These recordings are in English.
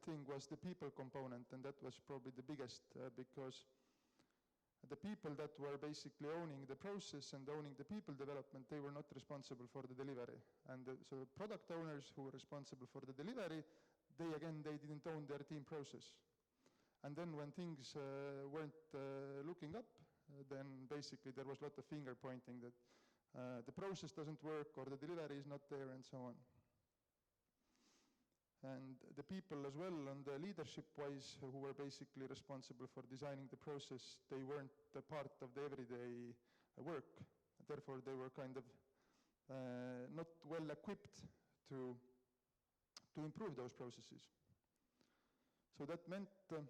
thing was the people component, and that was probably the biggest because the people that were basically owning the process and owning the people development, they were not responsible for the delivery. And so product owners who were responsible for the delivery, they didn't own their team process. And then when things weren't looking up, then basically there was a lot of finger pointing that the process doesn't work or the delivery is not there and so on. And the people as well on the leadership-wise who were basically responsible for designing the process, they weren't a part of the everyday work. Therefore, they were kind of not well equipped to improve those processes. So that meant that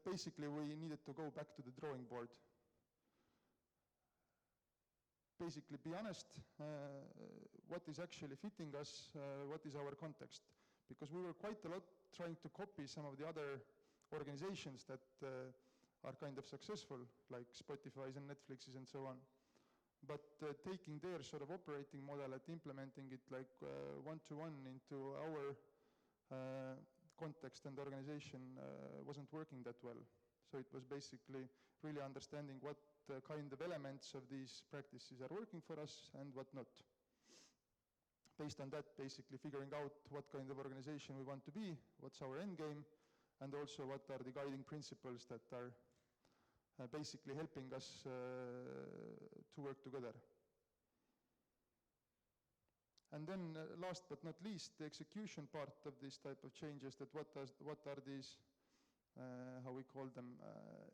basically we needed to go back to the drawing board. Basically be honest, what is actually fitting us, what is our context. Because we were quite a lot trying to copy some of the other organizations that are kind of successful, like Spotify's and Netflix's and so on. But taking their sort of operating model and implementing it like one-to-one into our context and organization wasn't working that well. So it was basically really understanding what kind of elements of these practices are working for us and what not. Based on that, basically figuring out what kind of organization we want to be, what's our end game, and also what are the guiding principles that are basically helping us to work together. And then last but not least, the execution part of this type of changes, that what are these how we call them,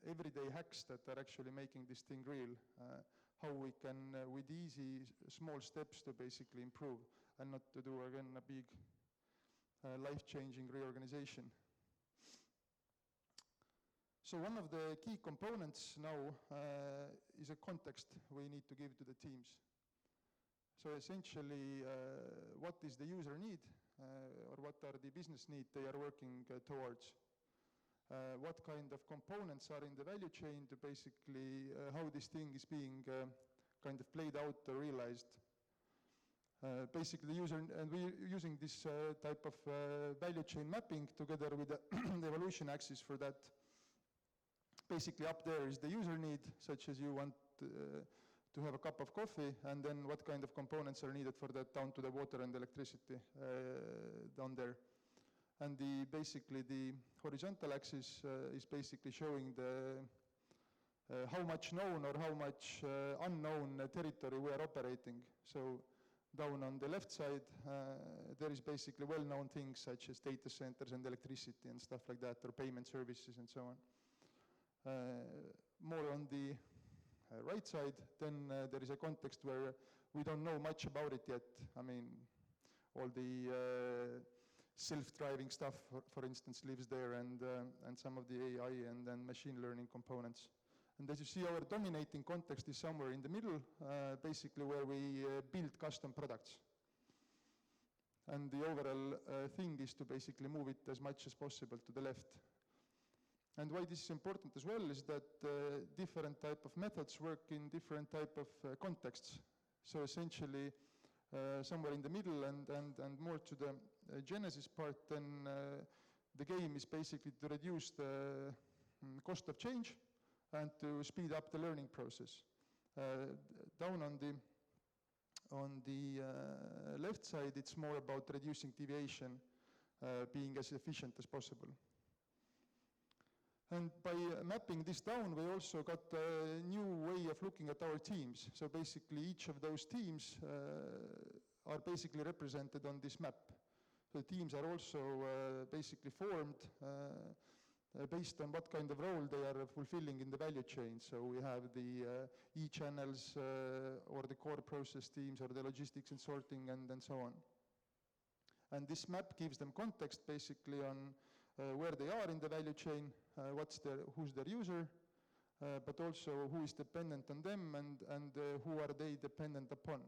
everyday hacks that are actually making this thing real, how we can, with easy, small steps to basically improve and not to do, again, a big life-changing reorganization. So one of the key components now is a context we need to give to the teams. So essentially, what is the user need, or what are the business needs they are working towards? What kind of components are in the value chain to basically how this thing is being kind of played out or realized. Basically the user, and we're using this type of value chain mapping together with the evolution axis for that. Basically up there is the user need, such as you want to have a cup of coffee, and then what kind of components are needed for that, down to the water and electricity down there. And basically the horizontal axis is basically showing the how much known or how much unknown territory we are operating. So down on the left side, there is basically well-known things such as data centers and electricity and stuff like that, or payment services and so on. More on the right side, then there is a context where we don't know much about it yet. I mean, all the self-driving stuff, for instance, lives there, and some of the AI and then machine learning components. And as you see, our dominating context is somewhere in the middle, basically where we build custom products. And the overall thing is to basically move it as much as possible to the left. And why this is important as well is that different type of methods work in different type of contexts. So essentially, somewhere in the middle and more to the genesis part, then the game is basically to reduce the cost of change and to speed up the learning process. Down on the left side, it's more about reducing deviation, being as efficient as possible. And by mapping this down, we also got a new way of looking at our teams. So basically, each of those teams are basically represented on this map. So the teams are also basically formed based on what kind of role they are fulfilling in the value chain. So we have the e-channels or the core process teams or the logistics and sorting and so on. And this map gives them context basically on where they are in the value chain, who's their user, but also who is dependent on them and who are they dependent upon,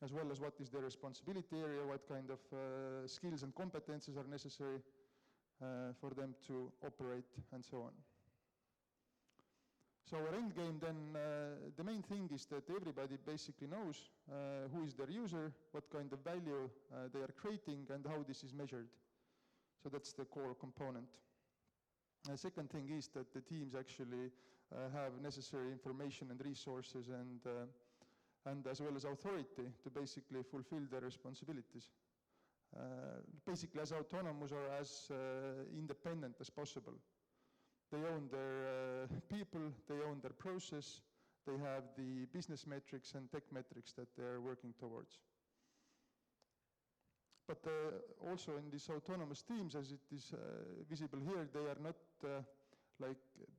as well as what is their responsibility area, what kind of skills and competences are necessary for them to operate, and so on. So our end game then, the main thing is that everybody basically knows who is their user, what kind of value they are creating, and how this is measured. So that's the core component. Second thing is that the teams actually have necessary information and resources and as well as authority to basically fulfill their responsibilities. Basically as autonomous or as independent as possible. They own their people, they own their process, they have the business metrics and tech metrics that they're working towards. But also in these autonomous teams, as it is visible here, they are not like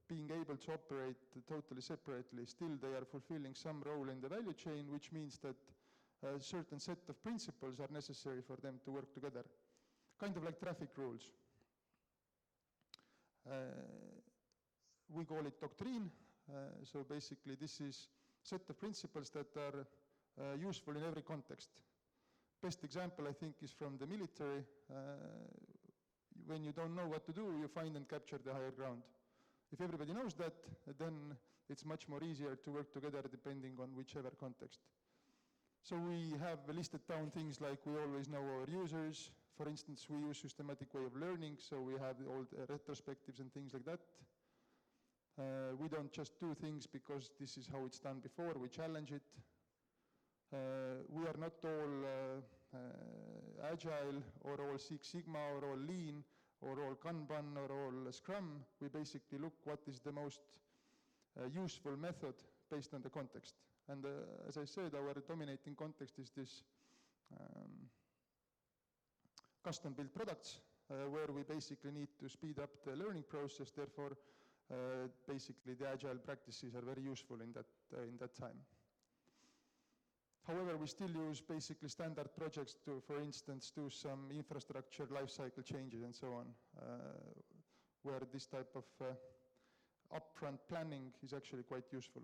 being able to operate totally separately. Still, they are fulfilling some role in the value chain, which means that a certain set of principles are necessary for them to work together. Kind of like traffic rules. We call it doctrine. So basically this is set of principles that are useful in every context. Best example, I think, is from the military. When you don't know what to do, you find and capture the higher ground. If everybody knows that, then it's much more easier to work together depending on whichever context. So we have listed down things like we always know our users. For instance, we use systematic way of learning, so we have all the retrospectives and things like that. We don't just do things because this is how it's done before, we challenge it. We are not all Agile or all Six Sigma or all Lean or all Kanban or all Scrum. We basically look what is the most useful method based on the context. And as I said, our dominating context is this custom-built products where we basically need to speed up the learning process. Therefore, basically the Agile practices are very useful in that time. However, we still use basically standard projects to, for instance, do some infrastructure lifecycle changes and so on, where this type of upfront planning is actually quite useful.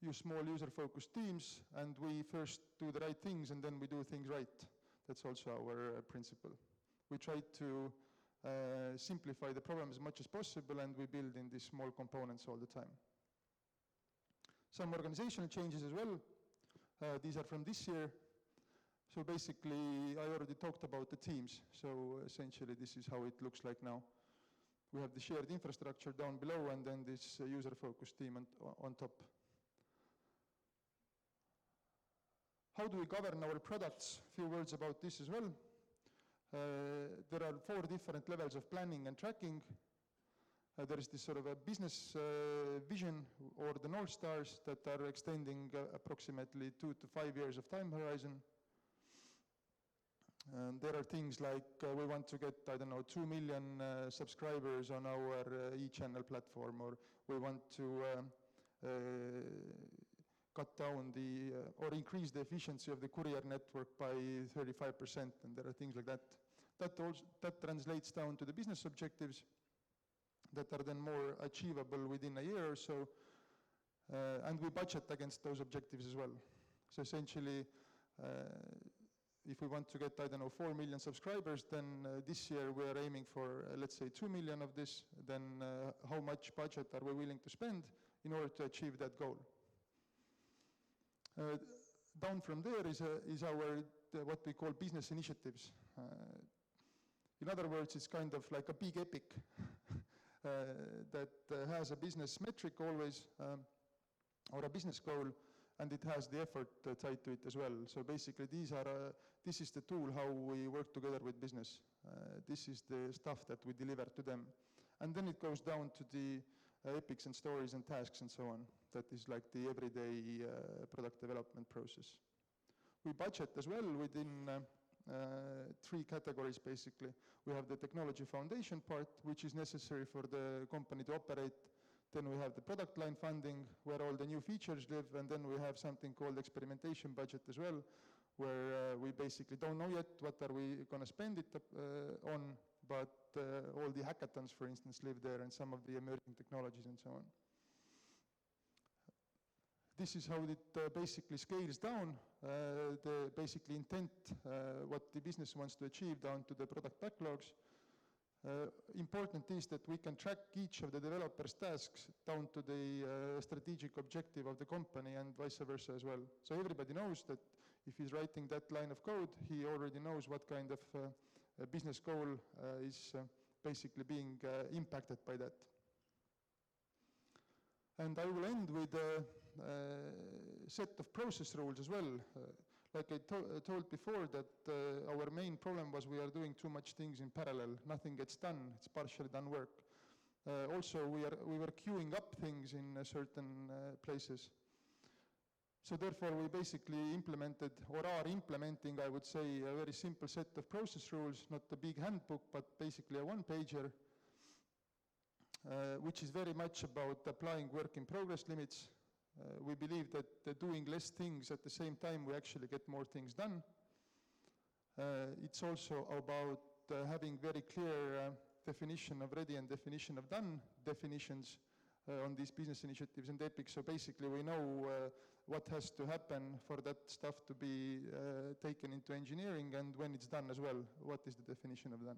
Use small user-focused teams, and we first do the right things and then we do things right. That's also our principle. We try to simplify the problem as much as possible, and we build in these small components all the time. Some organizational changes as well. These are from this year. So basically, I already talked about the teams. So essentially, this is how it looks like now. We have the shared infrastructure down below, and then this user-focused team on top. How do we govern our products? A few words about this as well. There are 4 different levels of planning and tracking. There is this sort of a business vision or the North Stars that are extending approximately 2 to 5 years of time horizon. There are things like we want to get, 2 million subscribers on our e-channel platform, or we want to cut down or increase the efficiency of the courier network by 35%, and there are things like that. That translates down to the business objectives that are then more achievable within a year or so, and we budget against those objectives as well. So essentially, if we want to get, 4 million subscribers, then this year we are aiming for, let's say, 2 million of this, then how much budget are we willing to spend in order to achieve that goal? Down from there is our, what we call business initiatives. In other words, it's kind of like a big epic that has a business metric always, or a business goal, and it has the effort tied to it as well. So basically this is the tool how we work together with business. This is the stuff that we deliver to them. And then it goes down to the epics and stories and tasks and so on. That is like the everyday product development process. We budget as well within 3 categories basically. We have the technology foundation part, which is necessary for the company to operate. Then we have the product line funding, where all the new features live, and then we have something called experimentation budget as well, where we basically don't know yet what are we going to spend it on, but all the hackathons, for instance, live there, and some of the emerging technologies and so on. This is how it basically scales down, the basically intent, what the business wants to achieve down to the product backlogs. Important is that we can track each of the developers' tasks down to the strategic objective of the company and vice versa as well. So everybody knows that if he's writing that line of code, he already knows what kind of business goal is basically being impacted by that. And I will end with a set of process rules as well. Like I told before that our main problem was we are doing too much things in parallel. Nothing gets done. It's partially done work. Also, we were queuing up things in certain places. So therefore, we basically implemented, or are implementing, I would say, a very simple set of process rules, not a big handbook, but basically a one-pager, which is very much about applying work-in-progress limits. We believe that doing less things at the same time, we actually get more things done. It's also about having very clear definition of ready and definition of done definitions on these business initiatives and epics. So basically we know what has to happen for that stuff to be taken into engineering, and when it's done as well, what is the definition of done.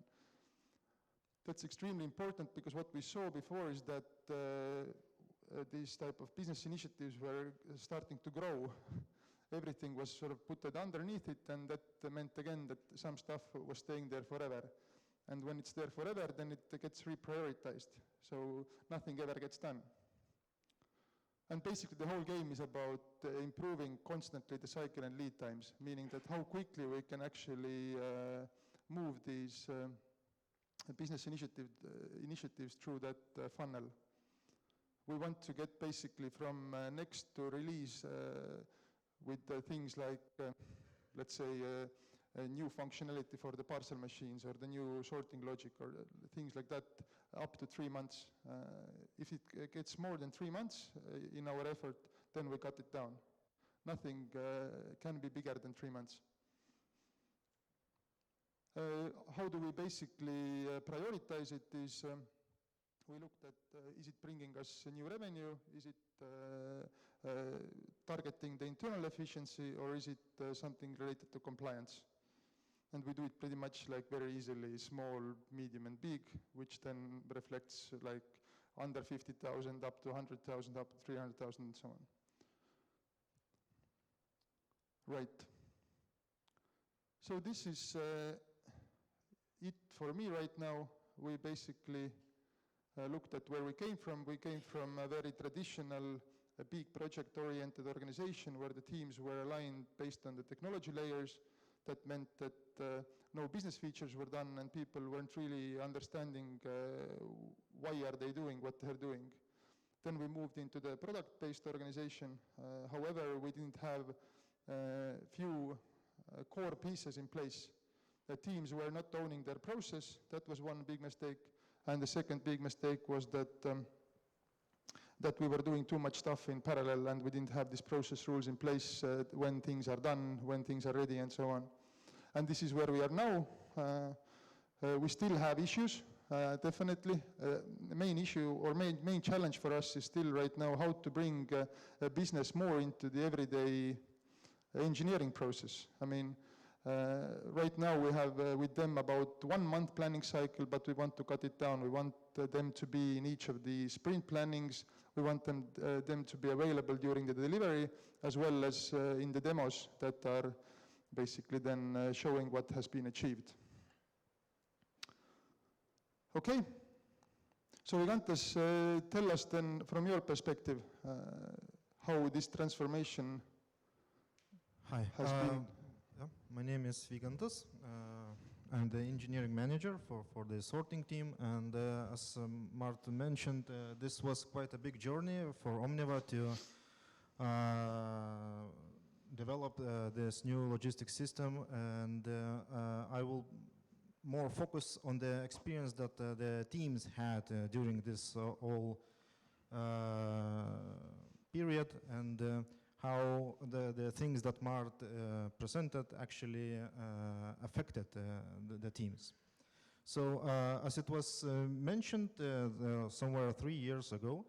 That's extremely important because what we saw before is that these type of business initiatives were starting to grow. Everything was sort of put underneath it, and that meant again that some stuff was staying there forever. And when it's there forever, then it gets reprioritized. So nothing ever gets done. And basically the whole game is about improving constantly the cycle and lead times, meaning that how quickly we can actually move these business initiatives through that funnel. We want to get basically from next to release with things like, let's say, a new functionality for the parcel machines or the new sorting logic or things like that up to 3 months. If it gets more than 3 months in our effort, then we cut it down. Nothing can be bigger than 3 months. How do we basically prioritize it is we looked at is it bringing us a new revenue, is it targeting the internal efficiency, or is it something related to compliance? And we do it pretty much like very easily, small, medium, and big, which then reflects like under 50,000 up to 100,000 up to 300,000 and so on. Right. So this is it for me right now. We basically looked at where we came from. We came from a very traditional, a big project-oriented organization where the teams were aligned based on the technology layers. That meant that no business features were done and people weren't really understanding why are they doing what they're doing. Then we moved into the product-based organization. However, we didn't have few core pieces in place. The teams were not owning their process. That was one big mistake. And the second big mistake was that that we were doing too much stuff in parallel and we didn't have these process rules in place when things are done, when things are ready, and so on. And this is where we are now. We still have issues, definitely. The main issue or main challenge for us is still right now how to bring a business more into the everyday engineering process. I mean, right now we have with them about 1 month planning cycle, but we want to cut it down. We want them to be in each of the sprint plannings. We want them to be available during the delivery, as well as in the demos that are basically then showing what has been achieved. Okay, so Gigantes, tell us then from your perspective how this transformation has been. Yeah, my name is Gigantes. I'm the engineering manager for the sorting team, and as Martin mentioned, this was quite a big journey for Omniva to develop this new logistics system, and I will more focus on the experience that the teams had during this whole period, and how the things that Mart presented actually affected the teams. So as it was mentioned somewhere 3 years ago,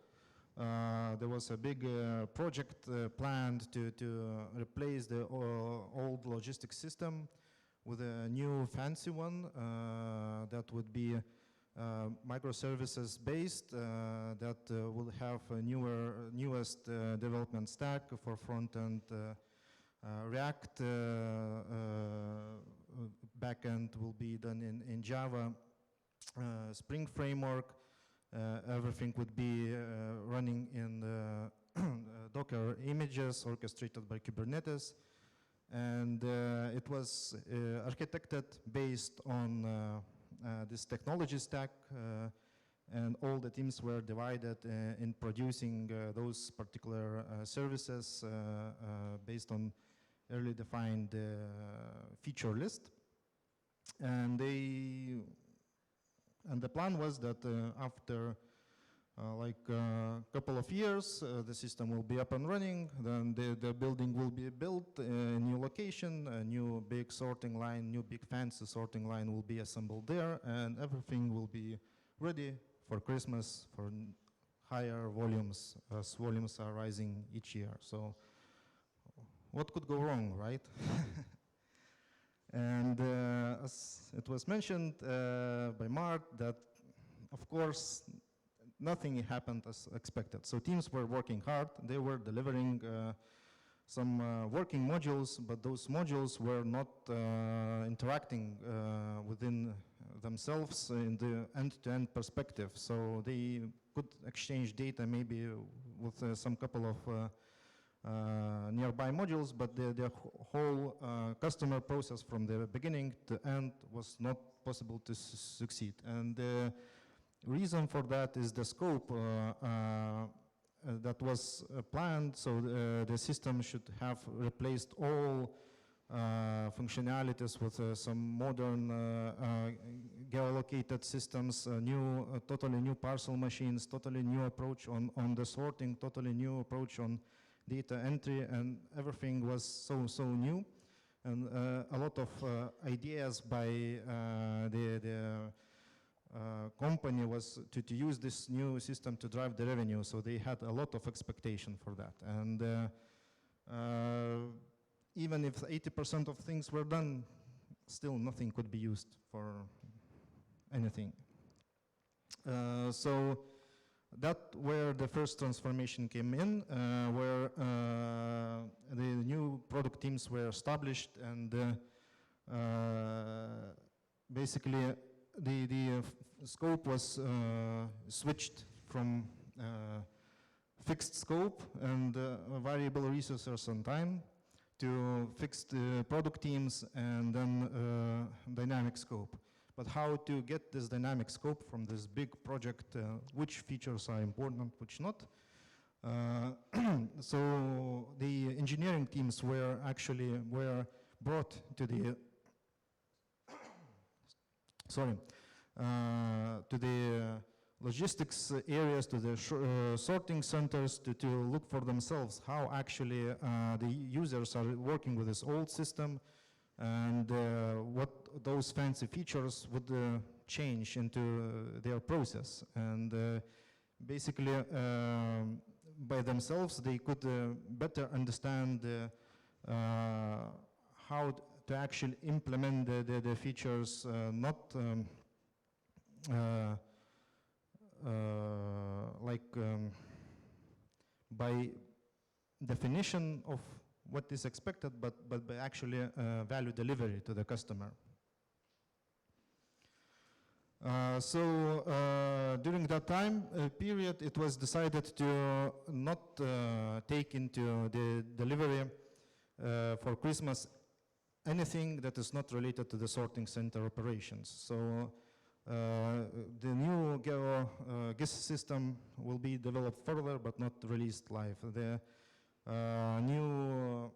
there was a big project planned to replace the old logistics system with a new fancy one that would be microservices based that will have a newest development stack for front-end. React backend will be done in Java. Spring framework, everything would be running in Docker images orchestrated by Kubernetes. And it was architected based on this technology stack, and all the teams were divided in producing those particular services based on early defined feature list. And the plan was that after like a couple of years, the system will be up and running, then the building will be built, a new location, a new big sorting line, new big fancy sorting line will be assembled there, and everything will be ready for Christmas, for higher volumes, as volumes are rising each year. So what could go wrong, right? And as it was mentioned by Mark, that of course, nothing happened as expected. So teams were working hard. They were delivering some working modules, but those modules were not interacting within themselves in the end-to-end perspective. So they could exchange data maybe with some couple of nearby modules, but the whole customer process from the beginning to end was not possible to succeed. And reason for that is the scope that was planned. So the system should have replaced all functionalities with some modern geolocated systems, totally new parcel machines, totally new approach on the sorting, totally new approach on data entry, and everything was so new. And a lot of ideas by the company was to use this new system to drive the revenue, so they had a lot of expectation for that. And even if 80% of things were done, still nothing could be used for anything. So that where the first transformation came in, where the new product teams were established, and basically the scope was switched from fixed scope and variable resources and time to fixed product teams and then dynamic scope. But how to get this dynamic scope from this big project, which features are important, which not. So the engineering teams were brought to the to the logistics areas, to the sorting centers to look for themselves how actually the users are working with this old system, and what those fancy features would change into their process. And basically by themselves they could better understand how to actually implement the features, not by definition of what is expected, but by actually value delivery to the customer. So during that time period, it was decided to not take into the delivery for Christmas anything that is not related to the sorting center operations. So the new GIS system will be developed further but not released live. The new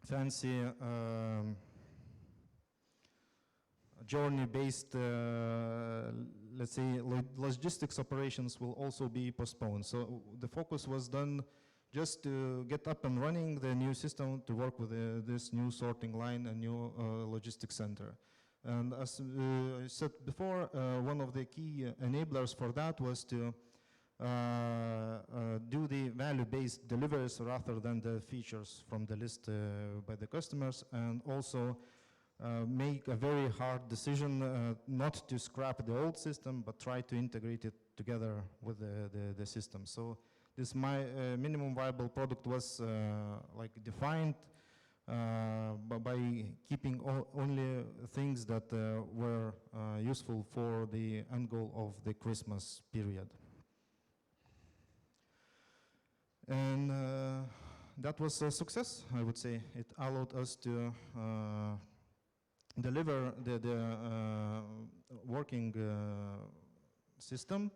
fancy journey-based, let's say, logistics operations will also be postponed. So the focus was done just to get up and running the new system to work with this new sorting line and new logistics center. And as I said before, one of the key enablers for that was to do the value-based deliveries rather than the features from the list by the customers, and also make a very hard decision not to scrap the old system, but try to integrate it together with the system. So this minimum viable product was like defined by keeping only things that were useful for the end goal of the Christmas period. And that was a success, I would say. It allowed us to deliver the working system.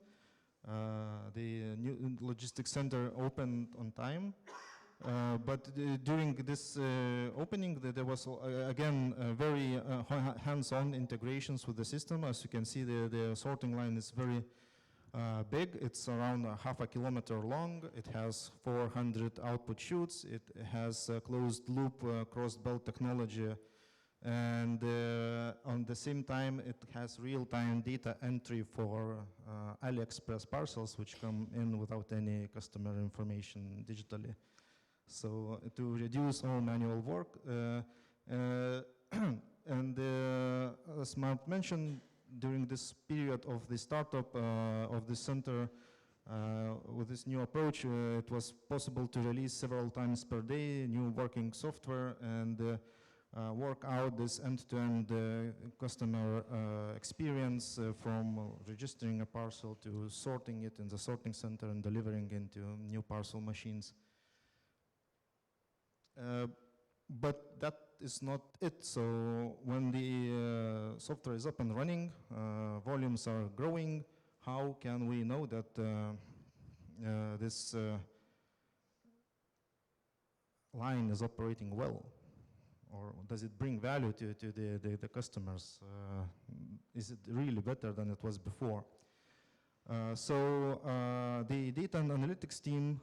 The new logistics center opened on time. But during this opening, there was again very hands-on integrations with the system. As you can see, the sorting line is very big. It's around half a kilometer long. It has 400 output chutes. It has closed loop cross-belt technology. And on the same time, it has real-time data entry for AliExpress parcels, which come in without any customer information digitally. So to reduce all manual work. And as Mart mentioned, during this period of the startup of the center, with this new approach, it was possible to release several times per day new working software and work out this end-to-end customer experience from registering a parcel to sorting it in the sorting center and delivering into new parcel machines. But that is not it. So when the software is up and running, volumes are growing, how can we know that this line is operating well? Or does it bring value to the customers? Is it really better than it was before? So the data and analytics team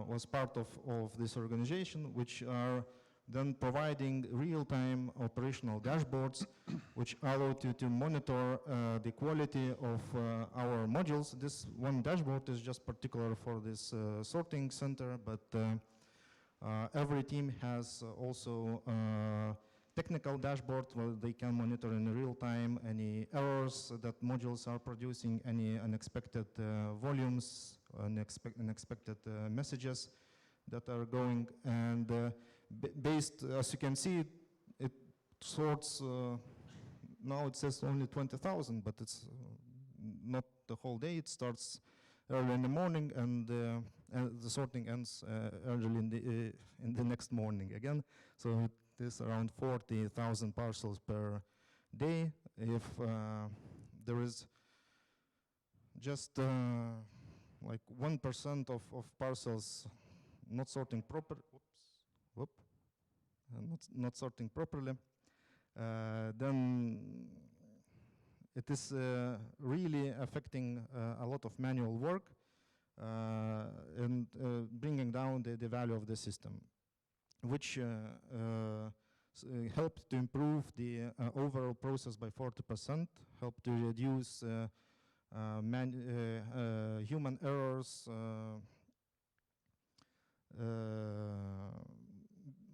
was part of this organization, which are then providing real-time operational dashboards, which allow to monitor the quality of our modules. This one dashboard is just particular for this sorting center, but every team has also technical dashboard where they can monitor in real time any errors that modules are producing, any unexpected volumes, unexpected messages that are going. And based, as you can see, it sorts, now it says only 20,000, but it's not the whole day. It starts early in the morning and the sorting ends early in the next morning again. So it is around 40,000 parcels per day. If there is just like 1% of parcels not sorting not sorting properly, then it is really affecting a lot of manual work and bringing down the value of the system, which helped to improve the overall process by 40%, helped to reduce human errors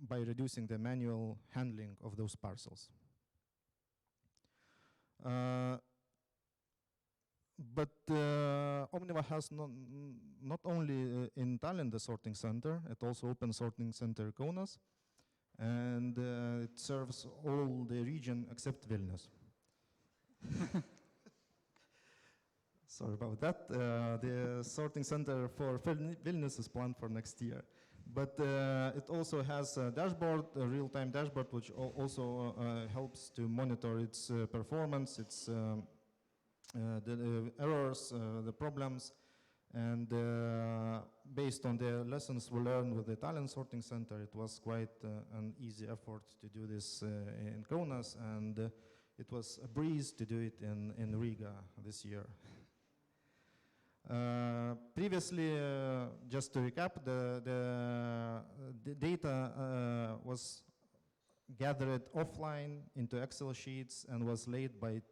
by reducing the manual handling of those parcels. But Omniva has not only in Tallinn the sorting center, it also opened sorting center Kaunas, and it serves all the region except Vilnius. Sorry about that. The sorting center for Vilnius is planned for next year. But it also has a dashboard, a real-time dashboard, which also helps to monitor its performance, its the errors, the problems, and based on the lessons we learned with the talent sorting center, it was quite an easy effort to do this in Kaunas, and it was a breeze to do it in Riga this year. Previously, just to recap, the data was gathered offline into Excel sheets and was laid by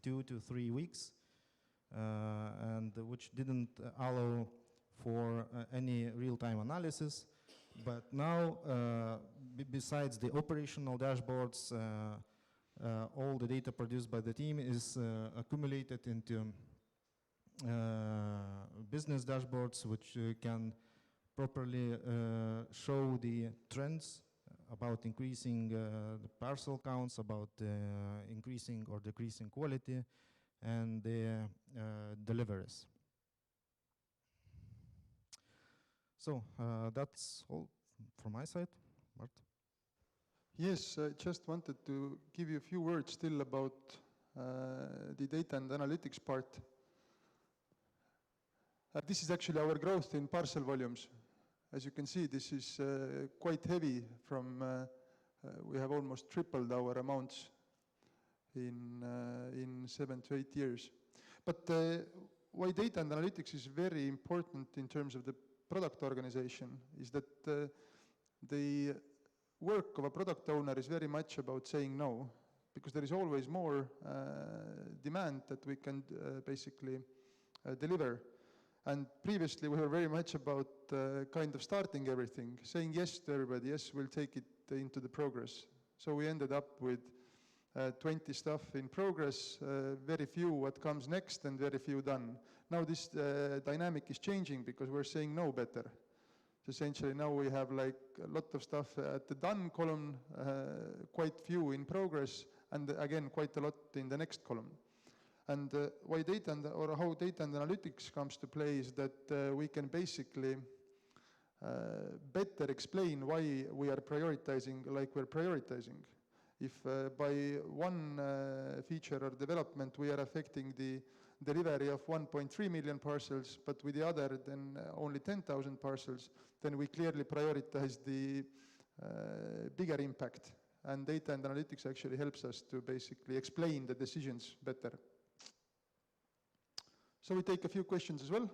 2 to 3 weeks, and which didn't allow for any real-time analysis. But now, besides the operational dashboards, all the data produced by the team is accumulated into business dashboards, which can properly show the trends about increasing the parcel counts, about increasing or decreasing quality, and the deliveries. So that's all from my side. Mart? Yes, I just wanted to give you a few words still about the data and analytics part. This is actually our growth in parcel volumes. As you can see, this is quite heavy from, we have almost tripled our amounts in 7 to 8 years. But why data and analytics is very important in terms of the product organization is that the work of a product owner is very much about saying no, because there is always more demand that we can basically deliver. And previously we were very much about kind of starting everything, saying yes to everybody, yes, we'll take it into the progress. So we ended up with 20 stuff in progress, very few what comes next and very few done. Now this dynamic is changing because we're saying no better. So essentially now we have like a lot of stuff at the done column, quite few in progress, and again quite a lot in the next column. And why data and, or how data and analytics comes to play is that we can basically better explain why we are prioritizing like we're prioritizing. If by one feature or development we are affecting the delivery of 1.3 million parcels, but with the other then only 10,000 parcels, then we clearly prioritize the bigger impact. And data and analytics actually helps us to basically explain the decisions better. So we take a few questions as well.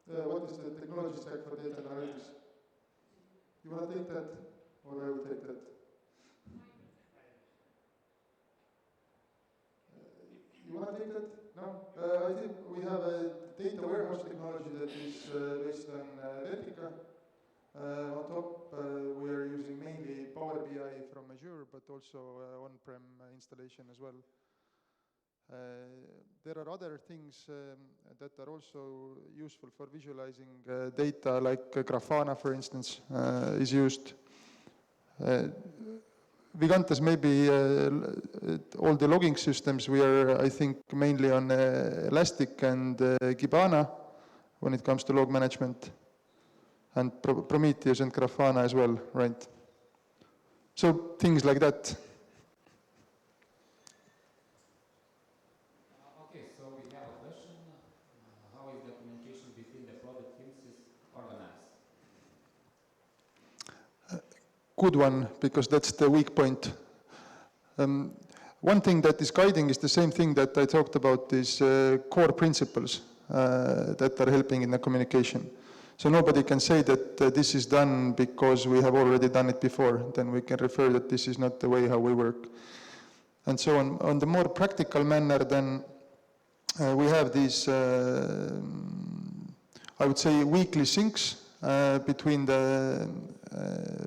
What is the technology stack for data analytics? You want to take that, or I will take that? You want to take that? No? I think we have a data warehouse technology that is based on Vertica. On top, we are using mainly Power BI from Azure, but also on-prem installation as well. There are other things that are also useful for visualizing data, like Grafana, for instance, is used. Gigantes, maybe all the logging systems, we are, I think, mainly on Elastic and Kibana when it comes to log management, and Prometheus and Grafana as well, right? So things like that. Good one, because that's the weak point. One thing that is guiding is the same thing that I talked about, is core principles that are helping in the communication. So nobody can say that this is done because we have already done it before. Then we can refer that this is not the way how we work. And so on the more practical manner, then we have these, I would say, weekly syncs between the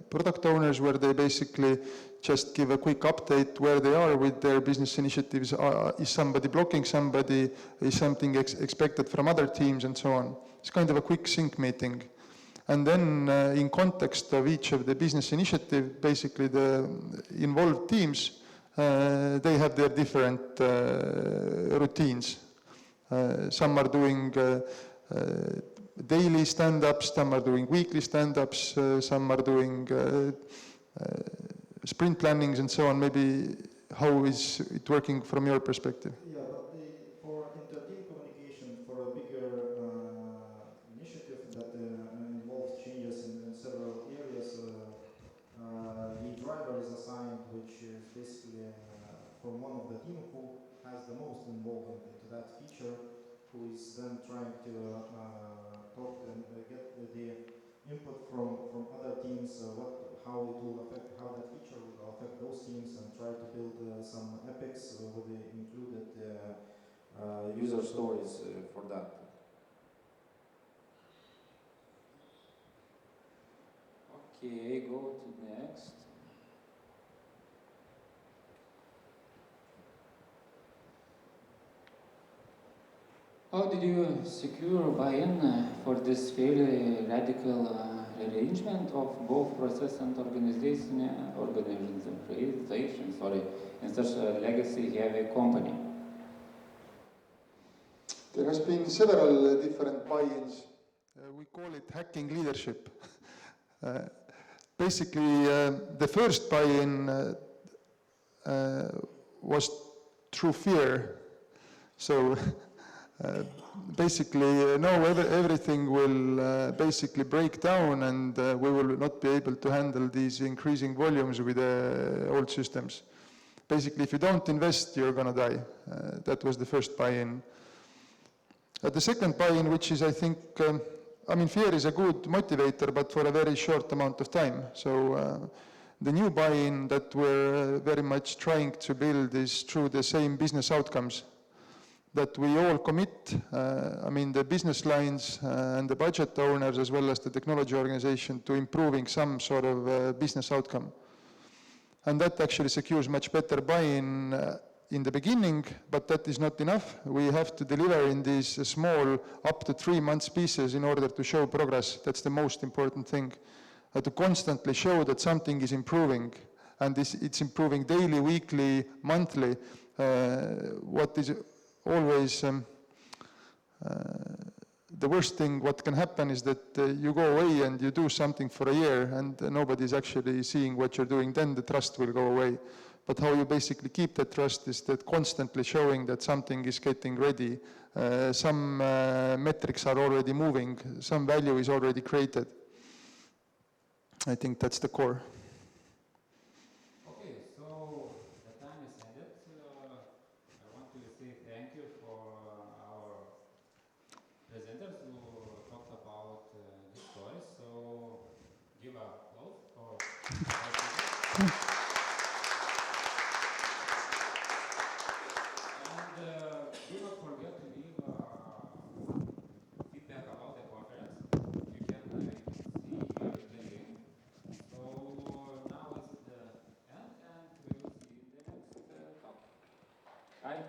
product owners, where they basically just give a quick update where they are with their business initiatives. Is somebody blocking somebody? Is something expected from other teams, and so on. It's kind of a quick sync meeting. And then in context of each of the business initiative, basically the involved teams, they have their different routines. Some are doing daily stand-ups, some are doing weekly stand-ups, some are doing sprint plannings and so on. Maybe how is it working from your perspective? Yeah, but for inter-team communication, for a bigger initiative that involves changes in several areas, the driver is assigned, which is basically from one of the team who has the most involvement into that feature, who is then trying to talk and get the input from other teams, how it will affect, how that feature will affect those teams, and try to build some epics with the included user stories for that. Okay, go to next. How did you secure buy-in for this fairly radical rearrangement of both process and organization in such a legacy-heavy company? There has been several different buy-ins. We call it hacking leadership. Basically, the first buy-in was through fear. So basically, no, everything will basically break down, and we will not be able to handle these increasing volumes with old systems. Basically, if you don't invest, you're going to die. That was the first buy-in. The second buy-in, which is, I think, fear is a good motivator, but for a very short amount of time. So the new buy-in that we're very much trying to build is through the same business outcomes, that we all commit, the business lines and the budget owners, as well as the technology organization, to improving some sort of business outcome. And that actually secures much better buy-in in the beginning, but that is not enough. We have to deliver in these small, up to 3 months pieces in order to show progress. That's the most important thing, to constantly show that something is improving, and it's improving daily, weekly, monthly. What is always the worst thing what can happen is that you go away and you do something for a year and nobody's actually seeing what you're doing, then the trust will go away. But how you basically keep that trust is that constantly showing that something is getting ready, some metrics are already moving, some value is already created. I think that's the core. Okay, so the time is ended. I want to say thank you for our presenters who talked about this story. So give applause for our presenters. And do not forget to leave feedback about the conference. You can see here the link. So now is the end, and we will see in the next talk. Bye.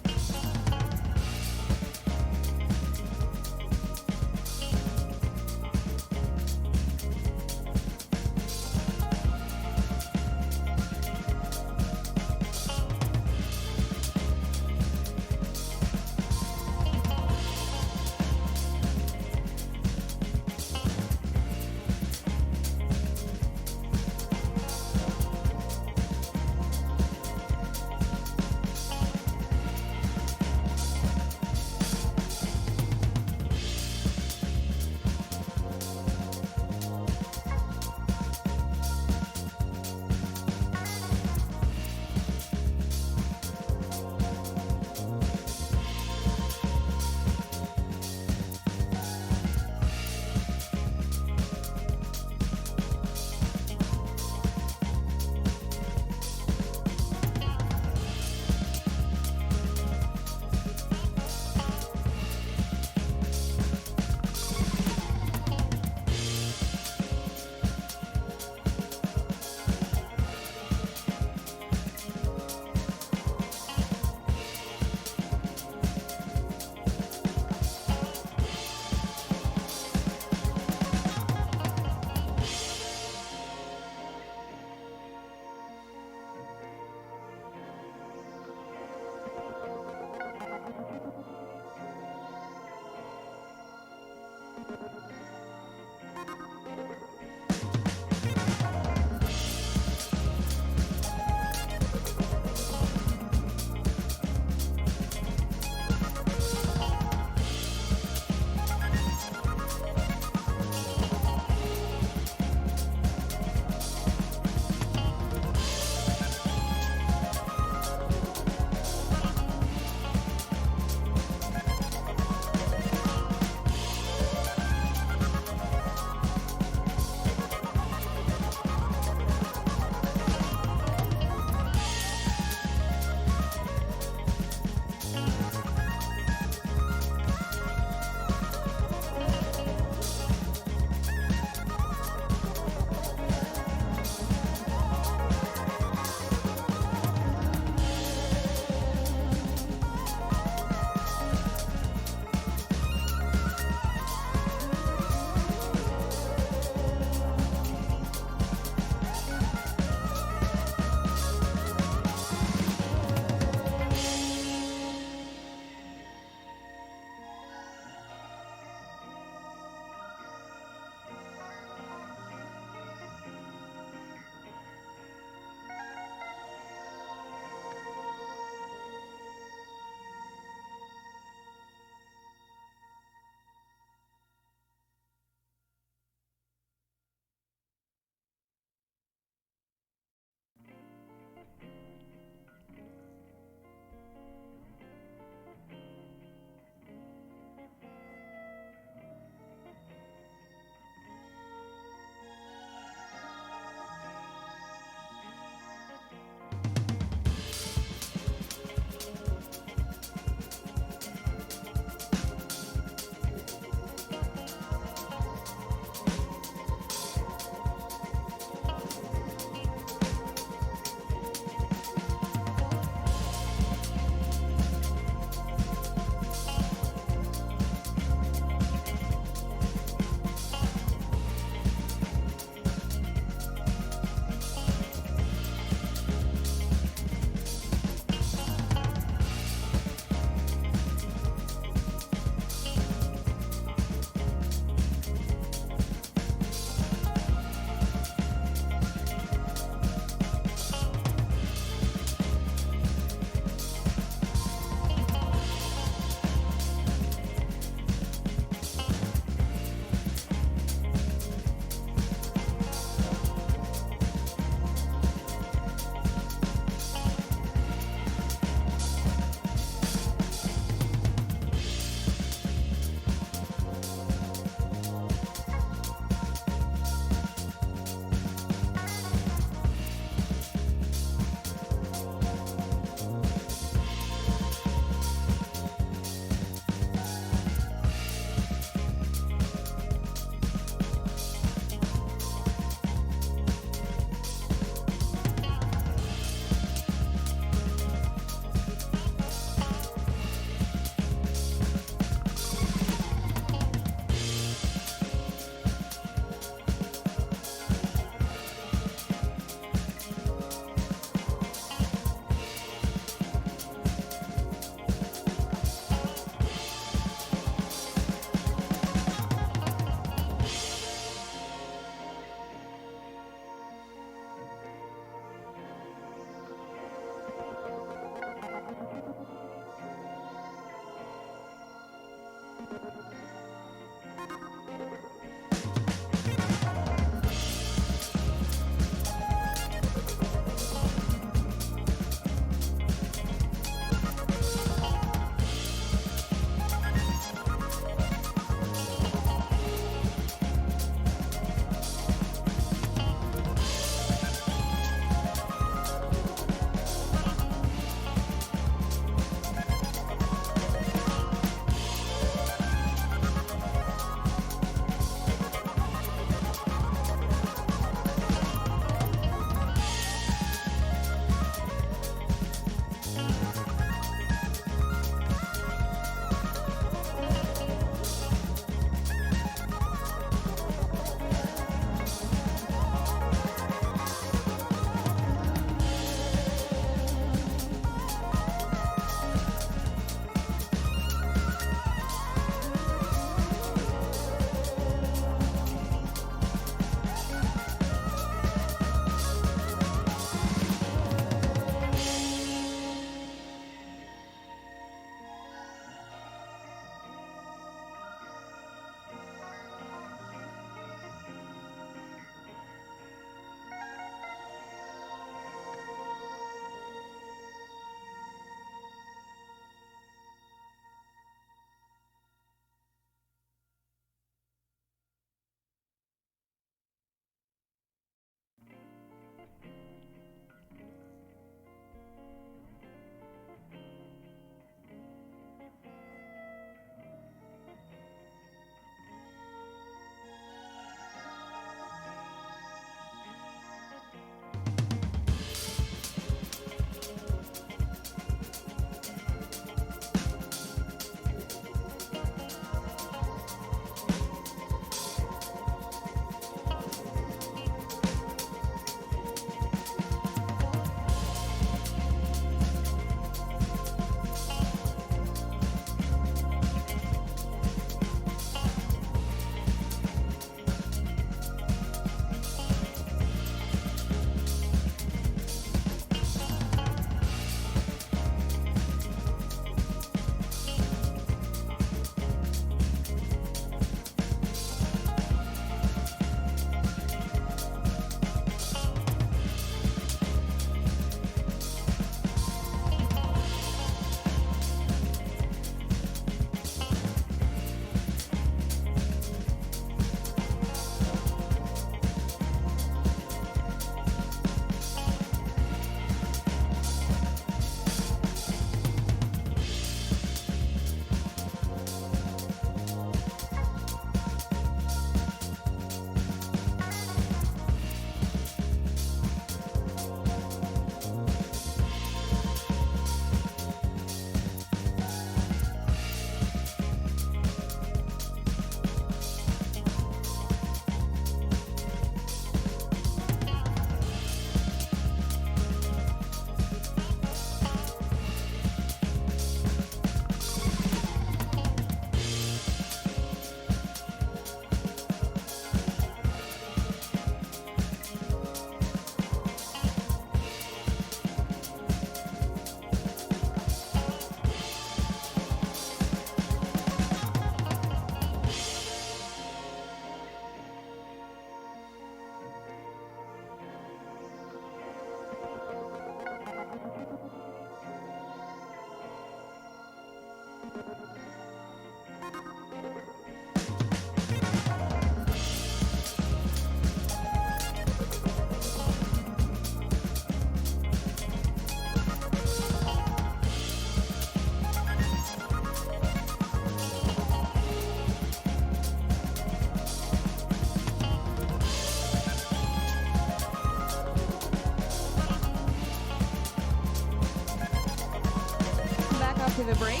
TV break,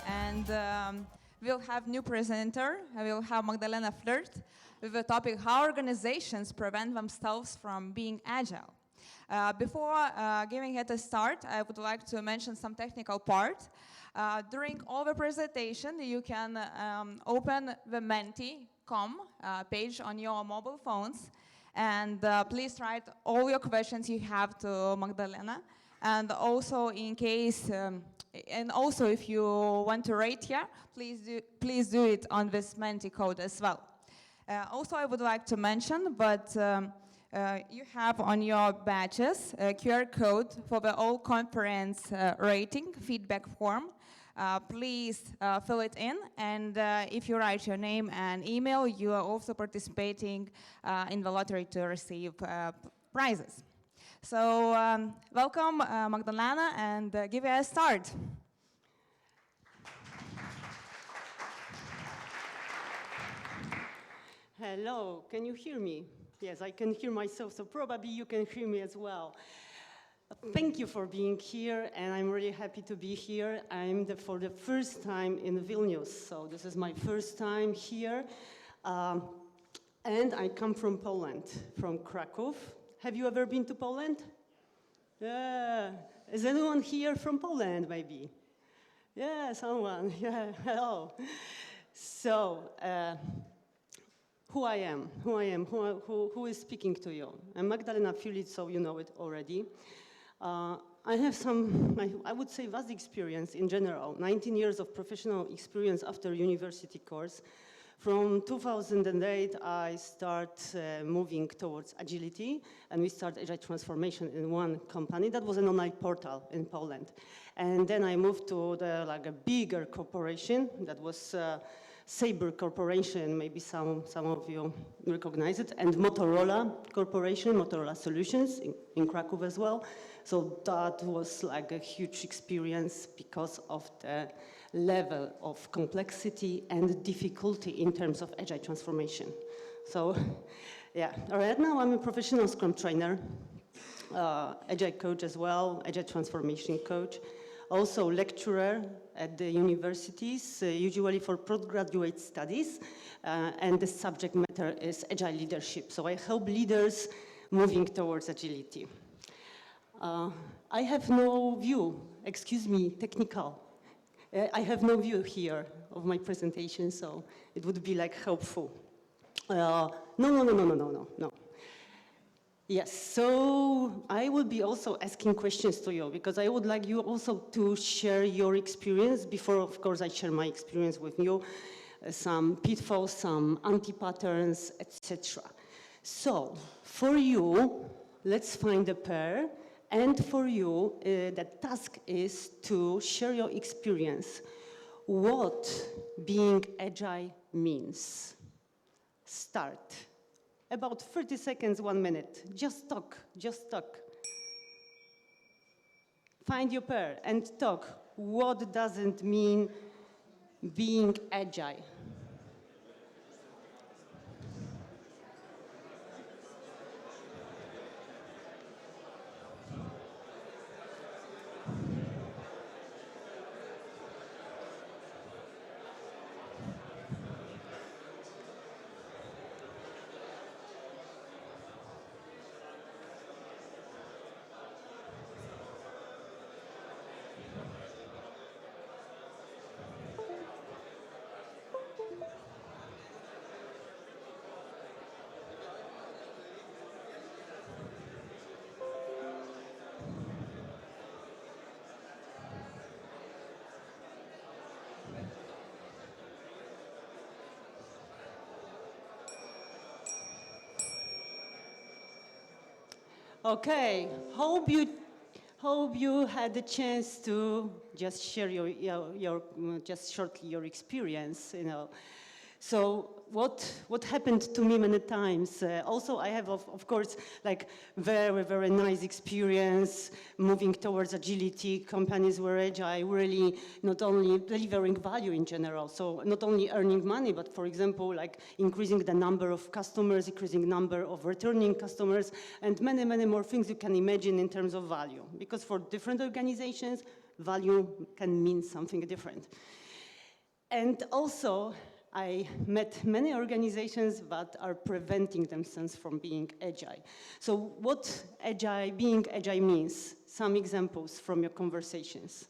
and we'll have new presenter. We'll have Magdalena Flirt with the topic how organizations prevent themselves from being agile. Before giving it a start, I would like to mention some technical part. During all the presentation, you can open the Menti.com page on your mobile phones, and please write all your questions you have to Magdalena. And also, in case, and also if you want to rate here, please do it on this Menti code as well. Also, I would like to mention, but you have on your badges a QR code for the all conference rating feedback form. Please fill it in, and if you write your name and email, you are also participating in the lottery to receive prizes. So welcome, Magdalena, and give it a start. Hello, can you hear me? Yes, I can hear myself, so probably you can hear me as well. Thank you for being here, and I'm really happy to be here. I'm for the first time in Vilnius, so this is my first time here. And I come from Poland, from Kraków. Have you ever been to Poland? Yeah. Is anyone here from Poland, maybe? Yeah, someone. Yeah, hello. So, who I am, who is speaking to you? I'm Magdalena Flirt, so you know it already. I have some, I would say, vast experience in general, 19 years of professional experience after university course. From 2008, I start moving towards agility, and we start agile transformation in one company. That was an online portal in Poland. And then I moved to a bigger corporation that was Sabre Corporation, maybe some of you recognize it, and Motorola Corporation, Motorola Solutions in Kraków as well. So that was like a huge experience because of the level of complexity and difficulty in terms of agile transformation. So yeah, right now I'm a professional Scrum trainer, agile coach as well, agile transformation coach, also lecturer at the universities, usually for postgraduate studies, and the subject matter is agile leadership. So I help leaders moving towards agility. I have no view, excuse me, technical. I have no view here of my presentation, so it would be like helpful. No. Yes, so I will be also asking questions to you because I would like you also to share your experience before, of course, I share my experience with you, some pitfalls, some anti-patterns, etc. So for you, let's find a pair. And for you, the task is to share your experience, what being agile means. Start. About 30 seconds, 1 minute. Just talk. Find your pair and talk. What does it mean being agile? Okay, hope you had the chance to just share just shortly your experience, you know. So what happened to me many times? Also, I have, of course, like very nice experience moving towards agility. Companies were agile, really not only delivering value in general, so not only earning money, but for example, like increasing the number of customers, increasing number of returning customers, and many more things you can imagine in terms of value. Because for different organizations, Value can mean something different. And also, I met many organizations that are preventing themselves from being agile. So what being agile means? Some examples from your conversations.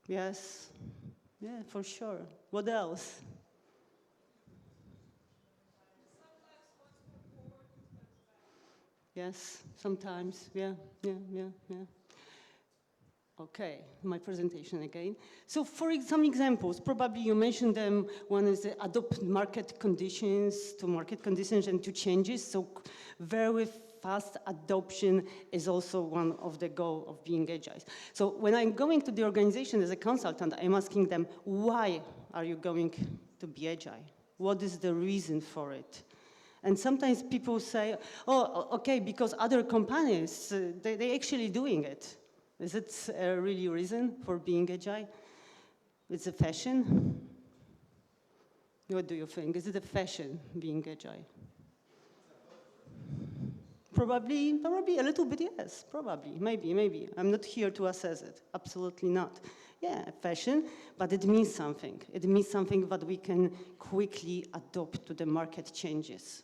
Yes, yeah, for sure. What else? Yes, sometimes, yeah. Okay, my presentation again. So for some examples, probably you mentioned them. One is adopt market conditions and to changes. So very fast adoption is also one of the goals of being agile. So when I'm going to the organization as a consultant, I'm asking them, why are you going to be agile? What is the reason for it? And sometimes people say, oh, okay, because other companies, they're actually doing it. Is it a really reason for being agile? It's a fashion? What do you think? Is it a fashion, being agile? Probably a little bit, yes, probably, maybe. I'm not here to assess it, absolutely not. Yeah, fashion, but it means something. It means something that we can quickly adopt to the market changes.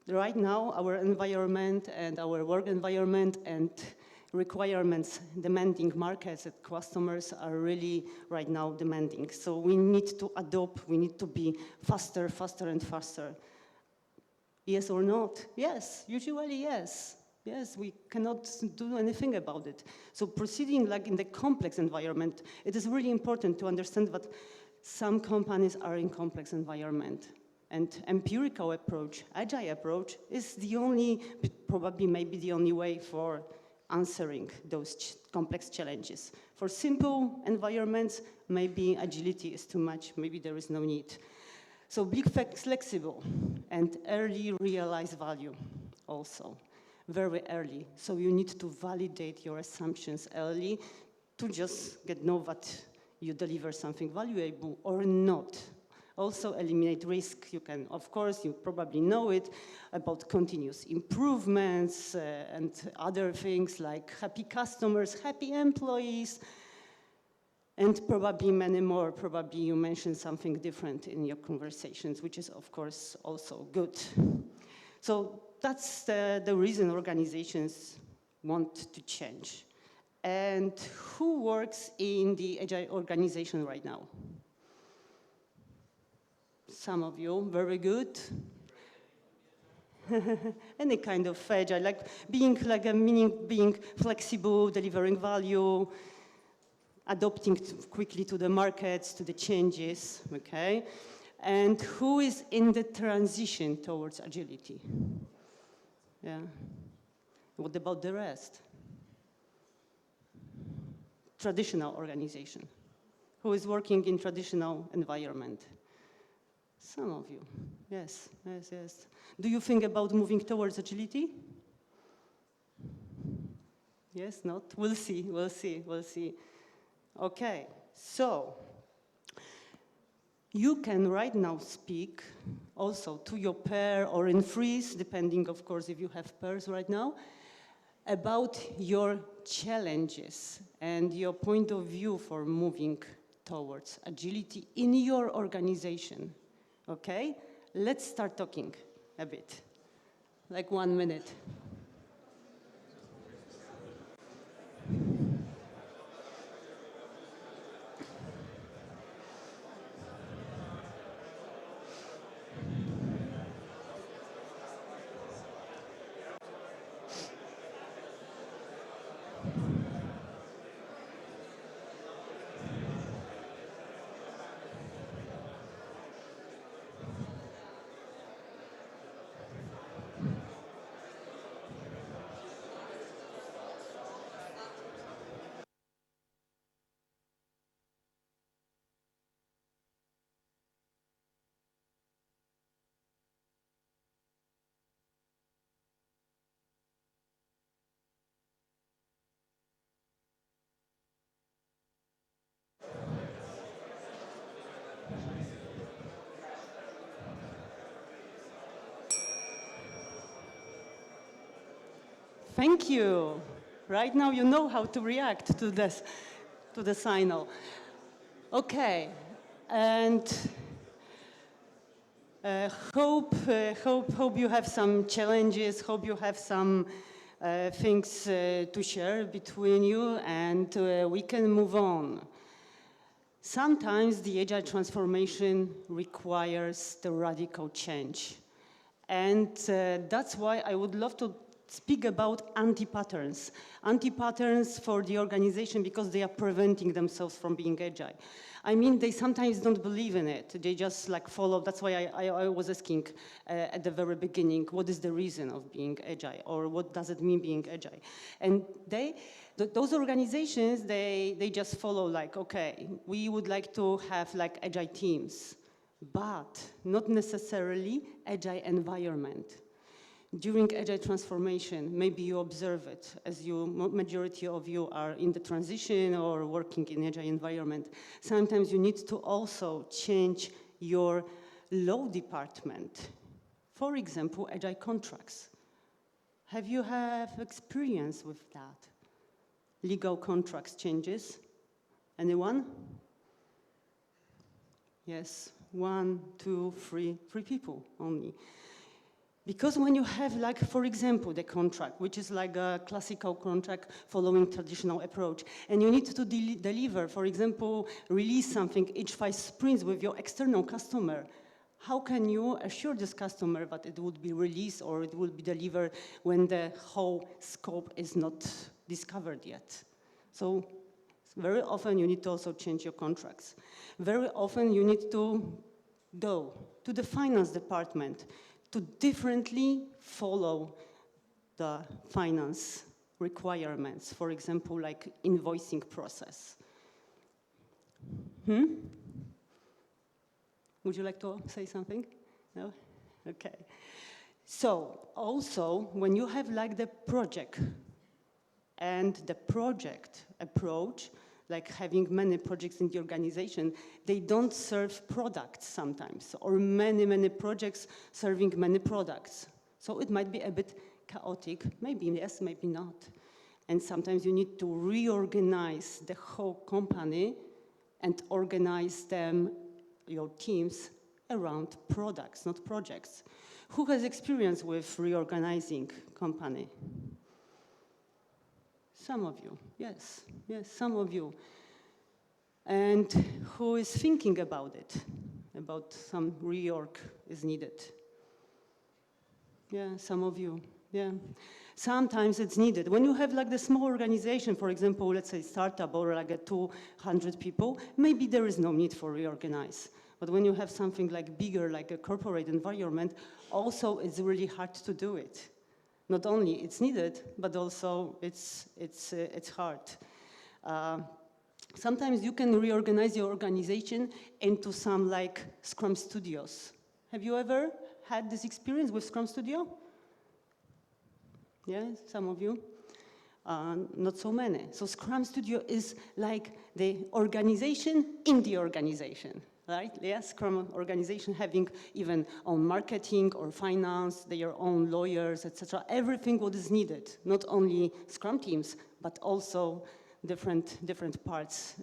Right now, our environment and our work environment and requirements demanding markets and customers are really right now demanding. So we need to adopt, we need to be faster and faster. Yes or not? Yes, usually yes. Yes, we cannot do anything about it. So proceeding like in the complex environment, it is really important to understand that some companies are in complex environment. And empirical approach, agile approach, is the only, probably maybe the only way for answering those complex challenges. For simple environments, maybe agility is too much, maybe there is no need. So be flexible and early realize value also, very early. So you need to validate your assumptions early to just know that you deliver something valuable or not. Also eliminate risk. You can, of course, you probably know it about continuous improvements and other things like happy customers, happy employees, and probably many more. Probably you mentioned something different in your conversations, which is, of course, also good. So that's the reason organizations want to change. And who works in the Agile organization right now? Some of you, very good. Any kind of agile, like being being flexible, delivering value, adopting quickly to the markets, to the changes, okay? And who is in the transition towards agility? Yeah. What about the rest? Traditional organization. Who is working in traditional environment? Some of you, yes. Do you think about moving towards agility? Yes, not? We'll see. Okay, so you can right now speak also to your pair or in freeze, depending, of course, if you have pairs right now, about your challenges and your point of view for moving towards agility in your organization. Okay, let's start talking a bit, like 1 minute. Thank you. Right now you know how to react to this, to the signal. Okay, and hope you have some challenges. Hope you have some things to share between you, and we can move on. Sometimes the agile transformation requires the radical change. And that's why I would love to speak about anti-patterns. Anti-patterns for the organization because they are preventing themselves from being agile. I mean, they sometimes don't believe in it. They just like follow. That's why I was asking at the very beginning, what is the reason of being agile? Or what does it mean being agile? And those organizations, they just follow like, okay, we would like to have like agile teams, but not necessarily agile environment. During agile transformation, maybe you observe it as majority of you are in the transition or working in agile environment. Sometimes you need to also change your law department. For example, agile contracts. Have you experience with that? Legal contracts changes? Anyone? Yes, 1, 2, 3 people only. Because when you have, like, for example, the contract, which is like a classical contract following traditional approach, and you need to deliver, for example, release something each 5 sprints with your external customer, how can you assure this customer that it would be released or it will be delivered when the whole scope is not discovered yet? So very often you need to also change your contracts. Very often you need to go to the finance department to differently follow the finance requirements, for example, like invoicing process. Would you like to say something? No? Okay. So also, when you have like the project and the project approach, like having many projects in the organization, they don't serve products sometimes, or many projects serving many products. So it might be a bit chaotic, maybe yes, maybe not. And sometimes you need to reorganize the whole company and organize them, your teams, around products, not projects. Who has experience with reorganizing company? Some of you, yes, some of you. And who is thinking about it, about some reorg is needed? Yeah, some of you, yeah. Sometimes it's needed. When you have like the small organization, for example, let's say startup or like a 200 people, maybe there is no need for reorganize. But when you have something like bigger, like a corporate environment, also it's really hard to do it. Not only it's needed, but also it's hard. Sometimes you can reorganize your organization into some like Scrum studios. Have you ever had this experience with Scrum Studio? Yeah, some of you. Not so many. So Scrum Studio is like the organization in the organization. Right? Yes, Scrum organization having even own marketing or finance, their own lawyers, etc. Everything what is needed, not only Scrum teams, but also different parts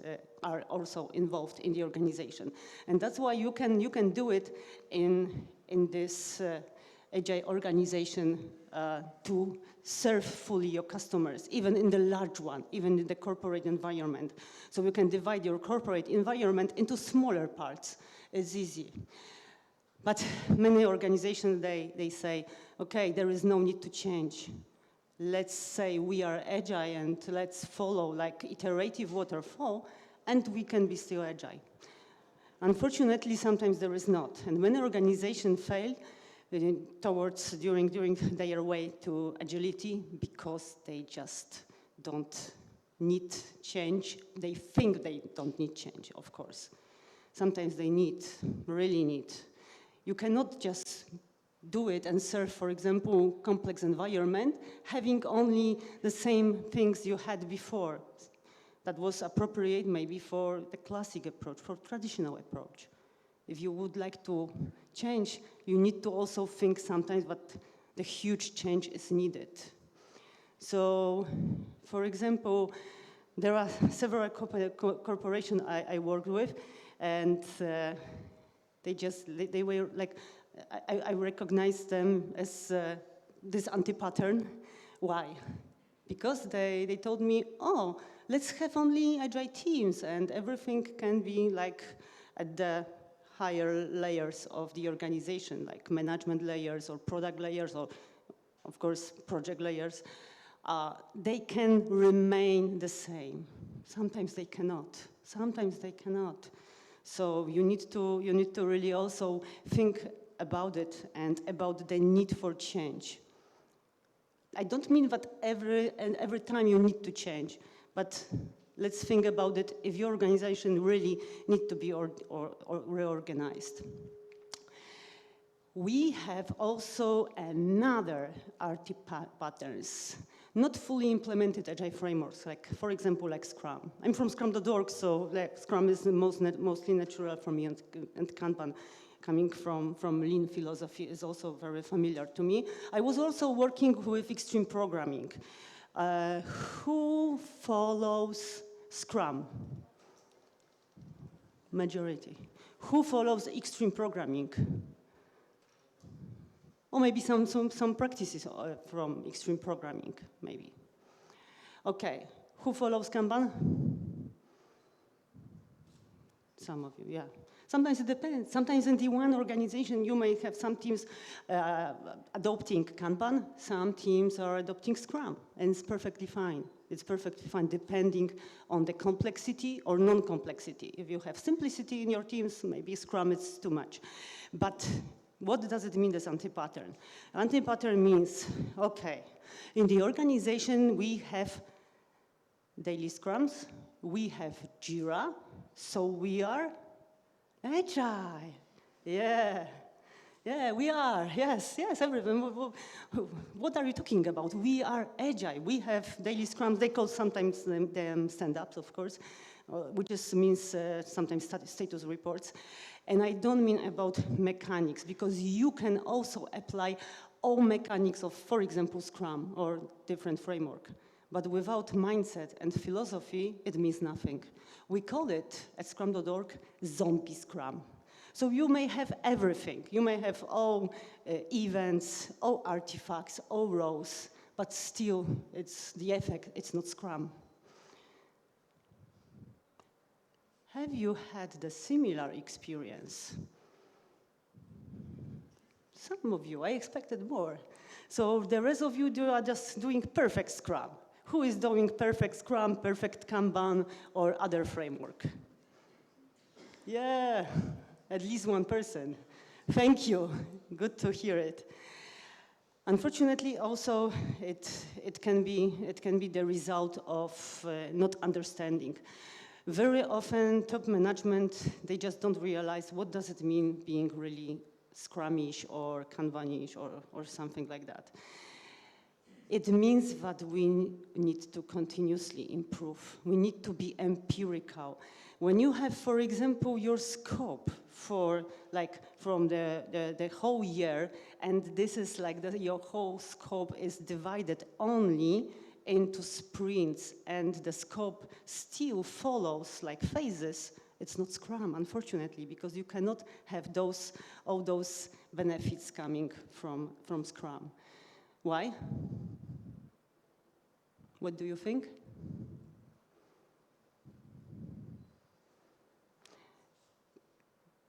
are also involved in the organization. And that's why you can do it in this agile organization to serve fully your customers, even in the large one, even in the corporate environment. So you can divide your corporate environment into smaller parts. It's easy. But many organizations, they say, okay, there is no need to change. Let's say we are agile and let's follow like iterative waterfall, and we can be still agile. Unfortunately, sometimes there is not. And many organizations fail during their way to agility because they just don't need change. They think they don't need change, of course. Sometimes they really need. You cannot just do it and serve, for example, complex environment, having only the same things you had before. That was appropriate maybe for the classic approach, for traditional approach. If you would like to change, you need to also think sometimes that the huge change is needed. So, for example, there are several corporations I worked with, and they were like, I recognized them as this anti-pattern. Why? Because they told me, oh, let's have only agile teams, and everything can be like at the higher layers of the organization, like management layers or product layers or, of course, project layers. They can remain the same. Sometimes they cannot. Sometimes they cannot. So you need to really also think about it and about the need for change. I don't mean that every time you need to change, but let's think about it if your organization really need to be or reorganized. We have also another RT patterns, not fully implemented agile frameworks, like, for example, like Scrum. I'm from Scrum.org, so like, Scrum is the mostly natural for me, and Kanban, coming from Lean philosophy, is also very familiar to me. I was also working with extreme programming. Who follows Scrum? Majority. Who follows extreme programming? Or maybe some practices from extreme programming, maybe. Okay, who follows Kanban? Some of you, yeah. Sometimes it depends. Sometimes in the one organization, you may have some teams adopting Kanban, some teams are adopting Scrum, and it's perfectly fine. It's perfectly fine, depending on the complexity or non-complexity. If you have simplicity in your teams, maybe Scrum is too much. But what does it mean, this anti-pattern? Anti-pattern means, okay, in the organization, we have daily Scrums, we have Jira, so we are Agile. Yeah, we are. Yes, everyone. What are you talking about? We are Agile. We have daily Scrums. They call sometimes them stand-ups, of course, which just means sometimes status reports. And I don't mean about mechanics, because you can also apply all mechanics of, for example, Scrum or different framework. But without mindset and philosophy, it means nothing. We call it, at Scrum.org, zombie Scrum. So you may have everything. You may have all events, all artifacts, all rows, but still, it's the effect, it's not Scrum. Have you had the similar experience? Some of you, I expected more. So the rest of you are just doing perfect Scrum. Who is doing perfect Scrum, perfect Kanban, or other framework? Yeah, at least one person. Thank you. Good to hear it. Unfortunately, also, it can be the result of not understanding. Very often, top management, they just don't realize what does it mean being really Scrumish or Kanbanish or something like that. It means that we need to continuously improve. We need to be empirical. When you have, for example, your scope for, like, from the whole year, and this is like your whole scope is divided only into sprints, and the scope still follows like phases, it's not Scrum, unfortunately, because you cannot have all those benefits coming from Scrum. Why? What do you think?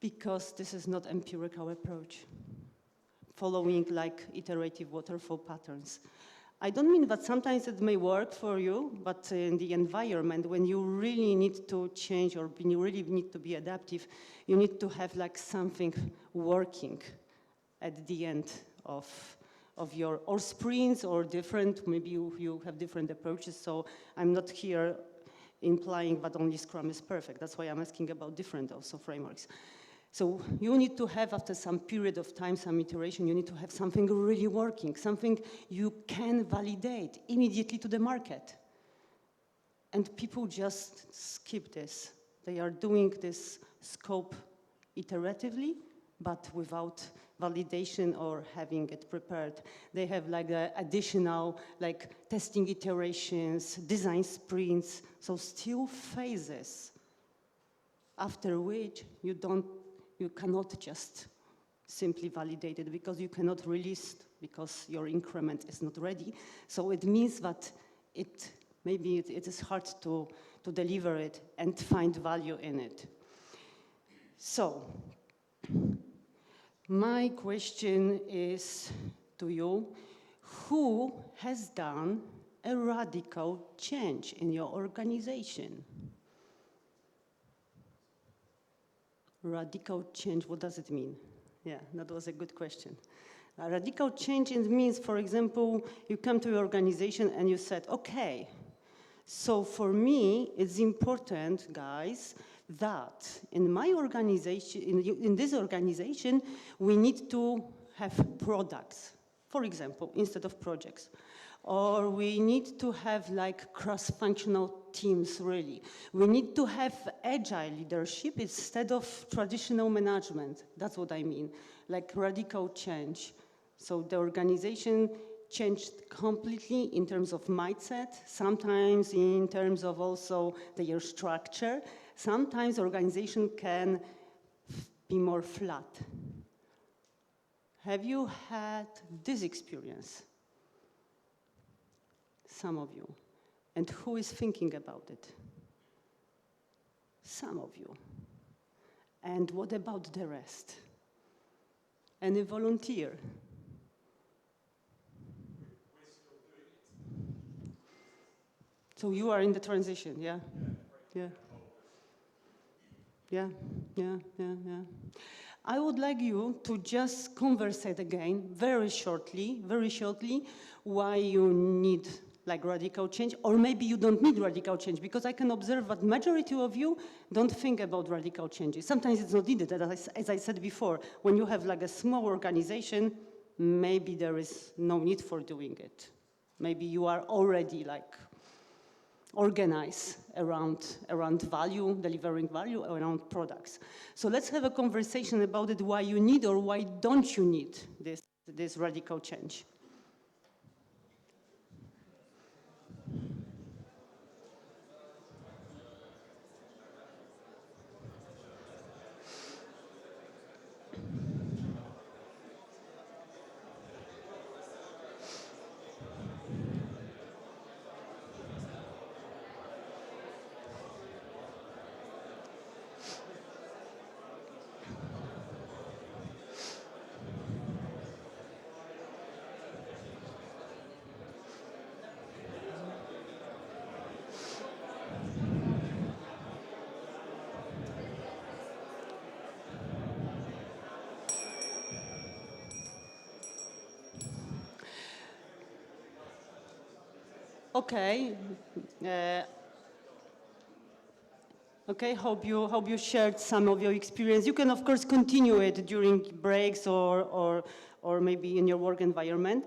Because this is not empirical approach, following like iterative waterfall patterns. I don't mean that sometimes it may work for you, but in the environment, when you really need to change or when you really need to be adaptive, you need to have like something working at the end of your, or sprints or different, maybe you have different approaches, so I'm not here implying that only Scrum is perfect. That's why I'm asking about different also frameworks. So you need to have, after some period of time, some iteration, you need to have something really working, something you can validate immediately to the market. And people just skip this. They are doing this scope iteratively, but without validation or having it prepared. They have like additional like testing iterations, design sprints, so still phases, after which you cannot just simply validate it because you cannot release because your increment is not ready. So it means that maybe it is hard to deliver it and find value in it. So, my question is to you, who has done a radical change in your organization? Radical change, what does it mean? Yeah, that was a good question. A radical change, it means, for example, you come to your organization and you said, okay, so for me, it's important, guys, that in my organization, in this organization, we need to have products, for example, instead of projects. Or we need to have like cross-functional teams, really. We need to have agile leadership instead of traditional management. That's what I mean, like radical change. So the organization changed completely in terms of mindset, sometimes in terms of also their structure. Sometimes organization can be more flat. Have you had this experience? Some of you. And who is thinking about it? Some of you. And what about the rest? Any volunteer? So you are in the transition, yeah? Yeah. Yeah. I would like you to just conversate again, very shortly, why you need like radical change, or maybe you don't need radical change, because I can observe that majority of you don't think about radical changes. Sometimes it's not needed, as I said before. When you have like a small organization, maybe there is no need for doing it. Maybe you are already like organized around value, delivering value, around products. So let's have a conversation about it, why you need or why don't you need this radical change. Okay. Okay, hope you shared some of your experience. You can, of course, continue it during breaks or maybe in your work environment.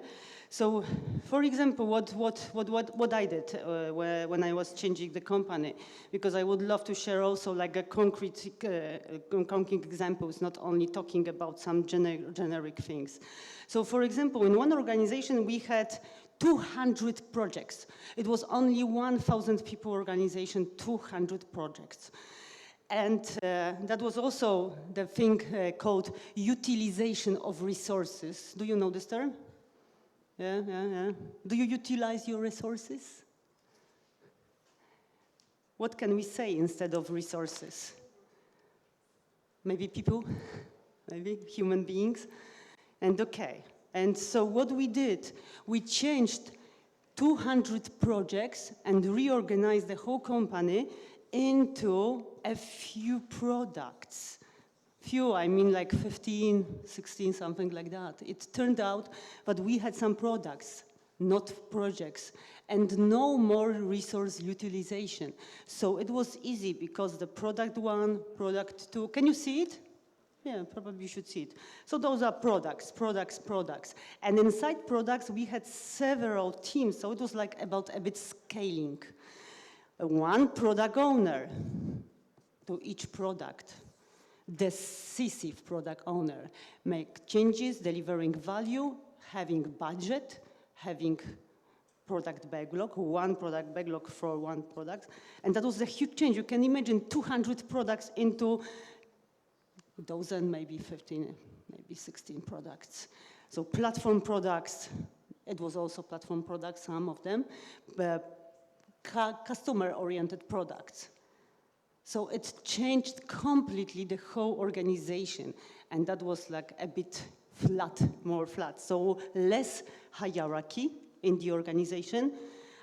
So, for example, what I did when I was changing the company, because I would love to share also like a concrete examples, not only talking about some generic things. So, for example, in one organization we had 200 projects. It was only 1,000 people organization, 200 projects. And that was also the thing called utilization of resources. Do you know this term? Yeah. Do you utilize your resources? What can we say instead of resources? Maybe people, maybe human beings. And okay. And so what we did, we changed 200 projects and reorganized the whole company into a few products. Few, I mean like 15, 16, something like that. It turned out that we had some products, not projects, and no more resource utilization. So it was easy because the product one, product two, can you see it? Yeah, probably you should see it. So those are products. And inside products, we had several teams, so it was like about a bit scaling. One product owner to each product. decisive product owner, make changes, delivering value, having budget, having product backlog, one product backlog for one product. And that was a huge change. You can imagine 200 products into dozen, maybe 15, maybe 16 products. So platform products, it was also platform products, some of them, customer-oriented products. So it changed completely the whole organization. And that was like a bit flat, more flat. So less hierarchy in the organization,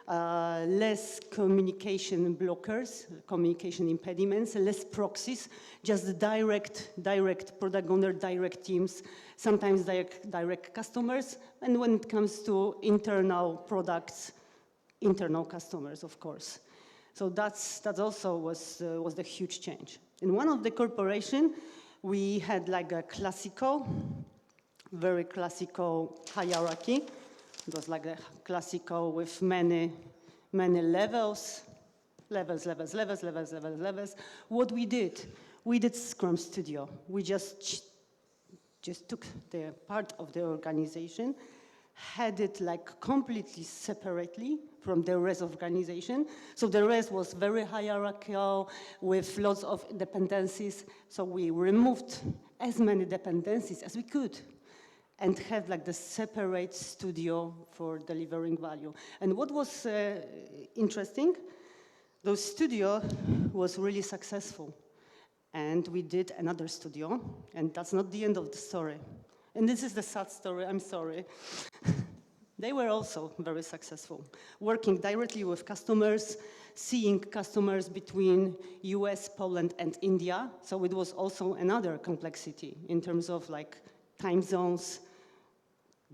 less communication blockers, communication impediments, less proxies, just direct product owner, direct teams, sometimes direct customers, and when it comes to internal products, internal customers, of course. So that also was the huge change. In one of the corporation, we had like a very classical hierarchy. It was like a classical with many levels. What we did Scrum Studio. We just took the part of the organization, had it like completely separately from the rest of the organization. So the rest was very hierarchical with lots of dependencies. So we removed as many dependencies as we could and have like the separate studio for delivering value. And what was interesting, those studio was really successful. And we did another studio, and that's not the end of the story. And this is the sad story, I'm sorry. They were also very successful, working directly with customers, seeing customers between US, Poland, and India. So it was also another complexity in terms of like time zones,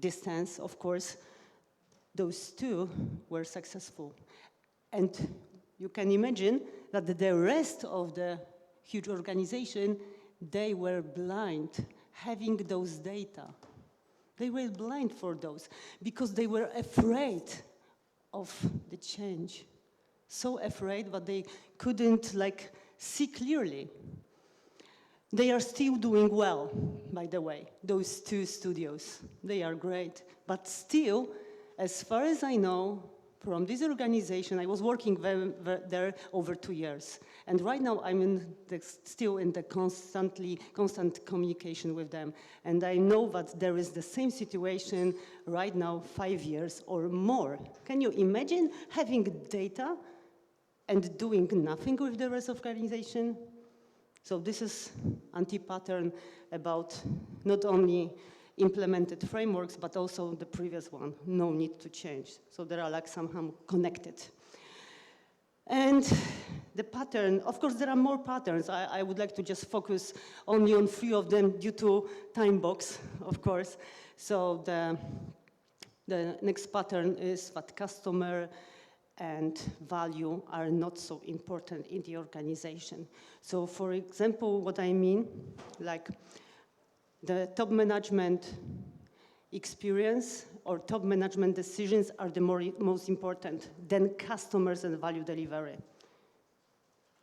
distance, of course. Those two were successful. And you can imagine that the rest of the huge organization, they were blind having those data. They were blind for those because they were afraid of the change. So afraid that they couldn't like see clearly. They are still doing well, by the way, those two studios. They are great. But still, as far as I know, from this organization, I was working there over 2 years. And right now, I'm still in the constant communication with them. And I know that there is the same situation right now, 5 years or more. Can you imagine having data and doing nothing with the rest of the organization? So this is anti-pattern about not only implemented frameworks, but also the previous one, no need to change. So they are like somehow connected. And the pattern, of course, there are more patterns. I would like to just focus only on 3 of them due to time box, of course. So the next pattern is that customer and value are not so important in the organization. So for example, what I mean, like the top management experience or top management decisions are the most important than customers and value delivery.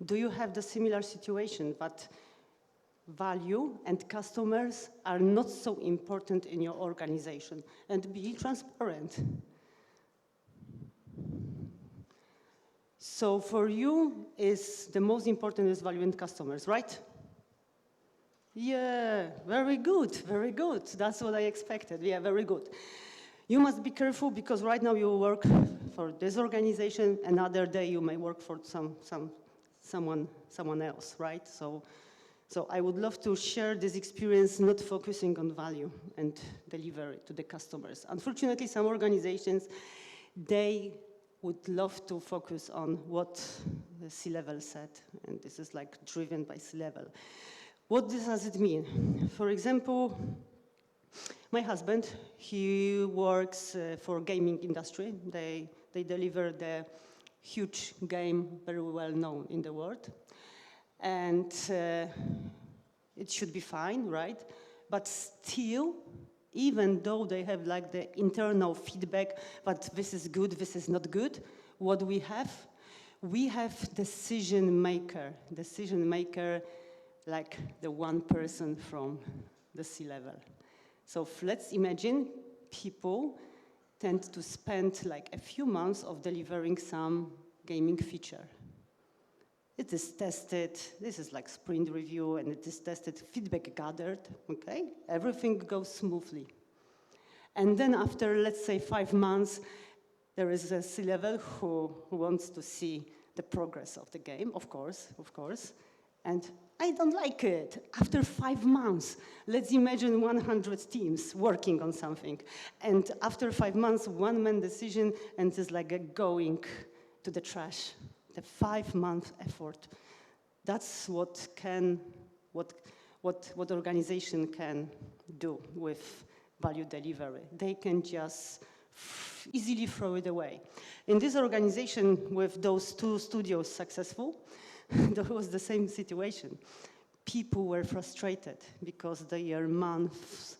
Do you have the similar situation that value and customers are not so important in your organization? And be transparent. So for you, the most important is value and customers, right? Yeah, very good, very good. That's what I expected. Yeah, very good. You must be careful because right now you work for this organization, another day you may work for someone else, right? So I would love to share this experience, not focusing on value and delivery to the customers. Unfortunately, some organizations, they would love to focus on what the C-level said, and this is like driven by C-level. What does it mean? For example, my husband, he works for gaming industry. They deliver the huge game, very well known in the world. And it should be fine, right? But still, even though they have like the internal feedback, but this is good, this is not good, what we have decision maker like the one person from the C-level. So let's imagine people tend to spend like a few months of delivering some gaming feature. It is tested, this is like sprint review, and it is tested, feedback gathered, okay? Everything goes smoothly. And then after, let's say, 5 months, there is a C-level who wants to see the progress of the game, of course. And I don't like it. After 5 months, let's imagine 100 teams working on something. And after 5 months, one-man decision, and it's like going to the trash. The 5-month effort. That's what organization can do with value delivery. They can just easily throw it away. In this organization, with those 2 studios successful, there was the same situation. People were frustrated because they are months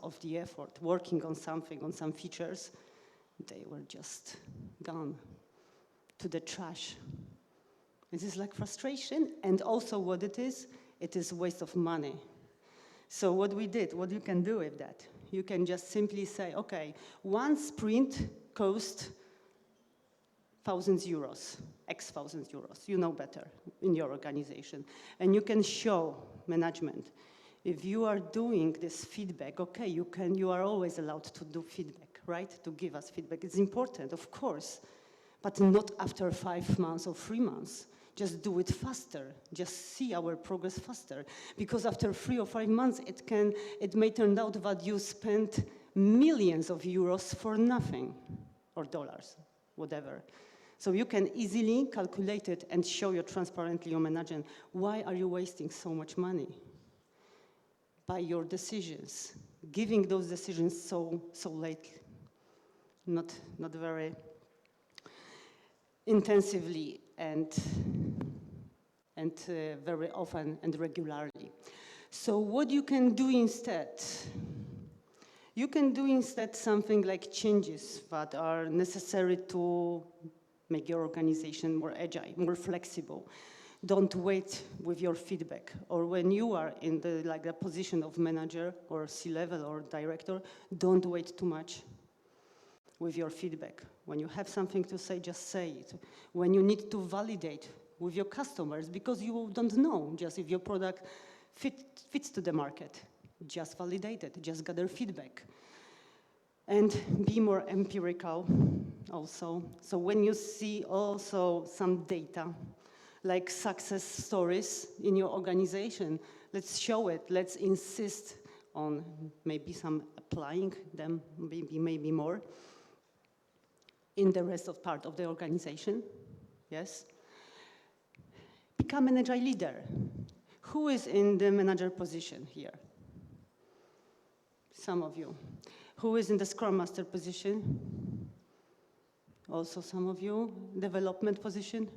of the effort working on something, on some features. They were just gone to the trash. This is like frustration, and also what it is waste of money. So what we did, what you can do with that, you can just simply say, okay, one sprint cost €1,000, X thousand euros, you know better in your organization. And you can show management, if you are doing this feedback, okay, you are always allowed to do feedback, right? To give us feedback, it's important, of course, but not after 5 months or 3 months. Just do it faster. Just see our progress faster. Because after 3 or 5 months, it may turn out that you spent millions of euros for nothing, or dollars, whatever. So you can easily calculate it and show you transparently your manager, why are you wasting so much money? By your decisions, giving those decisions so late, not very intensively and very often and regularly. So what you can do instead? You can do instead something like changes that are necessary to make your organization more agile, more flexible. Don't wait with your feedback. Or when you are in the position of manager or C-level or director, don't wait too much with your feedback. When you have something to say, just say it. When you need to validate with your customers, because you don't know just if your product fits to the market, just validate it, just gather feedback. And be more empirical also. So when you see also some data, like success stories in your organization, let's show it, let's insist on maybe some applying them, maybe more, in the rest of part of the organization, yes? Become an agile leader. Who is in the manager position here? Some of you. Who is in the Scrum Master position? Also some of you. Development position?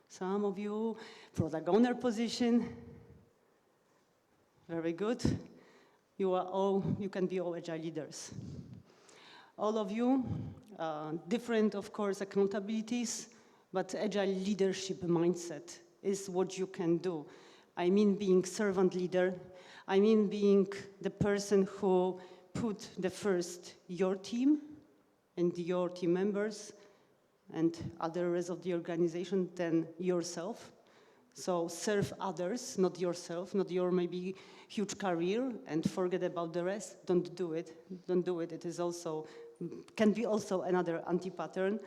Some of you. Product owner position? Very good. You can be all agile leaders. All of you, different, of course, accountabilities, but agile leadership mindset is what you can do. I mean being servant leader. I mean being the person who put the first your team and your team members and other rest of the organization than yourself. So serve others, not yourself, not your maybe huge career, and forget about the rest. Don't do it. Don't do it. It is also, can be also another anti-pattern.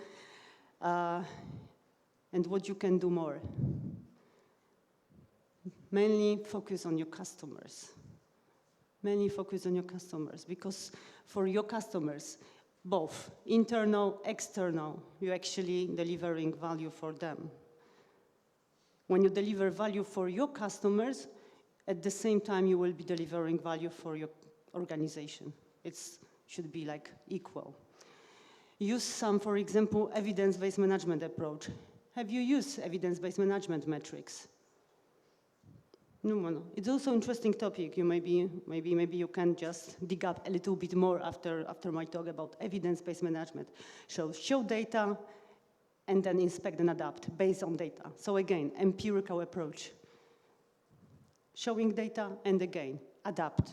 And what you can do more? Mainly focus on your customers. Mainly focus on your customers, because for your customers, both internal, external, you're actually delivering value for them. When you deliver value for your customers, at the same time you will be delivering value for your organization. It should be like equal. Use some, for example, evidence-based management approach. Have you used evidence-based management metrics? No. It's also an interesting topic. You maybe you can just dig up a little bit more after my talk about evidence-based management. So show data and then inspect and adapt based on data. So again, empirical approach. showing data and again, adapt.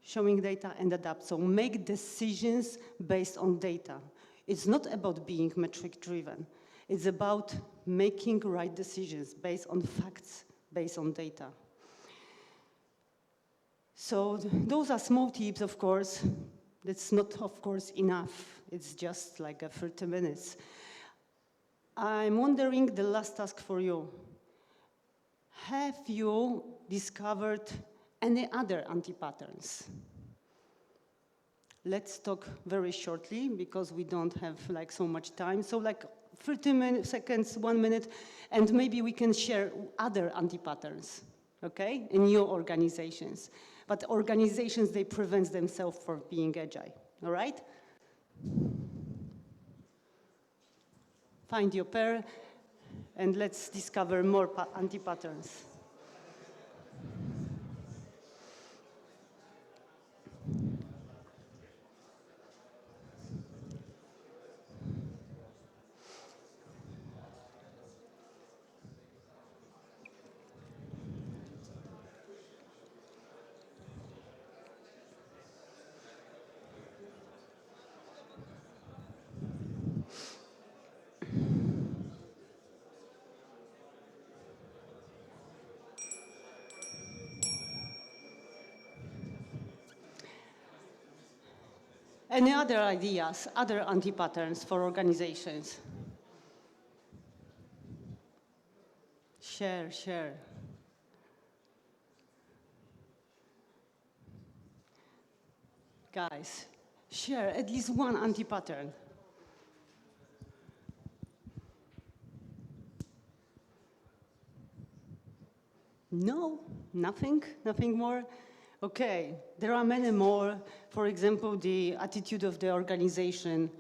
Showing data and adapt. So make decisions based on data. It's not about being metric driven. It's about making right decisions based on facts, based on data. So those are small tips, of course. That's not, of course, enough. It's just like 30 minutes. I'm wondering the last task for you. Have you discovered any other anti-patterns? Let's talk very shortly because we don't have like so much time. So like 30 seconds, 1 minute, and maybe we can share other anti-patterns, okay, in your organizations. But organizations, they prevent themselves from being agile, all right? Find your pair, and let's discover more anti-patterns. Any other ideas, other anti-patterns for organizations? Share. Guys, share at least one anti-pattern. No, nothing more? Okay, there are many more. For example, the attitude of the organization.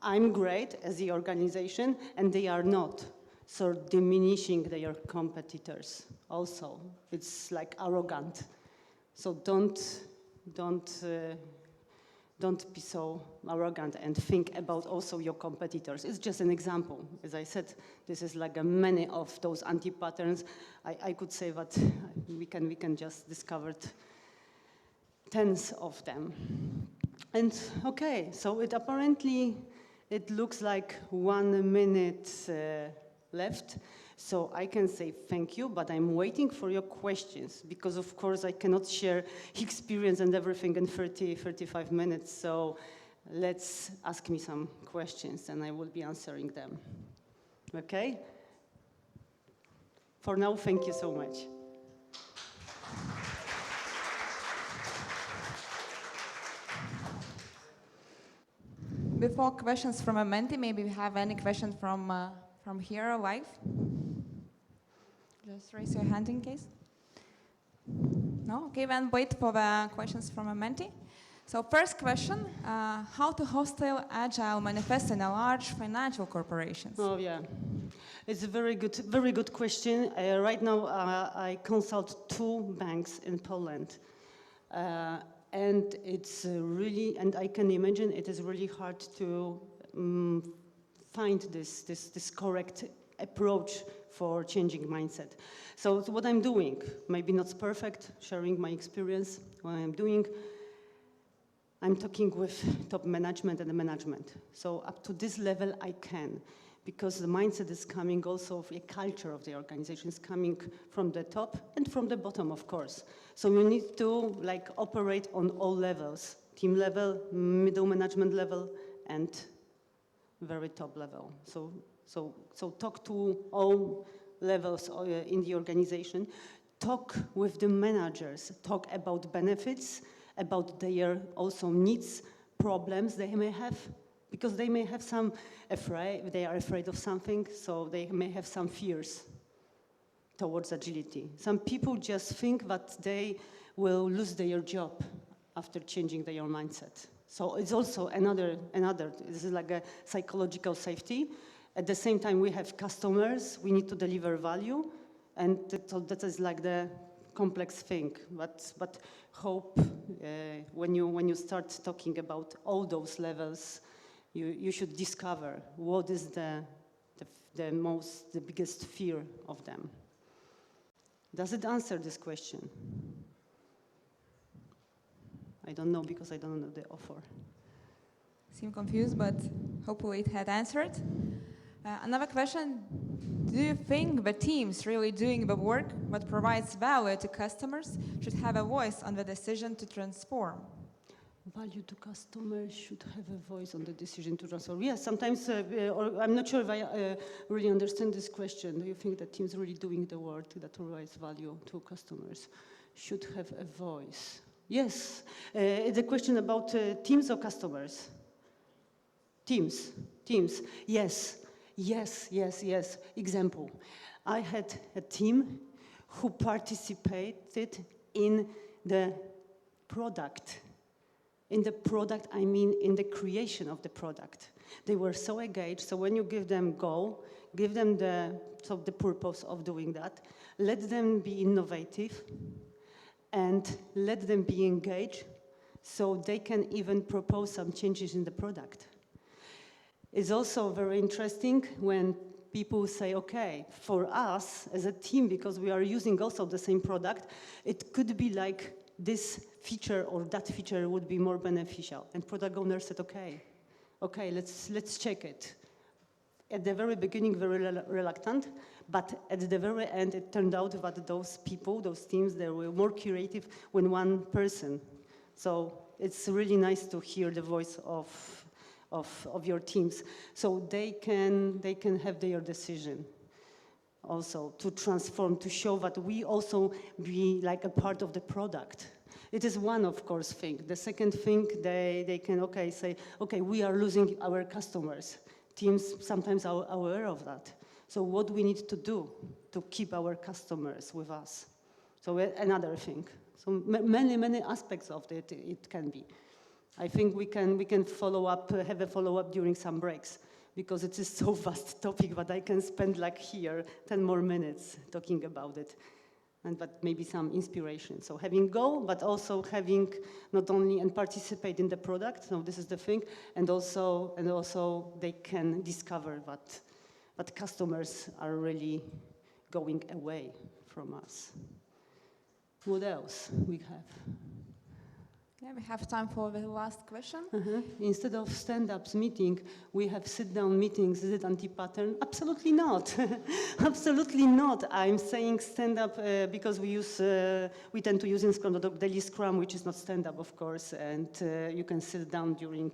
I'm great as the organization, and they are not. So diminishing their competitors also. It's like arrogant. So don't be so arrogant and think about also your competitors. It's just an example. As I said, this is like many of those anti-patterns. I could say that we can just discover tens of them. And okay, so it looks like 1 minute left. So I can say thank you, but I'm waiting for your questions because of course I cannot share experience and everything in 35 minutes. So let's ask me some questions and I will be answering them. Okay? For now, thank you so much. Before questions from a mentee, maybe we have any questions from here live? Just raise your hand in case. No? Okay, then wait for the questions from a mentee. So first question, how to hostile agile manifest in a large financial corporations? Oh yeah, it's a very good question. Right now I consult 2 banks in Poland. And it's really, and I can imagine it is really hard to find this correct approach for changing mindset. So what I'm doing, maybe not perfect, sharing my experience, what I'm doing, I'm talking with top management and the management. So up to this level I can, because the mindset is coming also of a culture of the organization is coming from the top and from the bottom, of course. So you need to like operate on all levels, team level, middle management level, and very top level. So talk to all levels in the organization. Talk with the managers. Talk about benefits, about their also needs, problems they may have, because they may have some they are afraid of something, so they may have some fears towards agility. Some people just think that they will lose their job after changing their mindset. So it's also another, this is like a psychological safety. At the same time, we have customers, we need to deliver value, and that is like the complex thing. But hope when you start talking about all those levels, you should discover what is the biggest fear of them. Does it answer this question? I don't know because I don't know the offer. Seem confused, but hopefully it had answered. Another question, do you think the teams really doing the work that provides value to customers should have a voice on the decision to transform? Value to customers should have a voice on the decision to transform. Yes, sometimes, or I'm not sure if I really understand this question. Do you think that teams really doing the work that provides value to customers should have a voice? Yes, it's a question about teams or customers? Teams, yes. Example, I had a team who participated in the product. In the product, I mean in the creation of the product. They were so engaged, so when you give them goal, give them the purpose of doing that, let them be innovative, and let them be engaged, so they can even propose some changes in the product. It's also very interesting when people say, okay, for us as a team, because we are using also the same product, it could be like this feature or that feature would be more beneficial. And product owner said, okay, let's check it. At the very beginning, very reluctant, but at the very end, it turned out that those people, those teams, they were more creative than one person. So it's really nice to hear the voice of your teams, so they can have their decision also to transform, to show that we also be like a part of the product. It is one, of course, thing. The second thing, they can say, okay, we are losing our customers. Teams sometimes are aware of that. So what we need to do to keep our customers with us? So another thing. So many aspects of it can be. I think we can follow up, have a follow-up during some breaks, because it is so vast topic that I can spend like here 10 more minutes talking about it, but maybe some inspiration. So having goal, but also having not only and participate in the product. So this is the thing, and also they can discover that customers are really going away from us. What else we have? Yeah, we have time for the last question. Instead of stand-ups meeting, we have sit-down meetings. Is it anti-pattern? Absolutely not. Absolutely not. I'm saying stand-up because we tend to use in Scrum the daily Scrum, which is not stand-up, of course, and you can sit down during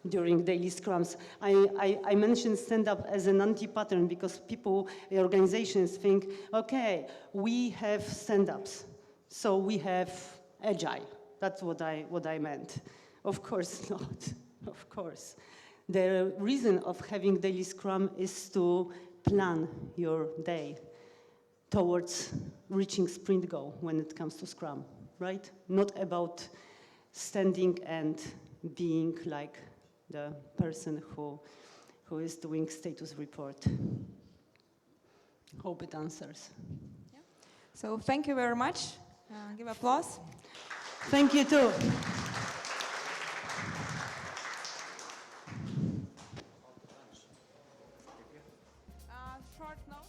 daily Scrums. I mentioned stand-up as an anti-pattern because people, organizations think, okay, we have stand-ups, so we have Agile. That's what I meant. Of course not, of course. The reason of having daily Scrum is to plan your day towards reaching sprint goal when it comes to Scrum, right? Not about standing and being like the person who is doing status report. Hope it answers. Yeah. So thank you very much. Give applause. Thank you too. Short note.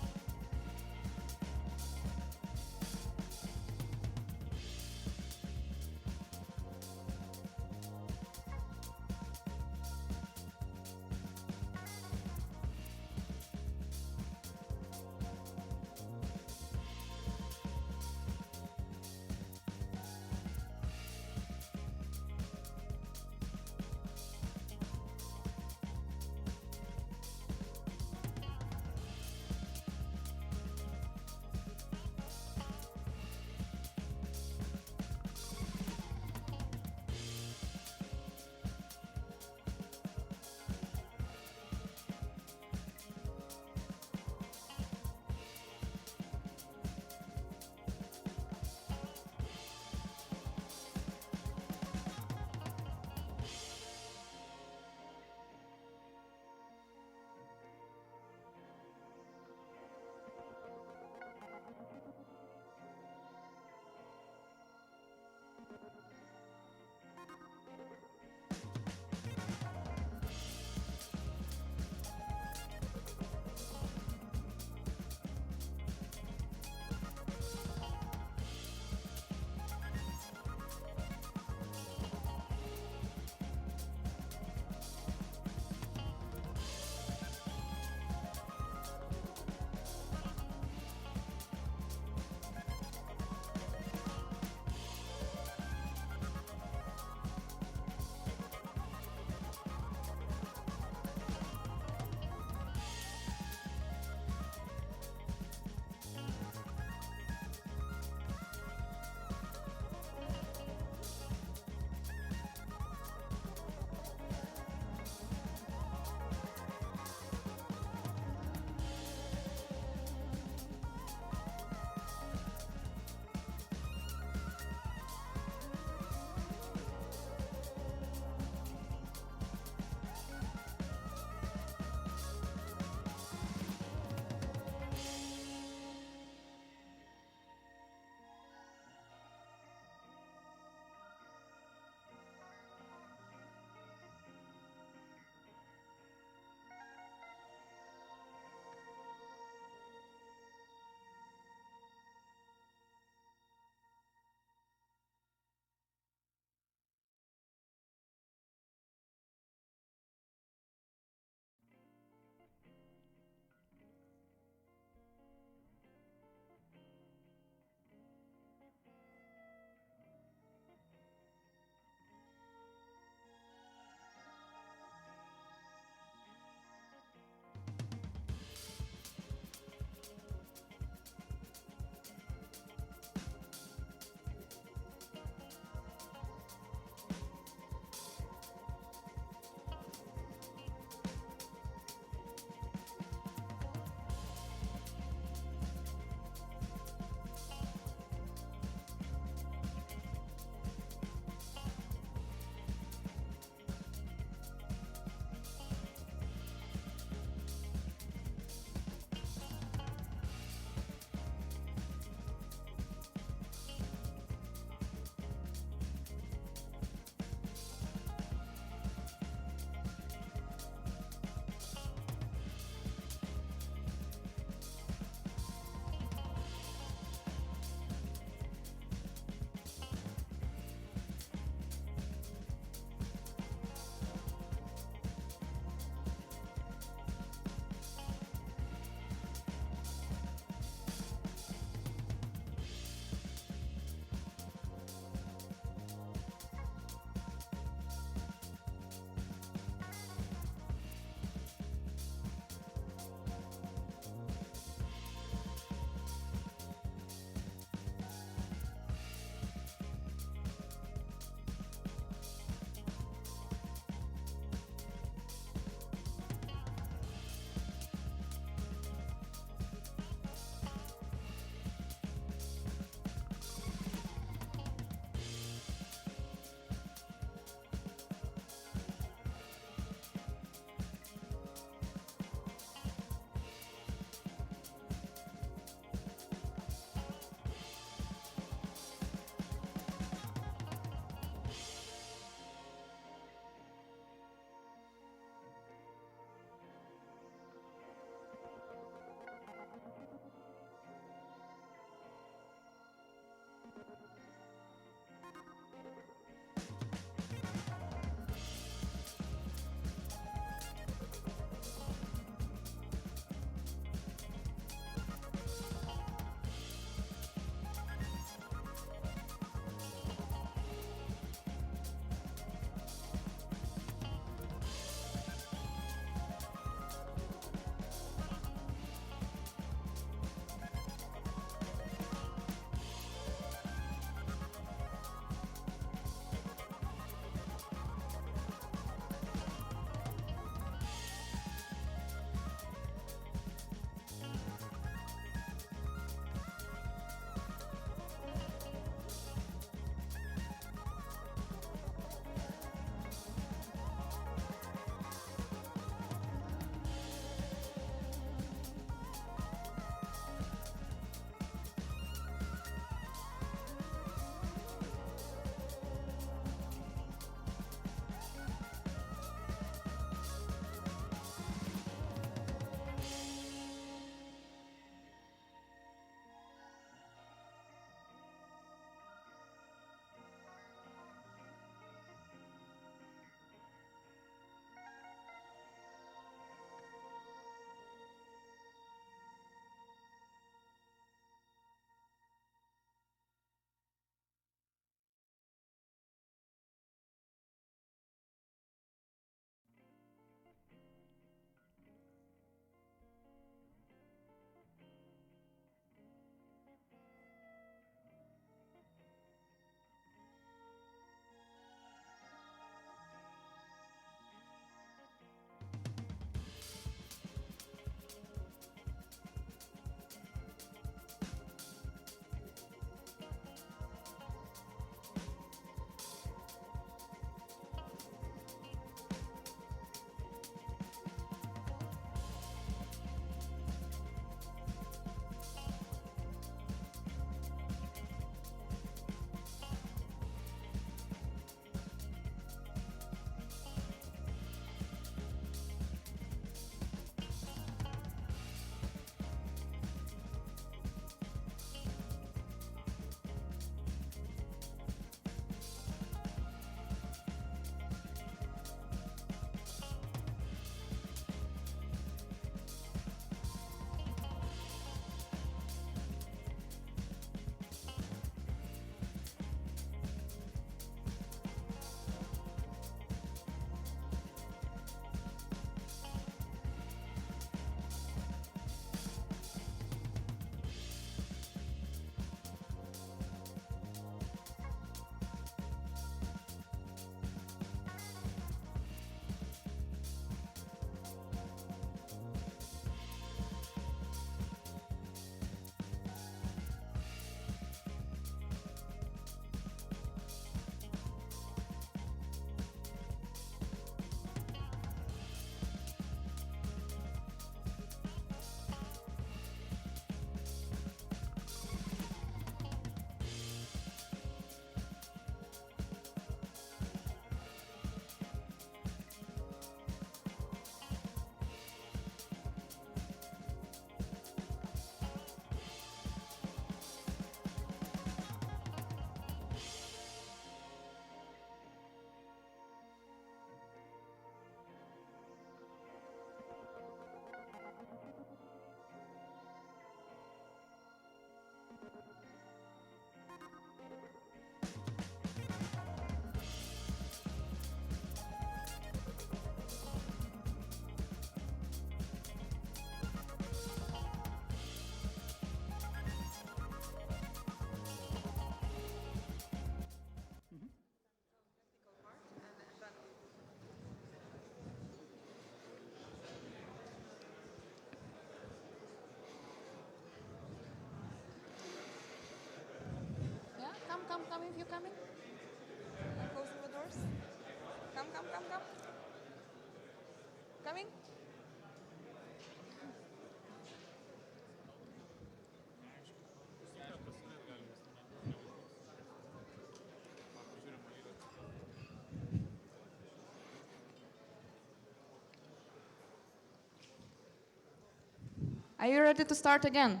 Are you ready to start again?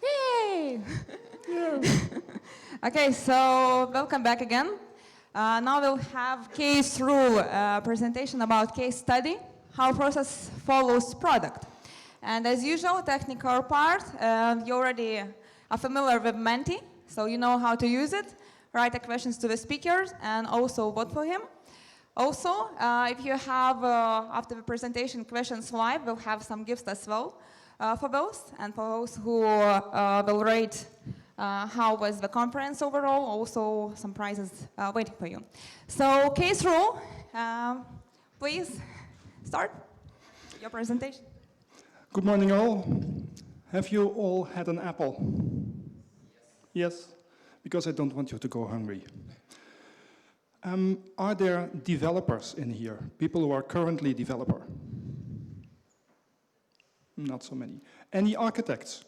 Yay! Okay, so welcome back again. Now we'll have case rule presentation about case study, how process follows product. And as usual, technical part, you already are familiar with Menti, so you know how to use it, write the questions to the speakers, and also vote for him. Also, if you have, after the presentation, questions live, we'll have some gifts as well for those, and for those who will rate how was the conference overall, also some prizes waiting for you. So, case rule, please start your presentation. Good morning, all. Have you all had an apple? Yes? Because I don't want you to go hungry. Are there developers in here? People who are currently developer? Not so many. Any architects?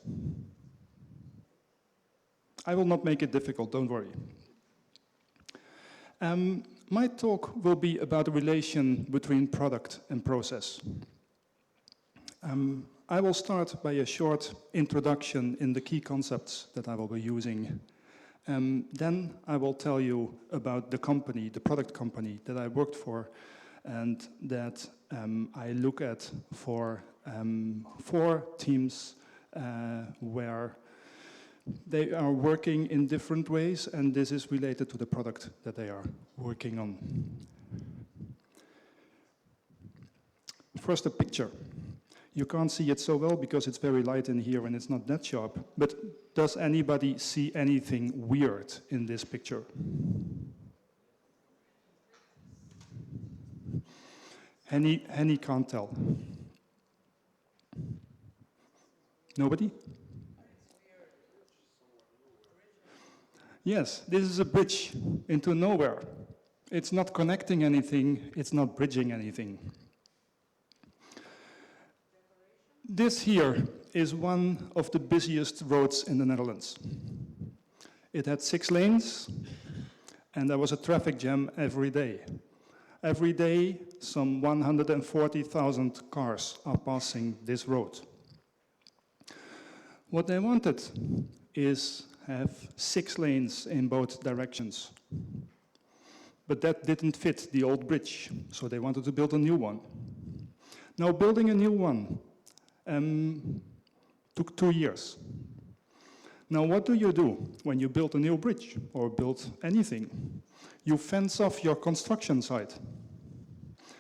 I will not make it difficult, don't worry. My talk will be about the relation between product and process. I will start by a short introduction in the key concepts that I will be using. Then I will tell you about the company, the product company that I worked for and that I look at for 4 teams where they are working in different ways, and this is related to the product that they are working on. First, a picture. You can't see it so well because it's very light in here and it's not that sharp. But does anybody see anything weird in this picture? Henny can't tell. Nobody? Yes, this is a bridge into nowhere. It's not connecting anything, it's not bridging anything. This here is one of the busiest roads in the Netherlands. It had 6 lanes, and there was a traffic jam every day. Every day, some 140,000 cars are passing this road. What they wanted is have 6 lanes in both directions. But that didn't fit the old bridge, so they wanted to build a new one. Now, building a new one took 2 years. Now, what do you do when you build a new bridge or build anything? You fence off your construction site.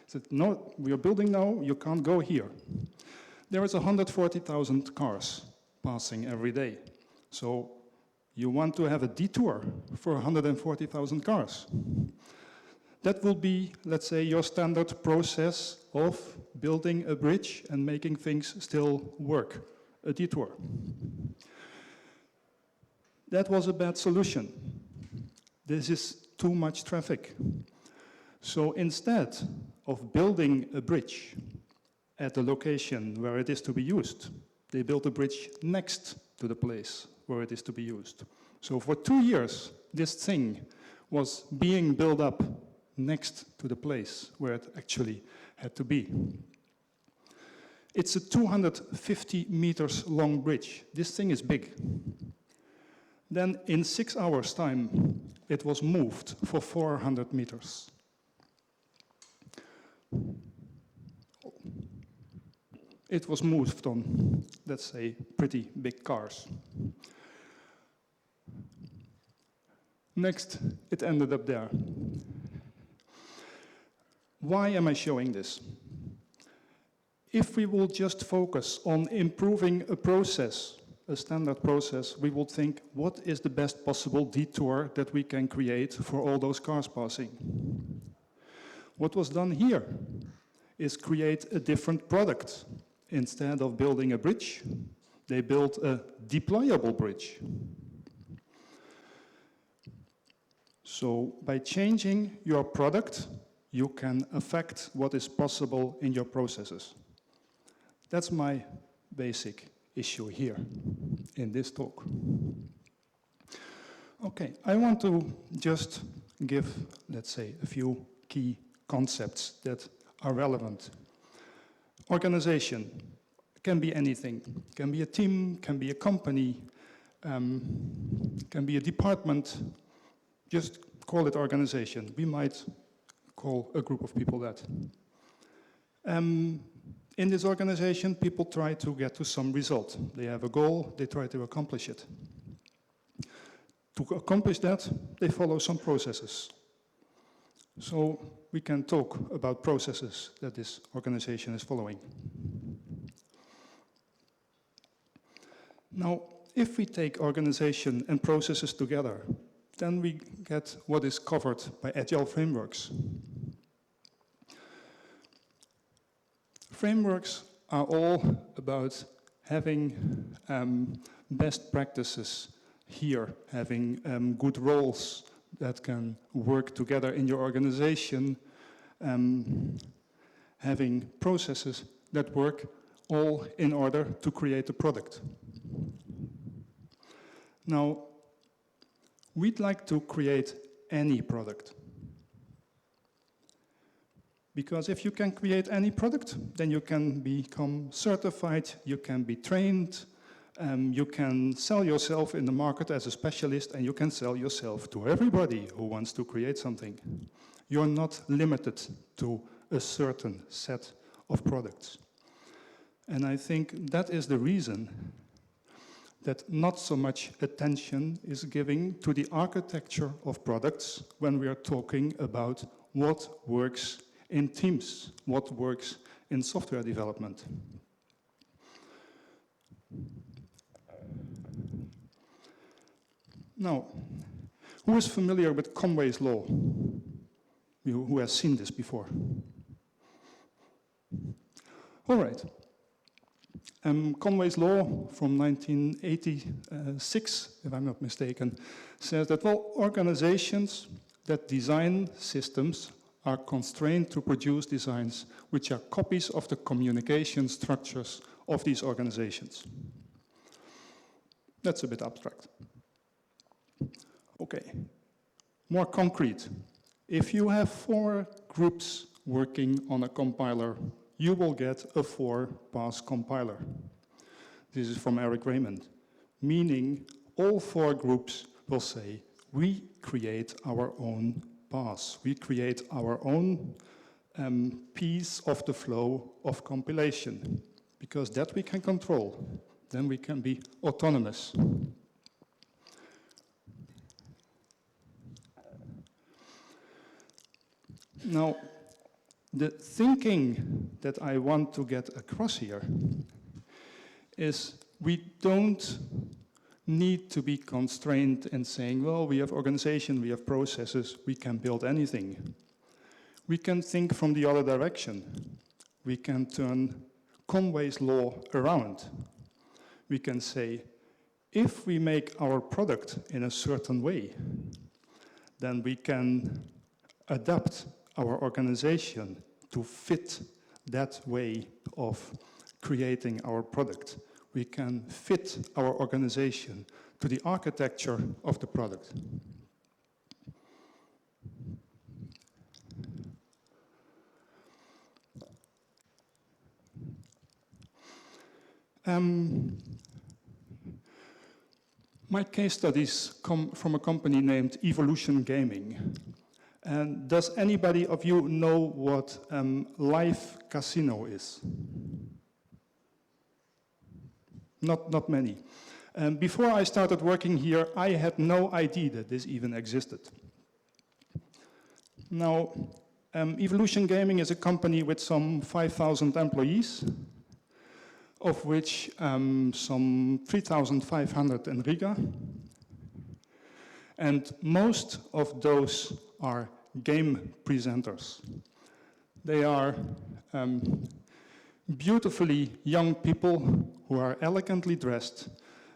Said, no, we are building now, you can't go here. There is 140,000 cars passing every day. So you want to have a detour for 140,000 cars. That will be, let's say, your standard process of building a bridge and making things still work, a detour. That was a bad solution. This is too much traffic. So instead of building a bridge at the location where it is to be used, they built a bridge next to the place where it is to be used. So for 2 years, this thing was being built up next to the place where it actually had to be. It's a 250 meters long bridge. This thing is big. Then in 6 hours' time, it was moved for 400 meters. It was moved on, let's say, pretty big cars. Next, it ended up there. Why am I showing this? If we will just focus on improving a process, a standard process, we will think, what is the best possible detour that we can create for all those cars passing? What was done here is create a different product. Instead of building a bridge, they built a deployable bridge. So by changing your product, you can affect what is possible in your processes. That's my basic issue here in this talk. Okay, I want to just give, let's say, a few key concepts that are relevant. Organization. can be anything. Can be a team, can be a company, can be a department. Just call it organization. We might call a group of people that. In this organization, people try to get to some result. They have a goal, they try to accomplish it. To accomplish that, they follow some processes. So we can talk about processes that this organization is following. Now, if we take organization and processes together, then we get what is covered by Agile frameworks. Frameworks are all about having best practices here, having good roles that can work together in your organization, having processes that work all in order to create a product. Now, we'd like to create any product. Because if you can create any product, then you can become certified, you can be trained, you can sell yourself in the market as a specialist, and you can sell yourself to everybody who wants to create something. You're not limited to a certain set of products. And I think that is the reason that not so much attention is given to the architecture of products when we are talking about what works in teams, what works in software development. Now, who is familiar with Conway's law? Who has seen this before? All right. Conway's law from 1986, if I'm not mistaken, says that all organizations that design systems are constrained to produce designs which are copies of the communication structures of these organizations. That's a bit abstract. Okay, more concrete. If you have 4 groups working on a compiler, you will get a 4-pass compiler. This is from Eric Raymond, meaning all 4 groups will say, we create our own pass. We create our own piece of the flow of compilation, because that we can control. Then we can be autonomous. Now, the thinking that I want to get across here is we don't need to be constrained in saying, well, we have organization, we have processes, we can build anything. We can think from the other direction. We can turn Conway's law around. We can say, if we make our product in a certain way, then we can adapt our organization to fit that way of creating our product. We can fit our organization to the architecture of the product. My case studies come from a company named Evolution Gaming. And does anybody of you know what live casino is? Not many. Before I started working here, I had no idea that this even existed. Now, Evolution Gaming is a company with some 5,000 employees, of which some 3,500 in Riga. And most of those are game presenters. They are beautifully young people who are elegantly dressed,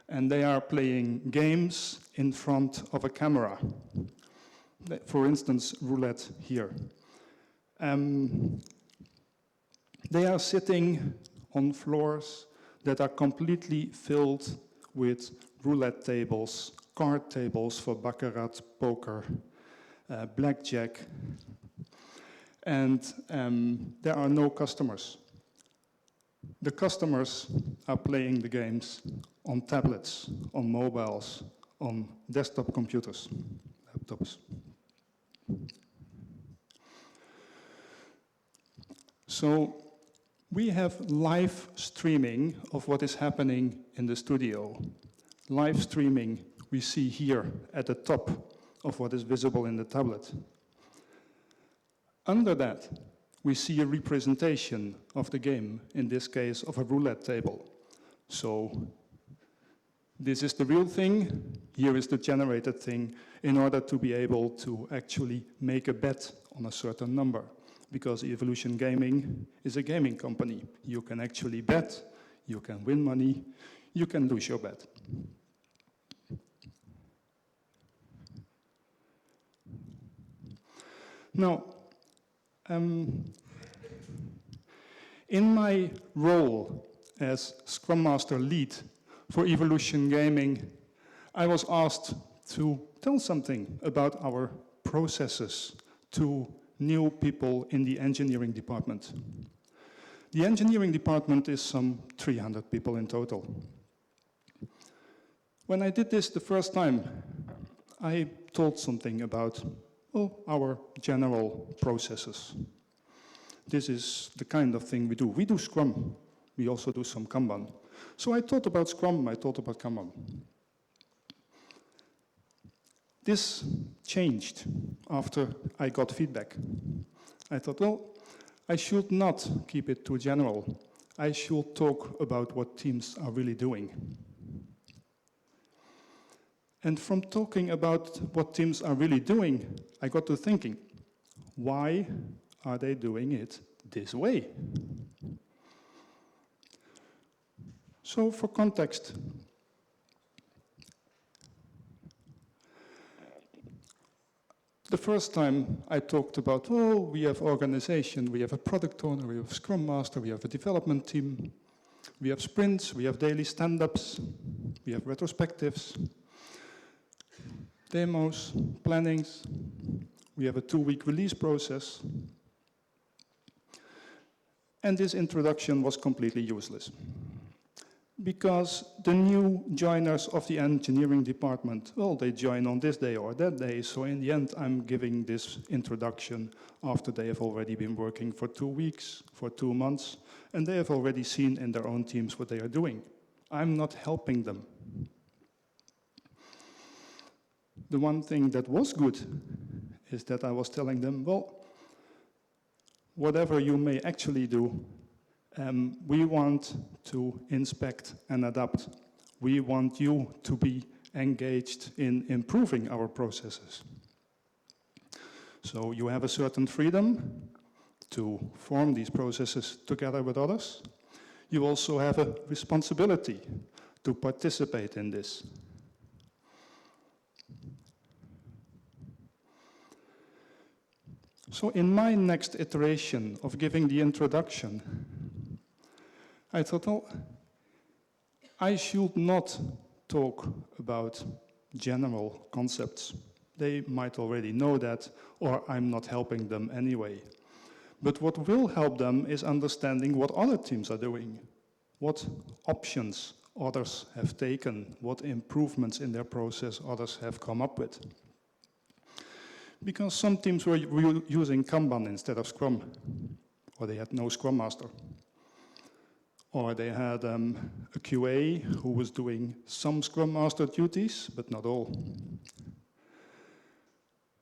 and they are playing games in front of a camera. For instance, roulette here. They are sitting on floors that are completely filled with roulette tables, card tables for baccarat, poker, blackjack, and there are no customers. The customers are playing the games on tablets, on mobiles, on desktop computers, laptops. So we have live streaming of what is happening in the studio. Live streaming we see here at the top of what is visible in the tablet. Under that, we see a representation of the game, in this case of a roulette table. So this is the real thing, here is the generated thing, in order to be able to actually make a bet on a certain number. Because Evolution Gaming is a gaming company. You can actually bet, you can win money, you can lose your bet. Now, in my role as Scrum Master lead for Evolution Gaming, I was asked to tell something about our processes to new people in the engineering department. The engineering department is some 300 people in total. When I did this the first time, I told something about our general processes. This is the kind of thing we do. We do Scrum. We also do some Kanban. So I thought about Scrum, I thought about Kanban. This changed after I got feedback. I thought, well, I should not keep it too general. I should talk about what teams are really doing. And from talking about what teams are really doing, I got to thinking, why are they doing it this way? So for context, the first time I talked about, we have organization, we have a product owner, we have a Scrum Master, we have a development team, we have sprints, we have daily stand-ups, we have retrospectives, demos, plannings, we have a 2-week release process. And this introduction was completely useless. Because the new joiners of the engineering department, well, they join on this day or that day, so in the end I'm giving this introduction after they have already been working for 2 weeks, for 2 months, and they have already seen in their own teams what they are doing. I'm not helping them. The one thing that was good is that I was telling them, well, whatever you may actually do, we want to inspect and adapt. We want you to be engaged in improving our processes. So you have a certain freedom to form these processes together with others. You also have a responsibility to participate in this. So in my next iteration of giving the introduction, I thought, oh, I should not talk about general concepts. They might already know that, or I'm not helping them anyway. But what will help them is understanding what other teams are doing, what options others have taken, what improvements in their process others have come up with. Because some teams were using Kanban instead of Scrum, or they had no Scrum Master. Or they had a QA who was doing some Scrum Master duties, but not all.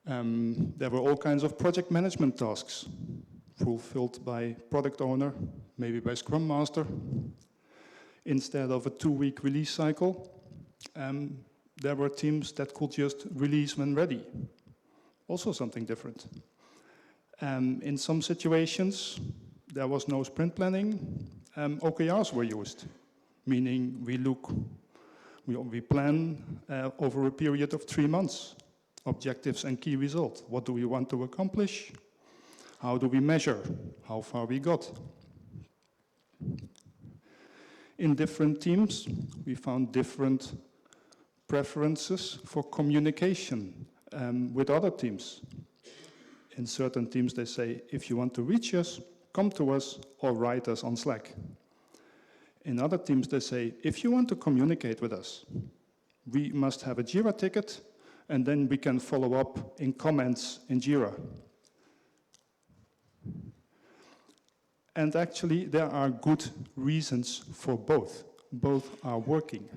There were all kinds of project management tasks fulfilled by product owner, maybe by Scrum Master. Instead of a 2-week release cycle, there were teams that could just release when ready. Also something different. In some situations, there was no sprint planning. OKRs were used, meaning we plan over a period of 3 months, objectives and key results. What do we want to accomplish? How do we measure how far we got? In different teams, we found different preferences for communication with other teams. In certain teams, they say, if you want to reach us, come to us or write us on Slack. in other teams, they say, if you want to communicate with us, we must have a Jira ticket, and then we can follow up in comments in Jira. And actually, there are good reasons for both. Both are working.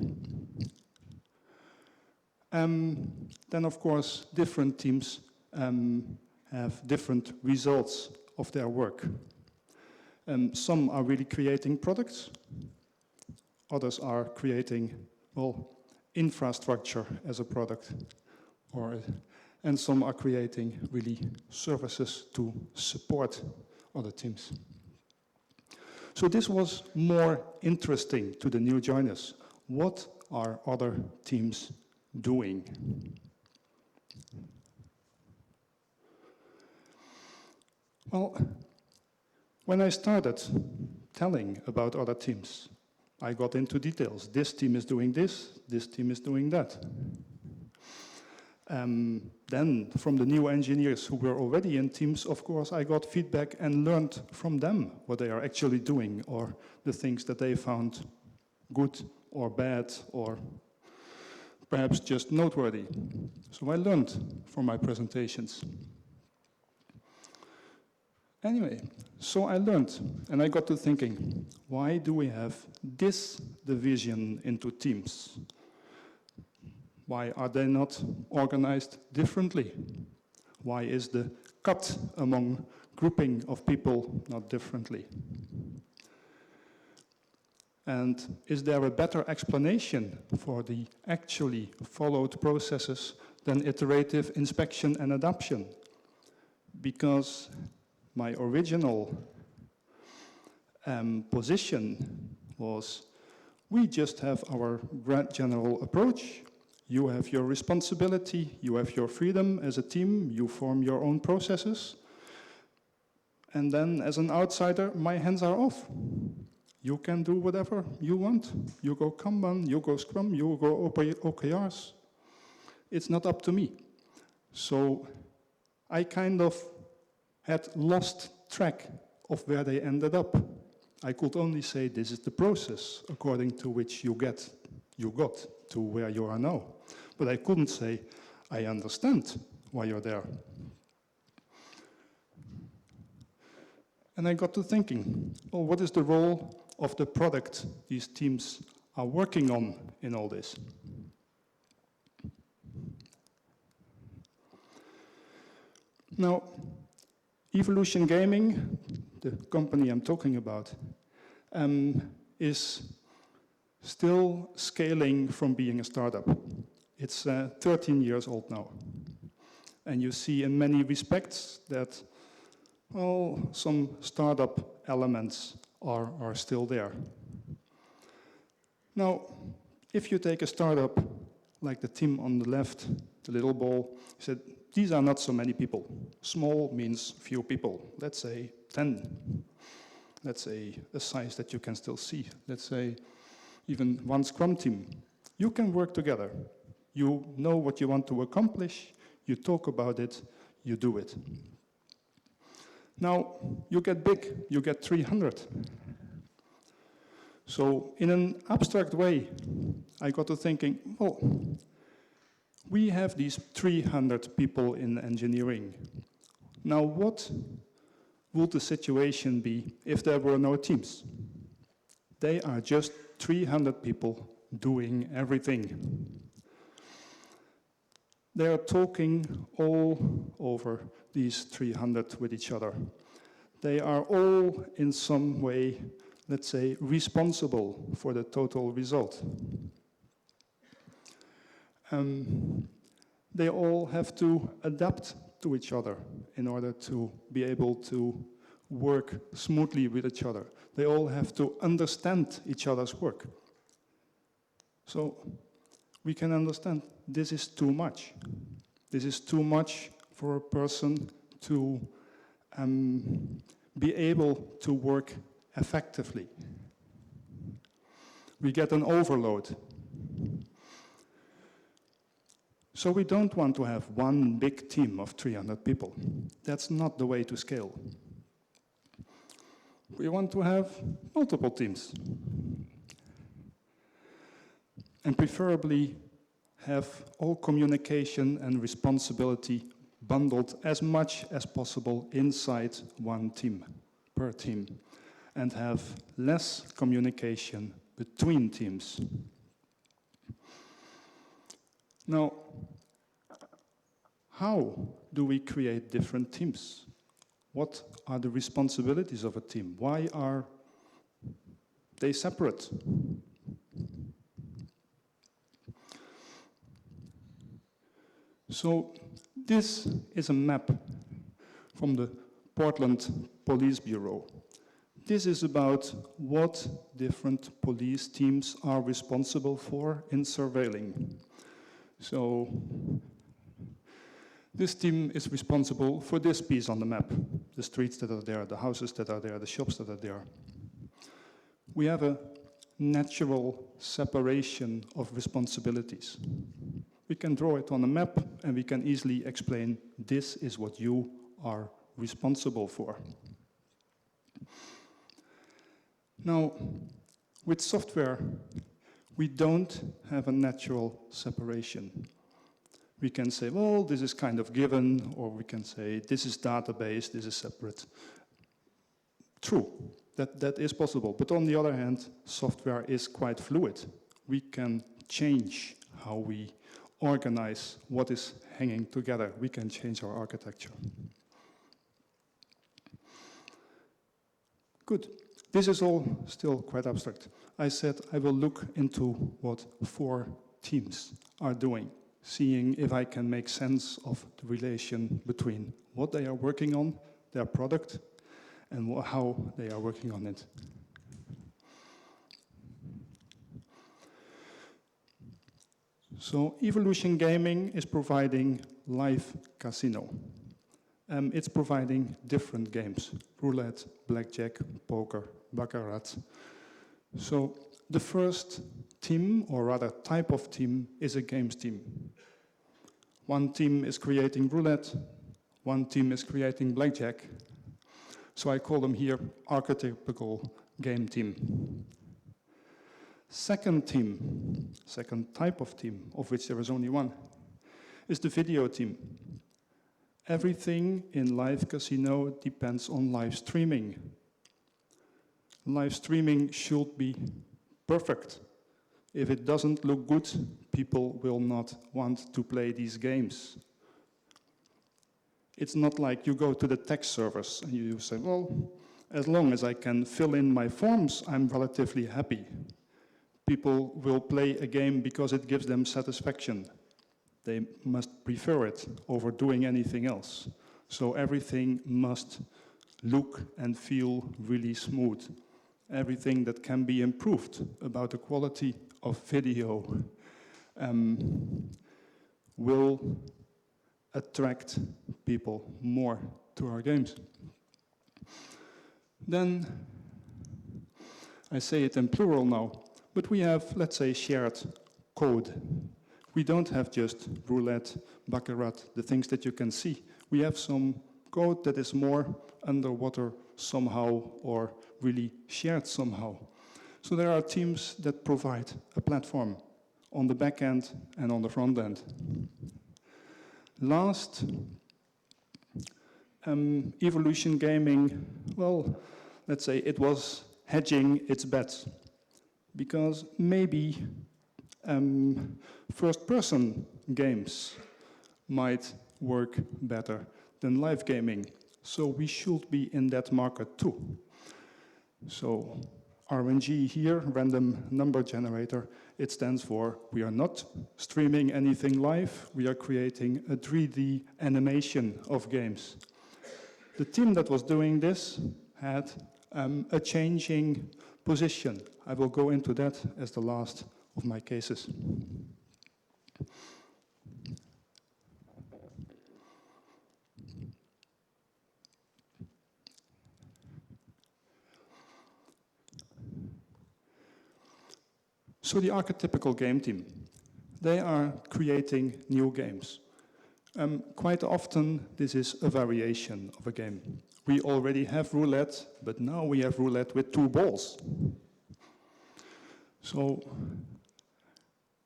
Then, of course, different teams have different results of their work. Some are really creating products. Others are creating, well, infrastructure as a product. And some are creating really services to support other teams. So this was more interesting to the new joiners. What are other teams doing? Well, when I started telling about other teams, I got into details. This team is doing this team is doing that. Then, from the new engineers who were already in teams, of course, I got feedback and learned from them what they are actually doing, or the things that they found good or bad, or perhaps just noteworthy. So I learned from my presentations. Anyway, so I learned, and I got to thinking, why do we have this division into teams? Why are they not organized differently? Why is the cut among grouping of people not differently? And is there a better explanation for the actually followed processes than iterative inspection and adoption? Because my original position was, we just have our grand general approach. You have your responsibility, you have your freedom as a team, you form your own processes. And then, as an outsider, my hands are off. You can do whatever you want. You go Kanban, you go Scrum, you go OKRs. It's not up to me. So I kind of had lost track of where they ended up. I could only say this is the process according to which you got to where you are now. But I couldn't say, I understand why you're there. And I got to thinking, well, what is the role of the product these teams are working on in all this? Now, Evolution Gaming, the company I'm talking about, is still scaling from being a startup. It's 13 years old now. And you see in many respects that, well, some startup elements are still there. Now, if you take a startup like the team on the left, the little ball, you said, these are not so many people. Small means few people. Let's say 10. Let's say a size that you can still see. Let's say even one Scrum team. You can work together. You know what you want to accomplish. You talk about it. You do it. Now, you get big. You get 300. So in an abstract way, I got to thinking, well, we have these 300 people in engineering. Now, what would the situation be if there were no teams? They are just 300 people doing everything. They are talking all over these 300 with each other. They are all in some way, let's say, responsible for the total result. They all have to adapt to each other in order to be able to work smoothly with each other. They all have to understand each other's work. So we can understand this is too much. This is too much for a person to be able to work effectively. We get an overload. So we don't want to have one big team of 300 people. That's not the way to scale. We want to have multiple teams. and preferably have all communication and responsibility bundled as much as possible inside one team, per team, and have less communication between teams. Now, how do we create different teams? What are the responsibilities of a team? Why are they separate? So this is a map from the Portland Police Bureau. This is about what different police teams are responsible for in surveilling. So this team is responsible for this piece on the map, the streets that are there, the houses that are there, the shops that are there. We have a natural separation of responsibilities. We can draw it on a map and we can easily explain this is what you are responsible for. Now, with software, we don't have a natural separation. We can say, well, this is kind of given, or we can say, this is database, this is separate. True, that is possible. But on the other hand, software is quite fluid. We can change how we organize what is hanging together. We can change our architecture. Good. This is all still quite abstract. I said I will look into what 4 teams are doing, seeing if I can make sense of the relation between what they are working on, their product, and how they are working on it. So Evolution Gaming is providing live casino. It's providing different games: roulette, blackjack, poker, baccarat. So the first team, or rather type of team, is a games team. One team is creating roulette, one team is creating blackjack. So I call them here archetypical game team. Second team, second type of team, of which there is only one, is the video team. Everything in live casino depends on live streaming. Live streaming should be perfect. If it doesn't look good, people will not want to play these games. It's not like you go to the tech servers and you say, well, as long as I can fill in my forms, I'm relatively happy. People will play a game because it gives them satisfaction. They must prefer it over doing anything else. So everything must look and feel really smooth. Everything that can be improved about the quality of video will attract people more to our games. Then, I say it in plural now, but we have, let's say, shared code. We don't have just roulette, baccarat, the things that you can see. We have some code that is more underwater somehow, or really shared somehow. So there are teams that provide a platform on the back end and on the front end. Last, Evolution Gaming, well, let's say it was hedging its bets, because maybe first-person games might work better than live gaming. So we should be in that market too. So RNG here, random number generator, it stands for we are not streaming anything live, we are creating a 3D animation of games. The team that was doing this had a changing position. I will go into that as the last of my cases. So the archetypical game team, they are creating new games. Quite often, this is a variation of a game. We already have roulette, but now we have roulette with 2 balls. So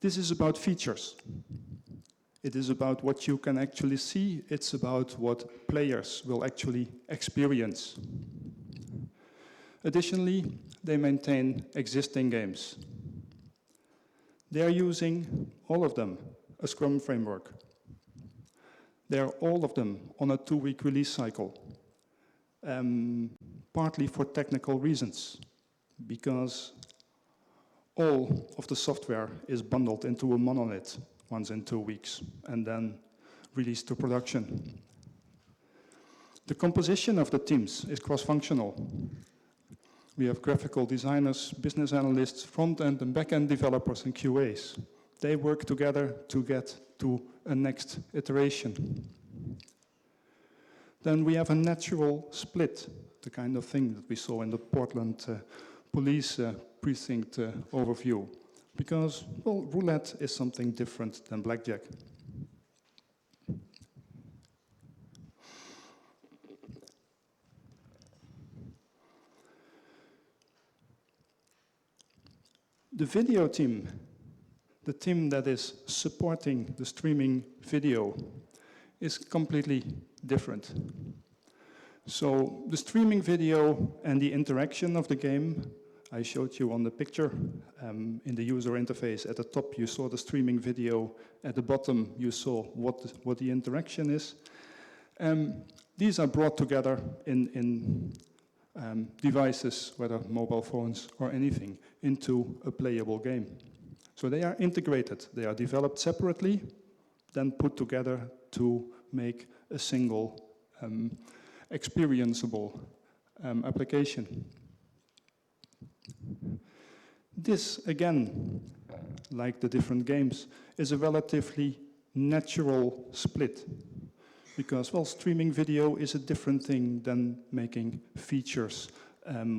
This is about features. It is about what you can actually see. It's about what players will actually experience. Additionally, they maintain existing games. They are using, all of them, a Scrum framework. They are all of them on a 2-week release cycle, partly for technical reasons, because all of the software is bundled into a monolith once in 2 weeks and then released to production. The composition of the teams is cross-functional. We have graphical designers, business analysts, front-end and back-end developers, and QAs. They work together to get to a next iteration. Then we have a natural split, the kind of thing that we saw in the Portland police precinct overview. Because, well, roulette is something different than blackjack. The video team, the team that is supporting the streaming video, is completely different. So the streaming video and the interaction of the game, I showed you on the picture in the user interface. At the top you saw the streaming video, at the bottom you saw what the interaction is. These are brought together in devices, whether mobile phones or anything, into a playable game. So they are integrated, they are developed separately, then put together to make a single experienceable application. This, again, like the different games, is a relatively natural split. Because, well, streaming video is a different thing than making features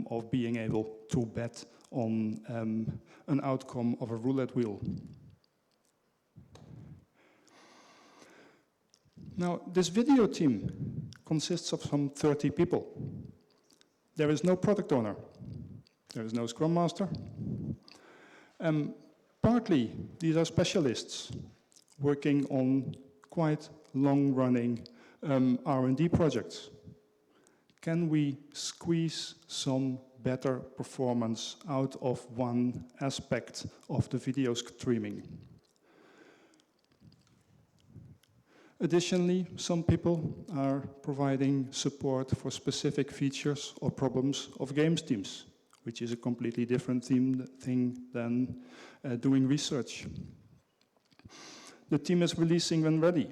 of being able to bet on an outcome of a roulette wheel. Now, this video team consists of some 30 people. There is no product owner. There is no Scrum Master. Partly, these are specialists working on quite long-running R&D projects. Can we squeeze some better performance out of one aspect of the video streaming? Additionally, some people are providing support for specific features or problems of games teams, which is a completely different thing than doing research. The team is releasing when ready,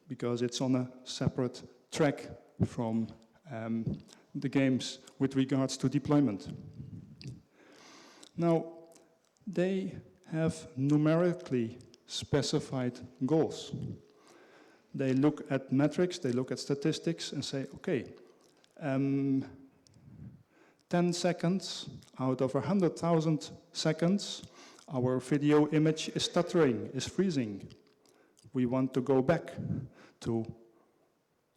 because it's on a separate track from the games with regards to deployment. Now, they have numerically specified goals. They look at metrics, they look at statistics and say, okay, 10 seconds out of 100,000 seconds, our video image is stuttering, is freezing. We want to go back to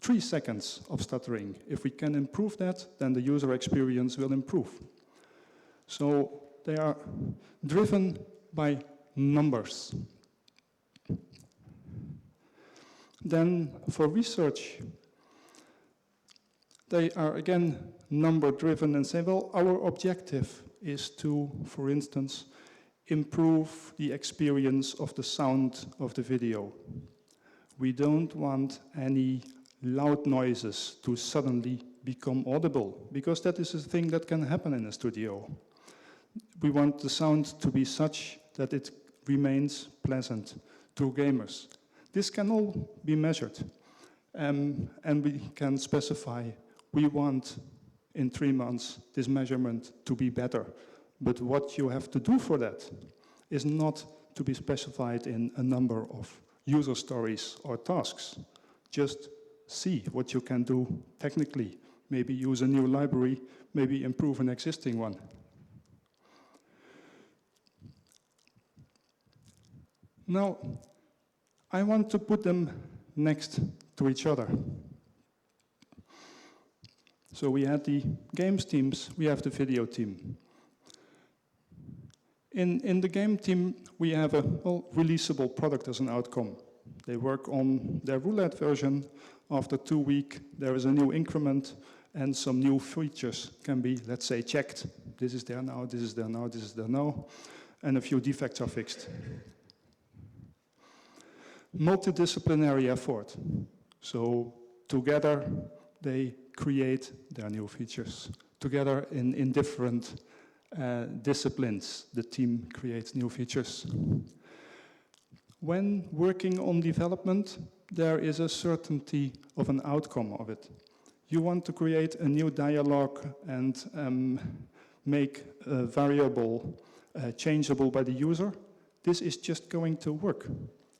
3 seconds of stuttering. If we can improve that, then the user experience will improve. So they are driven by numbers. Then for research, they are again number-driven and say, well, our objective is to, for instance, improve the experience of the sound of the video. We don't want any loud noises to suddenly become audible, because that is a thing that can happen in a studio. We want the sound to be such that it remains pleasant to gamers. This can all be measured, and we can specify, we want in 3 months this measurement to be better. But what you have to do for that is not to be specified in a number of user stories or tasks. Just see what you can do technically. Maybe use a new library, maybe improve an existing one. Now, I want to put them next to each other. So we had the games teams, we have the video team. In the game team, we have a releasable product as an outcome. They work on their roulette version. After 2 weeks, there is a new increment, and some new features can be, let's say, checked. This is there now, this is there now, this is there now, and a few defects are fixed. Multidisciplinary effort. So together, they create their new features. Together in different disciplines, the team creates new features. When working on development, there is a certainty of an outcome of it. You want to create a new dialogue and make a variable changeable by the user. This is just going to work.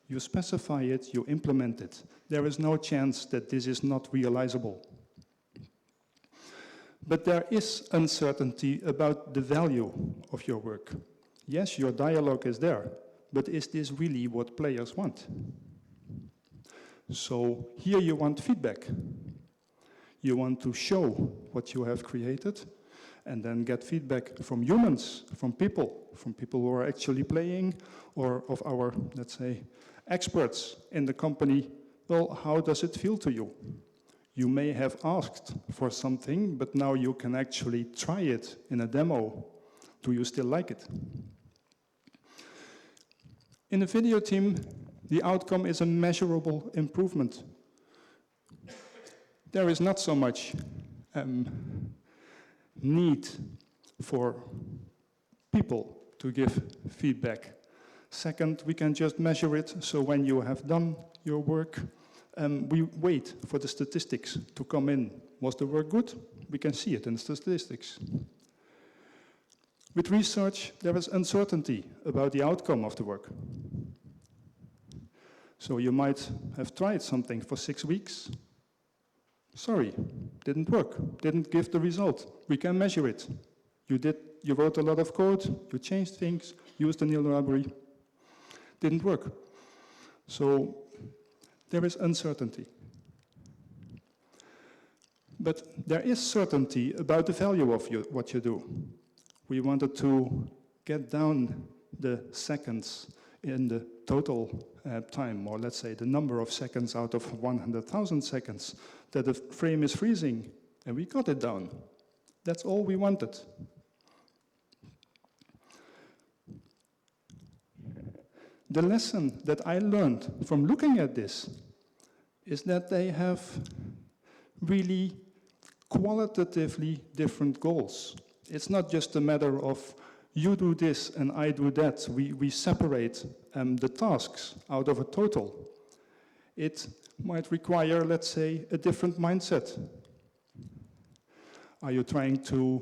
You specify it, you implement it. There is no chance that this is not realizable. But there is uncertainty about the value of your work. Yes, your dialogue is there, but is this really what players want? So here you want feedback. You want to show what you have created and then get feedback from humans, from people who are actually playing, or of our, let's say, experts in the company. Well, how does it feel to you? You may have asked for something, but now you can actually try it in a demo. Do you still like it? In a video team, the outcome is a measurable improvement. There is not so much need for people to give feedback. Second, we can just measure it, so when you have done your work, we wait for the statistics to come in. Was the work good? We can see it in the statistics. With research, there is uncertainty about the outcome of the work. So you might have tried something for 6 weeks. Sorry, didn't work, didn't give the result. We can measure it. You wrote a lot of code, you changed things, used a new library. Didn't work. So there is uncertainty. But there is certainty about the value of what you do. We wanted to get down the seconds in the total time, or let's say the number of seconds out of 100,000 seconds that the frame is freezing, and we got it down. That's all we wanted. The lesson that I learned from looking at this is that they have really qualitatively different goals. It's not just a matter of you do this and I do that. We separate the tasks out of a total. It might require, let's say, a different mindset. Are you trying to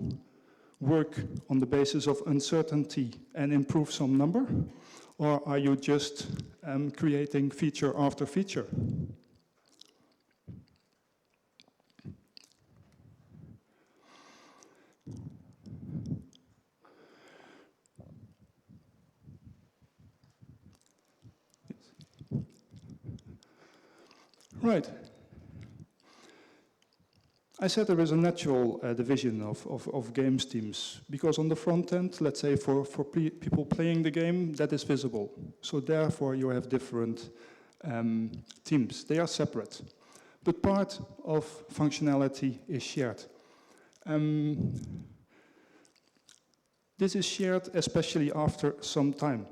work on the basis of uncertainty and improve some number? Or are you just creating feature after feature? Right. I said there is a natural division of games teams, because on the front end, let's say for people playing the game, that is visible. So therefore you have different teams. They are separate. But part of functionality is shared. This is shared especially after some time.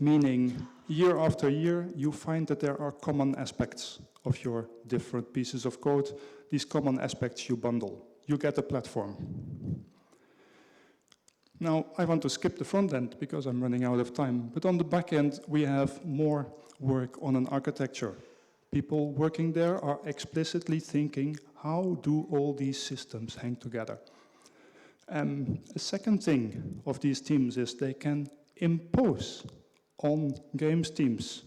Meaning, year after year, you find that there are common aspects of your different pieces of code. These common aspects you bundle. You get a platform. Now, I want to skip the front end because I'm running out of time. But on the back end, we have more work on an architecture. People working there are explicitly thinking, how do all these systems hang together? A second thing of these teams is they can impose on games teams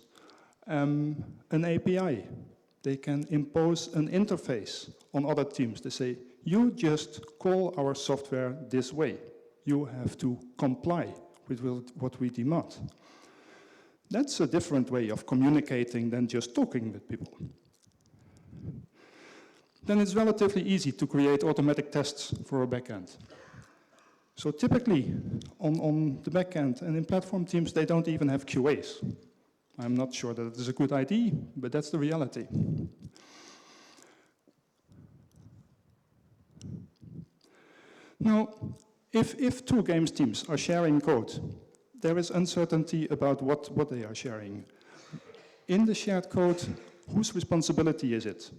an API. They can impose an interface on other teams. They say, you just call our software this way. You have to comply with what we demand. That's a different way of communicating than just talking with people. Then it's relatively easy to create automatic tests for a backend. So typically, on the back end and in platform teams, they don't even have QAs. I'm not sure that it is a good idea, but that's the reality. Now, if two games teams are sharing code, there is uncertainty about what they are sharing. In the shared code, whose responsibility is it?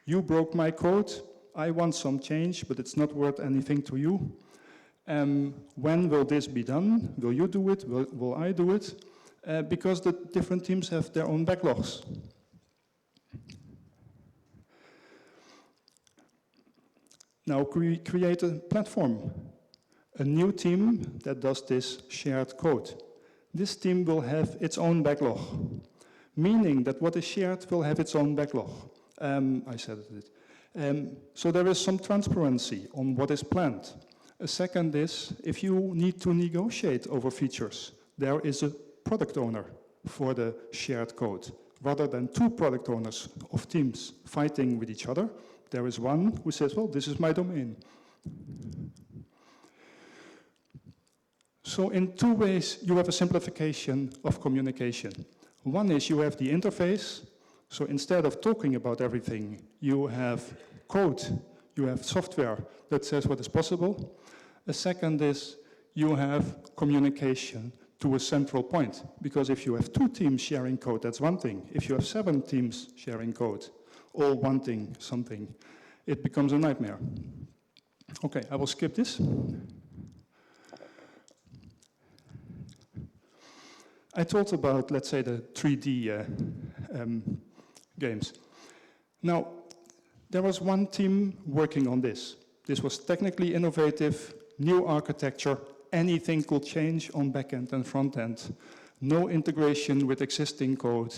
You broke my code, I want some change, but it's not worth anything to you. When will this be done? Will you do it? Will I do it? Because the different teams have their own backlogs. Now create a platform, a new team that does this shared code. This team will have its own backlog, meaning that what is shared will have its own backlog. I said it. So there is some transparency on what is planned. A second is, if you need to negotiate over features, there is a product owner for the shared code. Rather than two product owners of teams fighting with each other, there is one who says, well, this is my domain. So in two ways, you have a simplification of communication. One is you have the interface. So instead of talking about everything, you have code, you have software that says what is possible. A second is you have communication to a central point. Because if you have two teams sharing code, that's one thing. If you have 7 teams sharing code, all wanting something, it becomes a nightmare. Okay, I will skip this. I talked about, let's say, the 3D games. Now, there was one team working on this. This was technically innovative, new architecture, anything could change on back-end and front-end. No integration with existing code,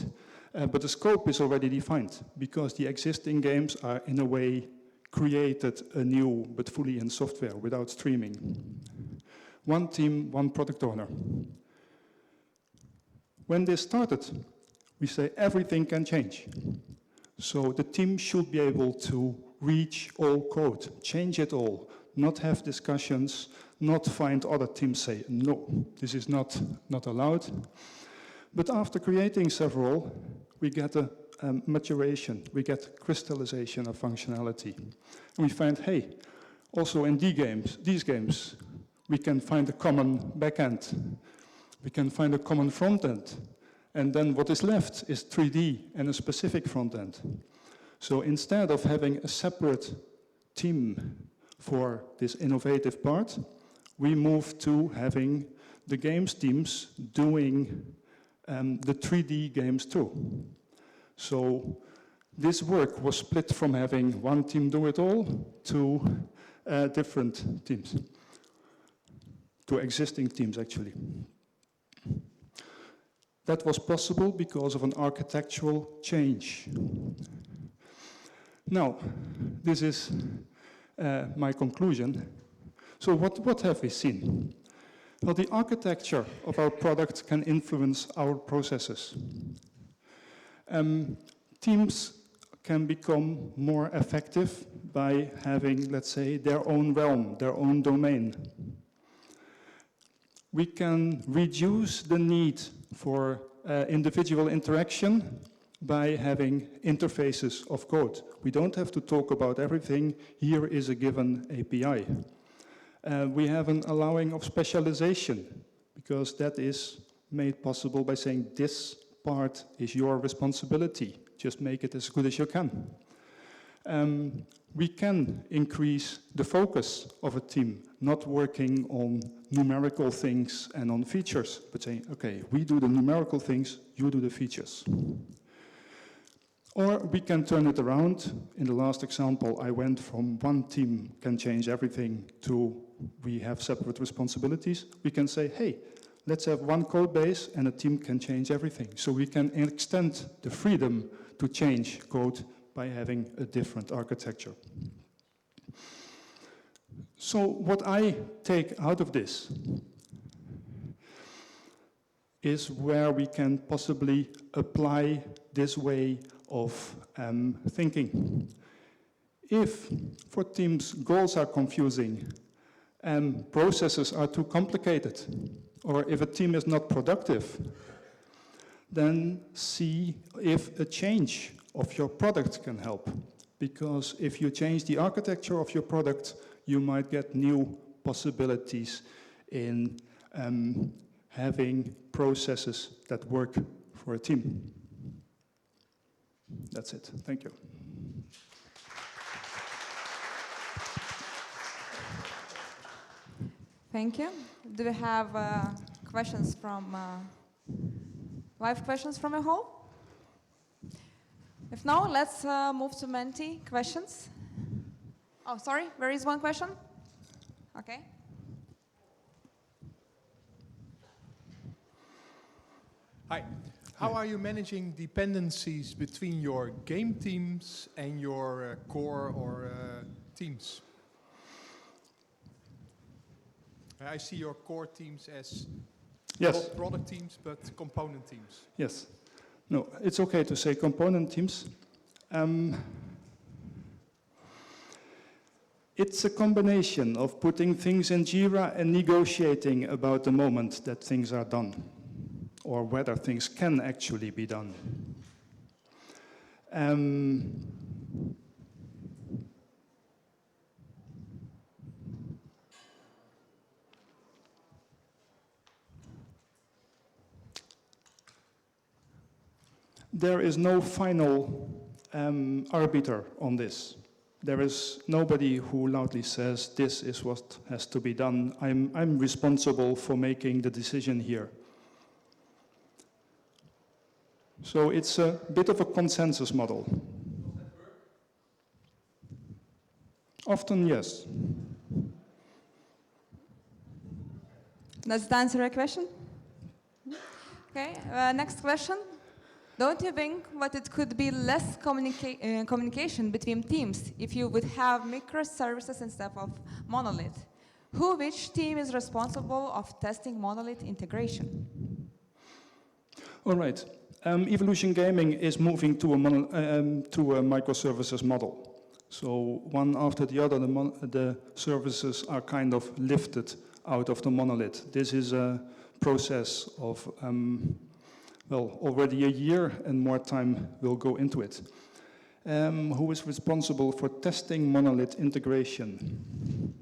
but the scope is already defined because the existing games are, in a way, created anew, but fully in software without streaming. One team, one product owner. When this started, we say everything can change. So the team should be able to reach all code, change it all, not have discussions, not find other teams say, no, this is not allowed. But after creating several, we get a maturation, we get crystallization of functionality. And we find, hey, also in these games, we can find a common backend, we can find a common front end, and then what is left is 3D and a specific front end. So instead of having a separate team for this innovative part, we move to having the games teams doing the 3D games too. So this work was split from having one team do it all to different teams, to existing teams actually. That was possible because of an architectural change. Now, this is my conclusion. So what have we seen? Well, the architecture of our product can influence our processes. Teams can become more effective by having, let's say, their own realm, their own domain. We can reduce the need for individual interaction by having interfaces of code. We don't have to talk about everything. Here is a given API. We have an allowing of specialization, because that is made possible by saying this part is your responsibility. Just make it as good as you can. We can increase the focus of a team, not working on numerical things and on features, but saying, okay, we do the numerical things, you do the features. Or we can turn it around. In the last example, I went from one team can change everything to we have separate responsibilities. We can say, hey, let's have one code base and a team can change everything. So we can extend the freedom to change code by having a different architecture. So what I take out of this is where we can possibly apply this way of thinking. If for teams goals are confusing, processes are too complicated, or if a team is not productive, then see if a change of your product can help. Because if you change the architecture of your product, you might get new possibilities in having processes that work for a team. That's it. Thank you. Thank you. Do we have questions from live questions from the hall? If no, let's move to Menti questions. Oh, sorry, there is one question. Okay. Hi. How are you managing dependencies between your game teams and your core or teams? I see your core teams as Yes. not product teams, but component teams. Yes. No, it's okay to say component teams. It's a combination of putting things in Jira and negotiating about the moment that things are done, or whether things can actually be done. There is no final arbiter on this. There is nobody who loudly says, this is what has to be done. I'm responsible for making the decision here. So it's a bit of a consensus model. Does that work? Often, yes. Does that answer your question? Okay, next question. Don't you think that it could be less communication between teams if you would have microservices instead of monolith? Which team is responsible of testing monolith integration? All right. Evolution Gaming is moving to a microservices model. So one after the other, the services are kind of lifted out of the monolith. This is a process of well, already a year, and more time will go into it. Who is responsible for testing monolith integration?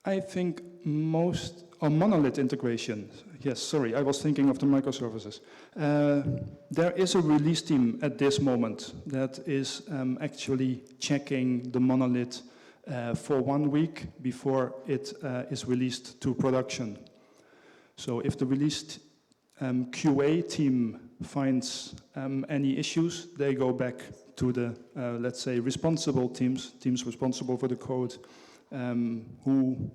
I think most monolith integration. Yes, sorry, I was thinking of the microservices. There is a release team at this moment that is actually checking the monolith for 1 week before it is released to production. So if the released QA team finds any issues, they go back to the, let's say, responsible teams responsible for the code, who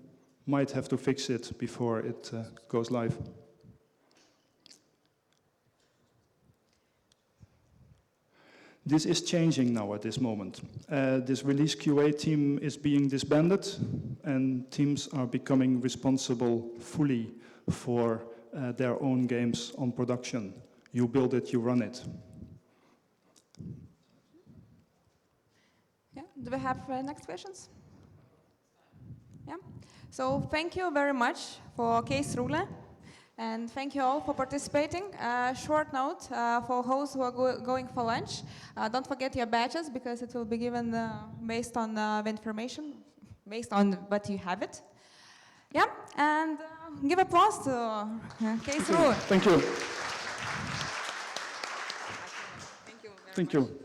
might have to fix it before it goes live. This is changing now at this moment. This release QA team is being disbanded, and teams are becoming responsible fully for their own games on production. You build it, you run it. Yeah. Do we have next questions? Yeah. So thank you very much for Case Rule, and thank you all for participating. Short note for those who are going for lunch, don't forget your badges, because it will be given based on the information, based on what you have it. Yeah, and give applause to Case Rule. Thank you. Thank you very Thank much. you.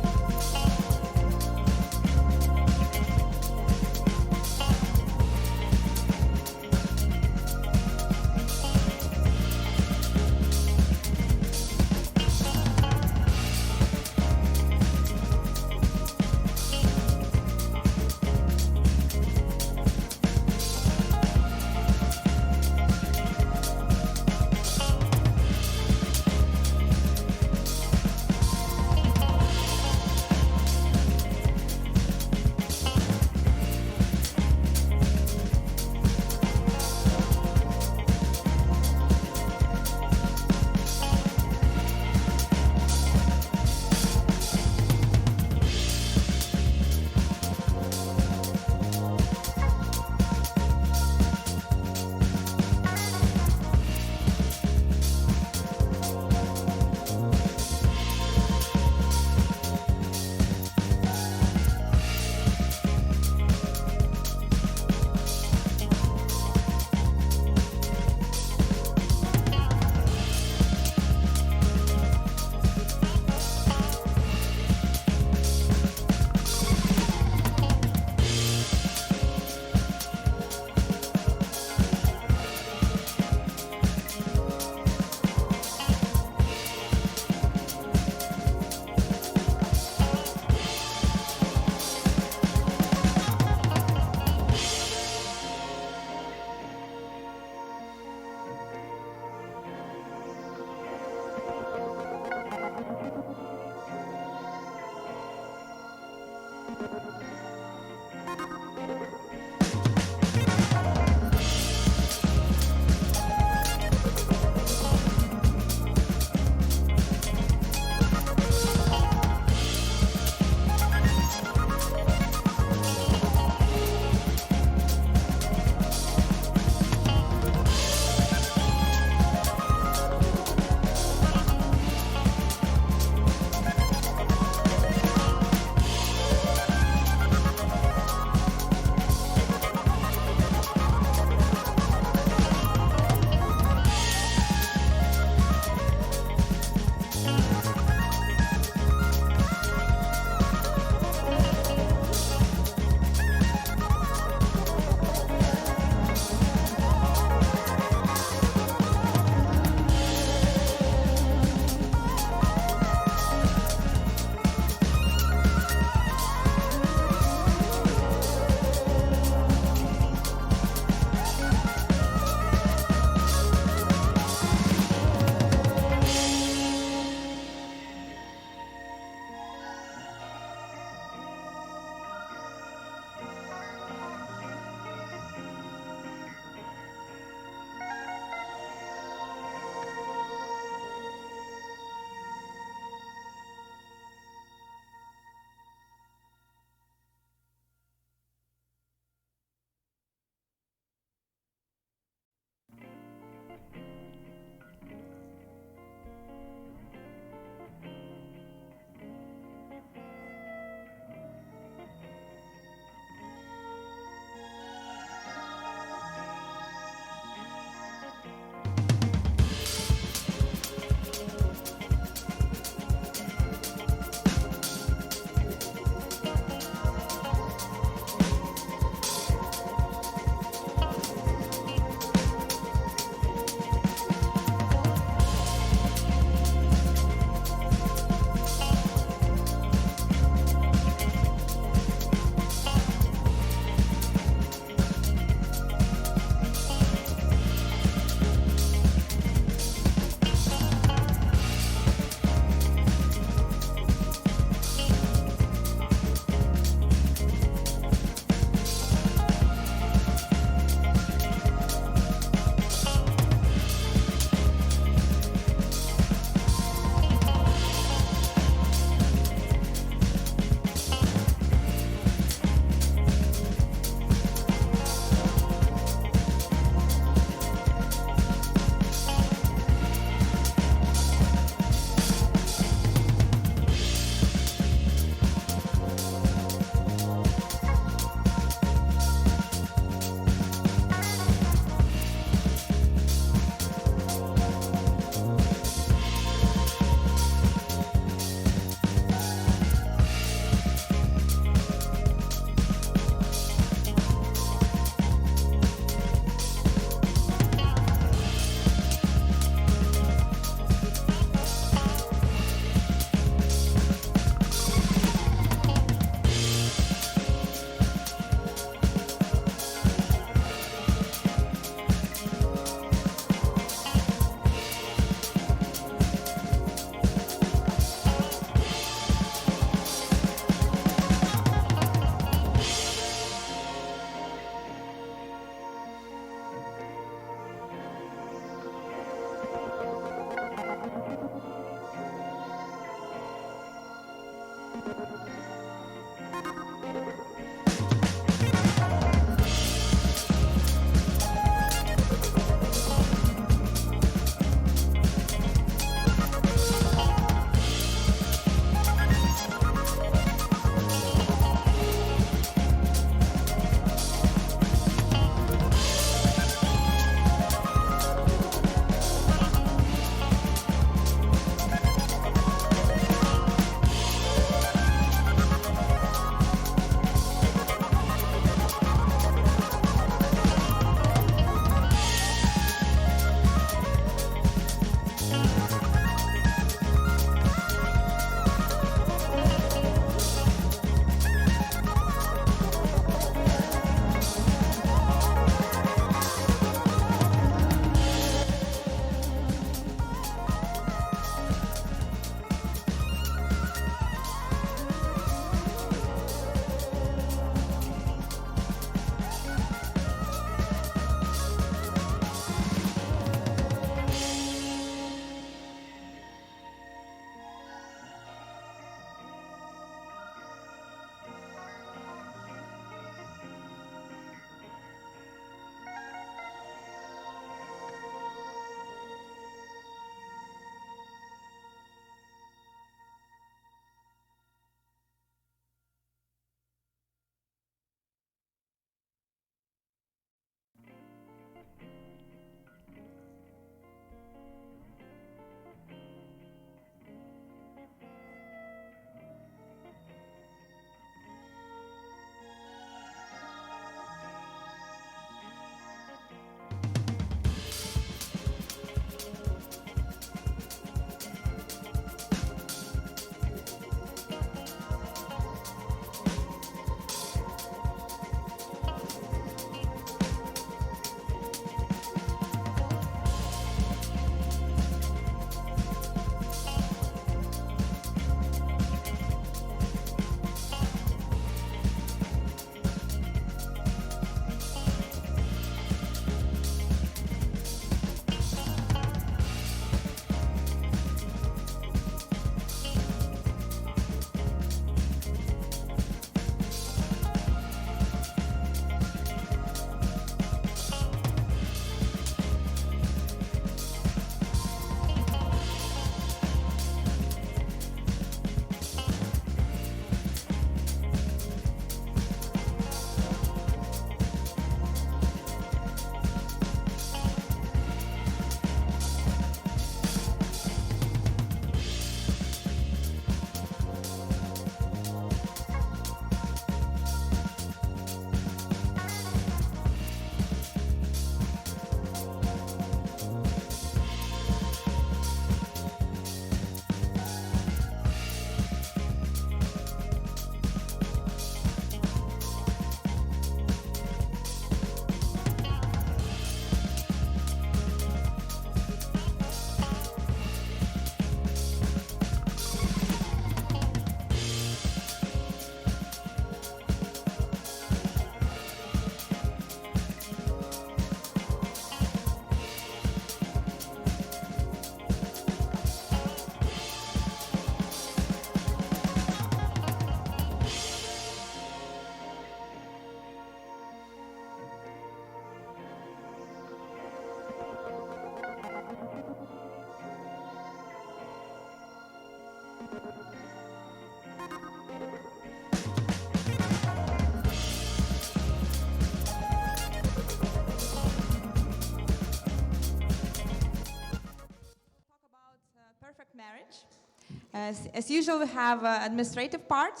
As usual, we have an administrative part.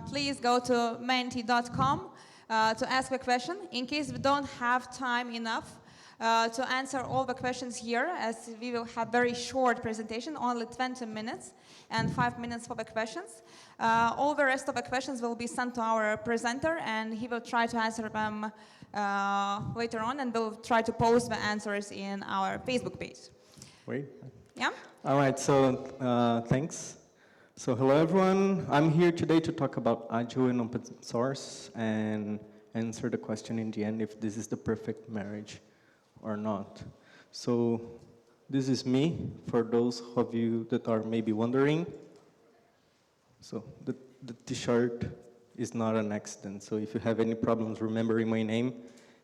Please go to menti.com to ask a question. In case we don't have time enough to answer all the questions here, as we will have very short presentation, only 20 minutes and 5 minutes for the questions. All the rest of the questions will be sent to our presenter, and he will try to answer them later on, and we'll try to post the answers in our Facebook page. Wait. Yeah? All right, so thanks. So hello everyone. I'm here today to talk about Agile and open source and answer the question in the end if this is the perfect marriage or not. So this is me, for those of you that are maybe wondering. So the t-shirt is not an accident. So if you have any problems remembering my name,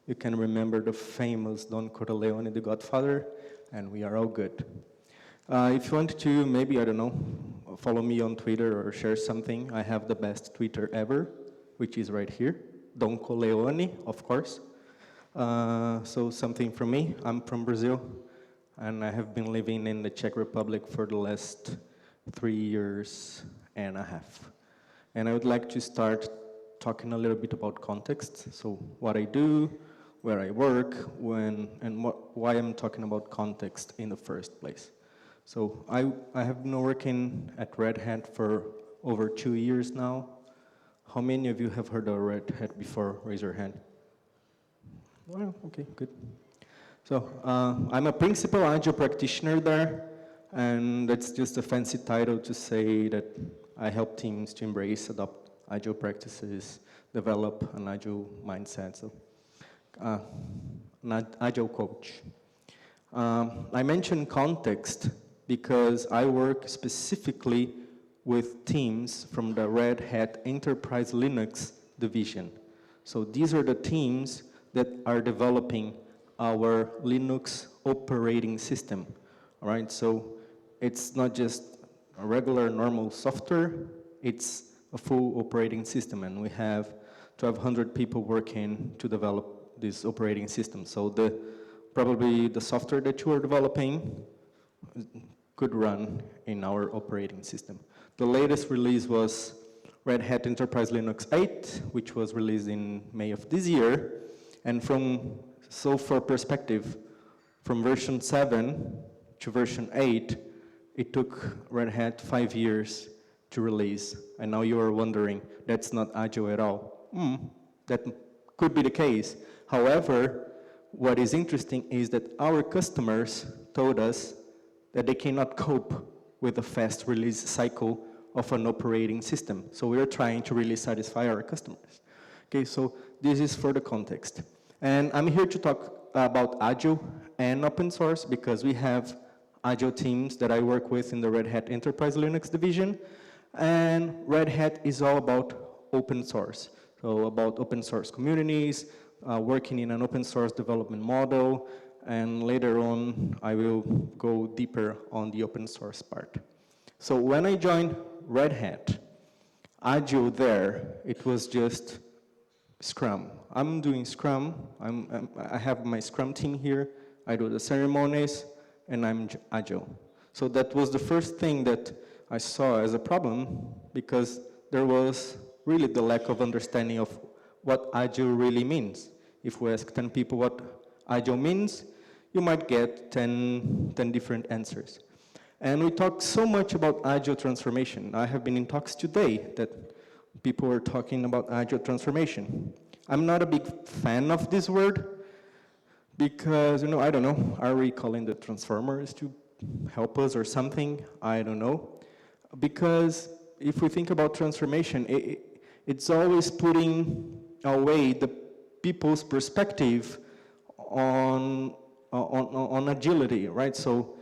you can remember the famous Don Corleone, the Godfather, and we are all good. If you want to, maybe, I don't know, follow me on Twitter or share something, I have the best Twitter ever, which is right here, Don Corleone, of course. So something from me, I'm from Brazil, and I have been living in the Czech Republic for the last 3 years and a half. And I would like to start talking a little bit about context, so what I do, where I work, when, and why I'm talking about context in the first place. So I have been working at Red Hat for over 2 years now. How many of you have heard of Red Hat before? Raise your hand. Well, okay, good. So I'm a principal Agile practitioner there, and that's just a fancy title to say that I help teams to embrace, adopt Agile practices, develop an Agile mindset. So, an Agile coach. I mentioned context because I work specifically with teams from the Red Hat Enterprise Linux division. So these are the teams that are developing our Linux operating system. All right, so it's not just a regular normal software, it's a full operating system, and we have 1,200 people working to develop this operating system. So probably the software that you are developing could run in our operating system. The latest release was Red Hat Enterprise Linux 8, which was released in May of this year. And from software perspective, from version 7 to version 8, it took Red Hat 5 years to release. And now you are wondering, that's not Agile at all. That could be the case. However, what is interesting is that our customers told us that they cannot cope with a fast release cycle of an operating system. So we are trying to really satisfy our customers. Okay, so this is for the context. And I'm here to talk about Agile and open source because we have Agile teams that I work with in the Red Hat Enterprise Linux division. And Red Hat is all about open source. So about open source communities, working in an open source development model, and later on, I will go deeper on the open source part. So when I joined Red Hat, Agile there, it was just Scrum. I'm doing Scrum. I have my Scrum team here. I do the ceremonies, and I'm Agile. So that was the first thing that I saw as a problem, because there was really the lack of understanding of what Agile really means. If we ask 10 people what Agile means, you might get 10 different answers. And we talk so much about Agile transformation. I have been in talks today that people are talking about Agile transformation. I'm not a big fan of this word because, I don't know, are we calling the transformers to help us or something? I don't know. Because if we think about transformation, it's always putting away the people's perspective on agility, right? So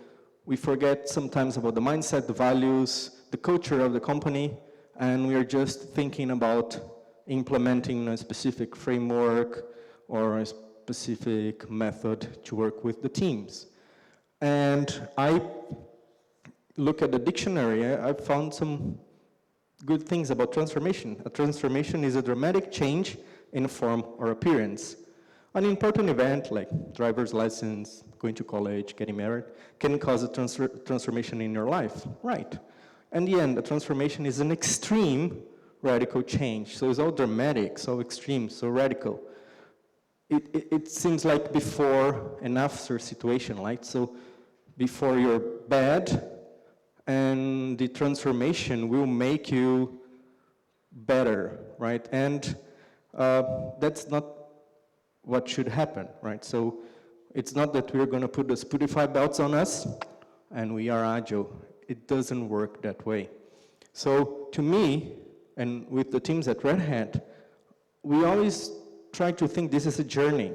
we forget sometimes about the mindset, the values, the culture of the company, and we are just thinking about implementing a specific framework or a specific method to work with the teams. And I look at the dictionary, I found some good things about transformation. A transformation is a dramatic change in form or appearance. An important event like driver's license, going to college, getting married, can cause a transformation in your life, right? In the end, the transformation is an extreme radical change. So it's all dramatic, so extreme, so radical. It seems like before and after situation, right? So before you're bad, and the transformation will make you better, right? And that's not what should happen, right? So it's not that we're going to put the Spotify belts on us and we are agile. It doesn't work that way. So to me, and with the teams at Red Hat, we always try to think this is a journey,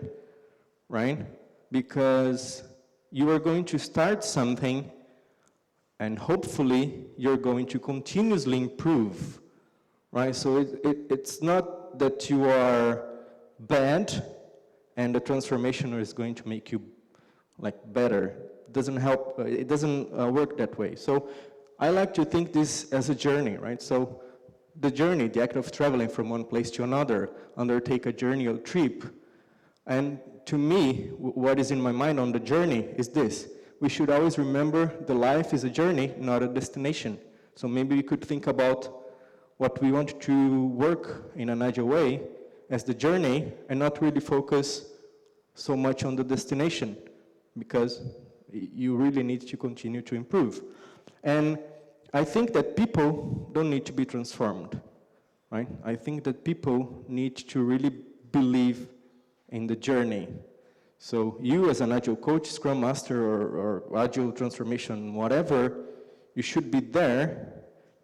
right? Because you are going to start something and hopefully you're going to continuously improve, right? So it's not that you are bad and the transformation is going to make you like better. It doesn't help, it doesn't work that way. So I like to think this as a journey, right? So the journey, the act of traveling from one place to another, undertake a journey or trip. And to me, what is in my mind on the journey is this. We should always remember the life is a journey, not a destination. So maybe we could think about what we want to work in an agile way as the journey and not really focus so much on the destination because you really need to continue to improve. And I think that people don't need to be transformed, right? I think that people need to really believe in the journey. So you as an Agile coach, Scrum Master, or Agile transformation, whatever, you should be there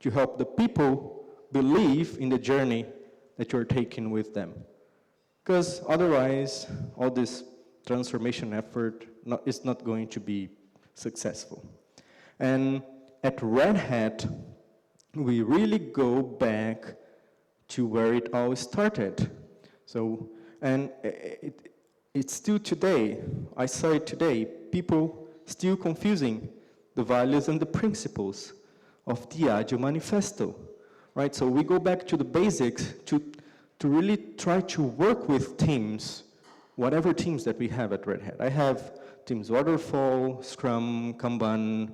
to help the people believe in the journey that you're taking with them. Because otherwise, all this transformation effort is not going to be successful. And at Red Hat, we really go back to where it all started. So, and it's still today, I saw it today, people still confusing the values and the principles of the Agile Manifesto, right? So we go back to the basics to really try to work with teams, whatever teams that we have at Red Hat. I have teams Waterfall, Scrum, Kanban,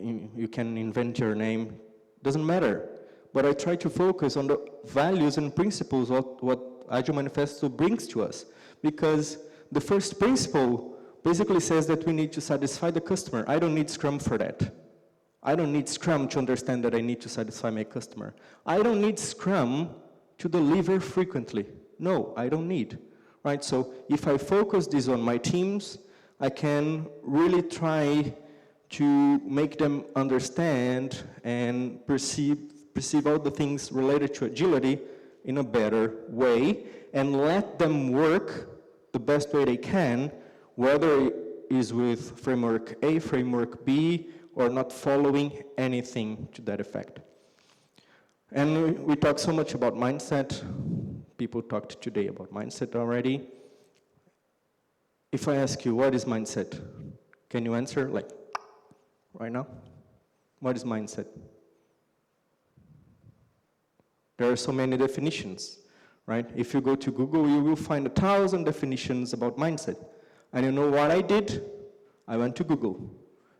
you can invent your name, doesn't matter. But I try to focus on the values and principles of what Agile Manifesto brings to us. Because the first principle basically says that we need to satisfy the customer. I don't need Scrum for that. I don't need Scrum to understand that I need to satisfy my customer. I don't need Scrum to deliver frequently. No, I don't need, right? So if I focus this on my teams, I can really try to make them understand and perceive all the things related to agility in a better way and let them work the best way they can, whether it is with framework A, framework B, or not following anything to that effect. And we talk so much about mindset. People talked today about mindset already. If I ask you, what is mindset? Can you answer, like, right now? What is mindset? There are so many definitions, right? If you go to Google, you will find 1,000 definitions about mindset. And you know what I did? I went to Google,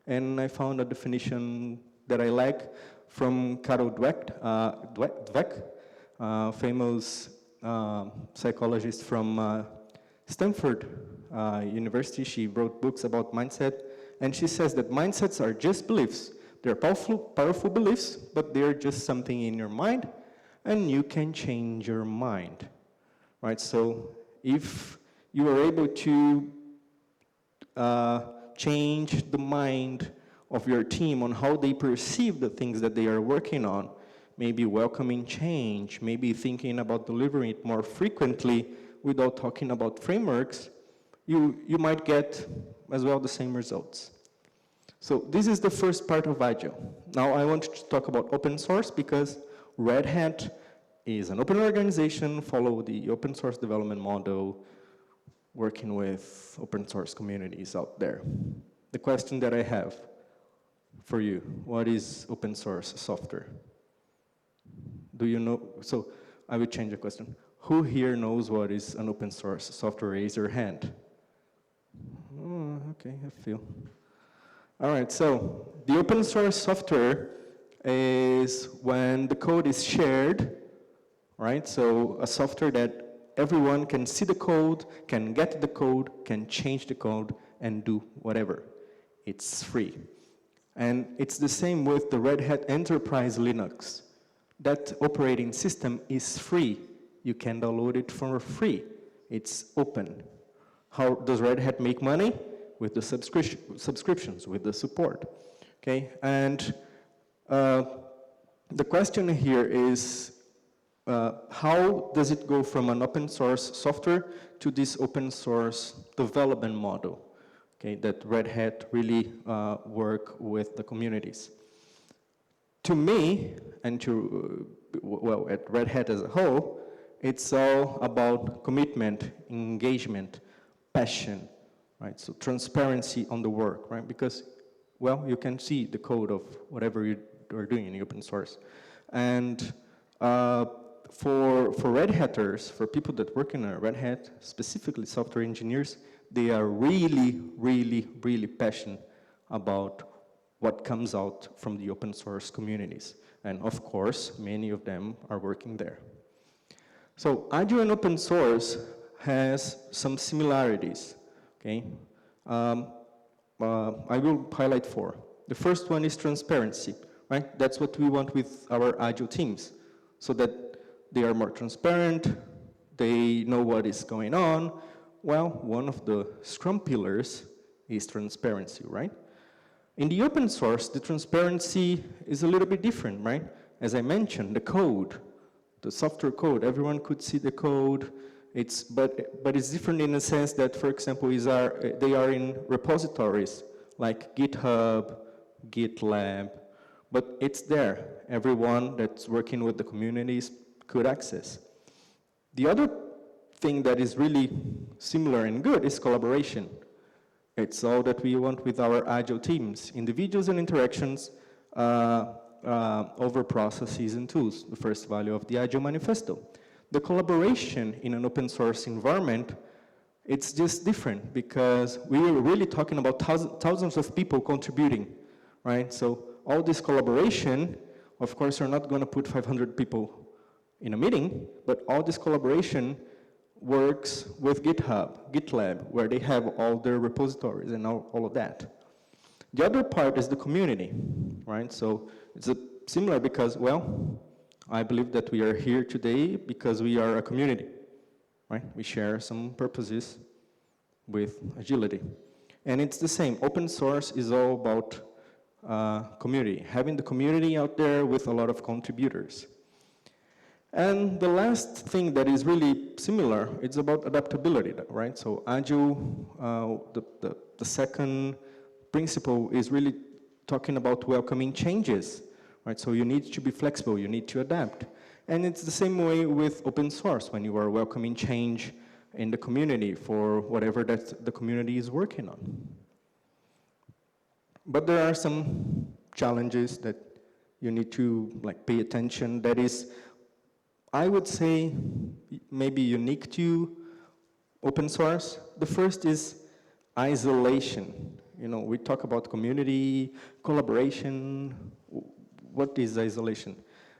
and I found a definition that I like from Carol Dweck, famous psychologist from Stanford University. She wrote books about mindset, and she says that mindsets are just beliefs. They're powerful beliefs, but they're just something in your mind, and you can change your mind, right? So if you are able to change the mind of your team on how they perceive the things that they are working on, maybe welcoming change, maybe thinking about delivering it more frequently without talking about frameworks, you might get as well the same results. So this is the first part of Agile. Now I want to talk about open source because Red Hat is an open organization, follow the open source development model, working with open source communities out there. The question that I have for you, what is open source software? Do you know? So I will change the question. Who here knows what is an open source software? Raise your hand. Oh, okay, I feel. All right, so the open source software is when the code is shared, right? So a software that everyone can see the code, can get the code, can change the code, and do whatever. It's free. And it's the same with the Red Hat Enterprise Linux. That operating system is free. You can download it for free. It's open. How does Red Hat make money? With the subscriptions, with the support. Okay, and the question here is, how does it go from an open source software to this open source development model? Okay, that Red Hat really work with the communities. To me, and to, well, at Red Hat as a whole, it's all about commitment, engagement, passion, right? So transparency on the work, right? Because, well, you can see the code of whatever you are doing in the open source. And for Red Hatters, for people that work in a Red Hat, specifically software engineers, they are really, really, really passionate about what comes out from the open source communities. And of course, many of them are working there. So Agile and open source has some similarities, okay? I will highlight 4. The first one is transparency, right? That's what we want with our Agile teams, so that they are more transparent, they know what is going on. Well, one of the Scrum pillars is transparency, right? In the open source, the transparency is a little bit different, right? As I mentioned, the code, the software code, everyone could see the code. But it's different in the sense that, for example, they are in repositories like GitHub, GitLab, but it's there. Everyone that's working with the communities could access. The other thing that is really similar and good is collaboration. It's all that we want with our Agile teams, individuals and interactions over processes and tools, the first value of the Agile Manifesto. The collaboration in an open source environment, it's just different because we are really talking about thousands of people contributing, right? So all this collaboration, of course, you're not going to put 500 people in a meeting, but all this collaboration works with GitHub, GitLab, where they have all their repositories and all of that. The other part is the community, right? So it's similar because, well, I believe that we are here today because we are a community, right? We share some purposes with agility. And it's the same. Open source is all about community, having the community out there with a lot of contributors. And the last thing that is really similar, it's about adaptability, right? So Agile, the second principle is really talking about welcoming changes, right? So you need to be flexible, you need to adapt. And it's the same way with open source, when you are welcoming change in the community for whatever that the community is working on. But there are some challenges that you need to pay attention. That is, I would say, maybe unique to open source. The first is isolation. You know, we talk about community, collaboration. What is isolation?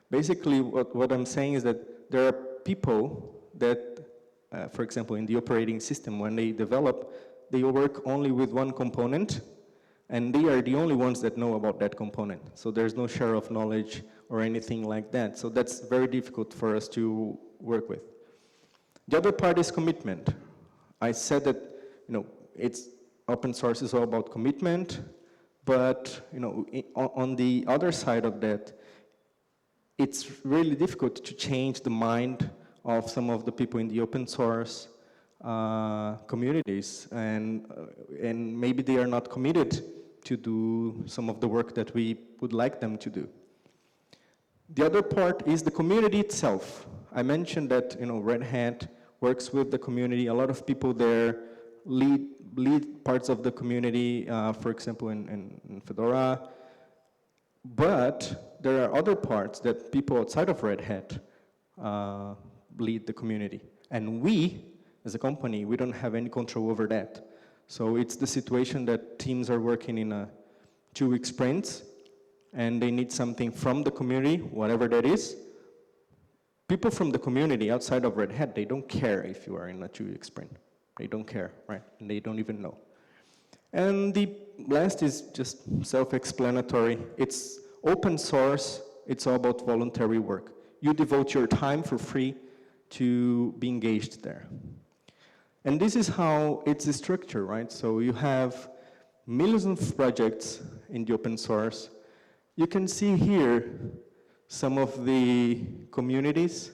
Basically, what I'm saying is that there are people that, for example, in the operating system, when they develop, they work only with one component, and they are the only ones that know about that component. So there's no share of knowledge or anything like that. So that's very difficult for us to work with. The other part is commitment. I said that, it's open source is all about commitment, but, on the other side of that, it's really difficult to change the mind of some of the people in the open source communities, and maybe they are not committed to do some of the work that we would like them to do. The other part is the community itself. I mentioned that Red Hat works with the community. A lot of people there lead parts of the community, for example, in Fedora. But there are other parts that people outside of Red Hat lead the community. And we, as a company, we don't have any control over that. So it's the situation that teams are working in 2-week sprints, and they need something from the community, whatever that is, people from the community outside of Red Hat, they don't care if you are in a 2-week sprint. They don't care, right? And they don't even know. And the last is just self-explanatory. It's open source. It's all about voluntary work. You devote your time for free to be engaged there. And this is how it's structured, right? So you have millions of projects in the open source. You can see here some of the communities,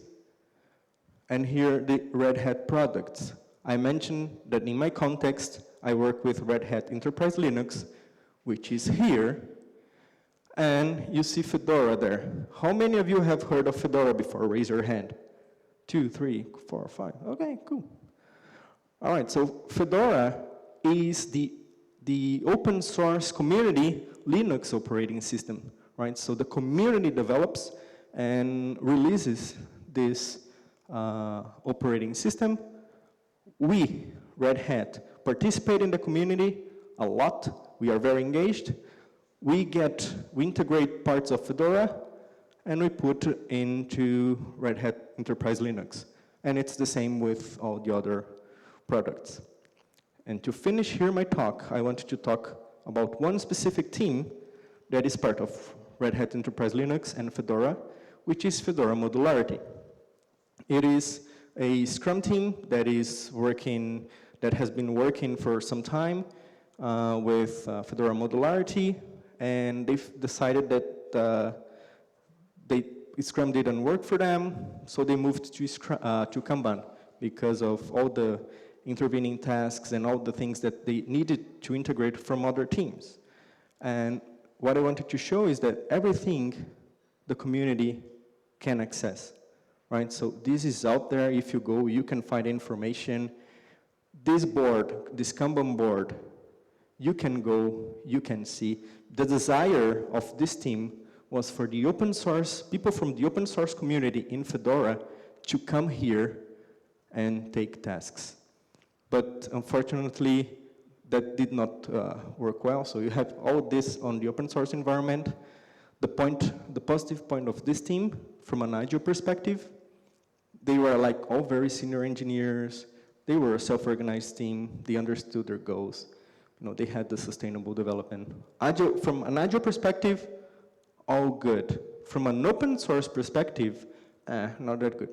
and here the Red Hat products. I mentioned that in my context, I work with Red Hat Enterprise Linux, which is here, and you see Fedora there. How many of you have heard of Fedora before? Raise your hand. 2, 3, 4, 5. Okay, cool. All right, so Fedora is the open source community Linux operating system, right? So the community develops and releases this operating system. We, Red Hat, participate in the community a lot. We are very engaged. We integrate parts of Fedora and we put into Red Hat Enterprise Linux. And it's the same with all the other products. And to finish here my talk, I wanted to talk about one specific team that is part of Red Hat Enterprise Linux and Fedora, which is Fedora Modularity. It is a Scrum team that has been working for some time with Fedora Modularity, and they've decided that Scrum didn't work for them, so they moved to Kanban because of all the intervening tasks and all the things that they needed to integrate from other teams. And what I wanted to show is that everything the community can access, right? So this is out there. If you go, you can find information. This board, this Kanban board, you can go, you can see. The desire of this team was for the open source, people from the open source community in Fedora to come here and take tasks. But unfortunately, that did not work well. So you have all this on the open source environment. The positive point of this team, from an Agile perspective, they were like all very senior engineers. They were a self-organized team. They understood their goals. You know, they had the sustainable development. From an Agile perspective, all good. From an open source perspective, not that good.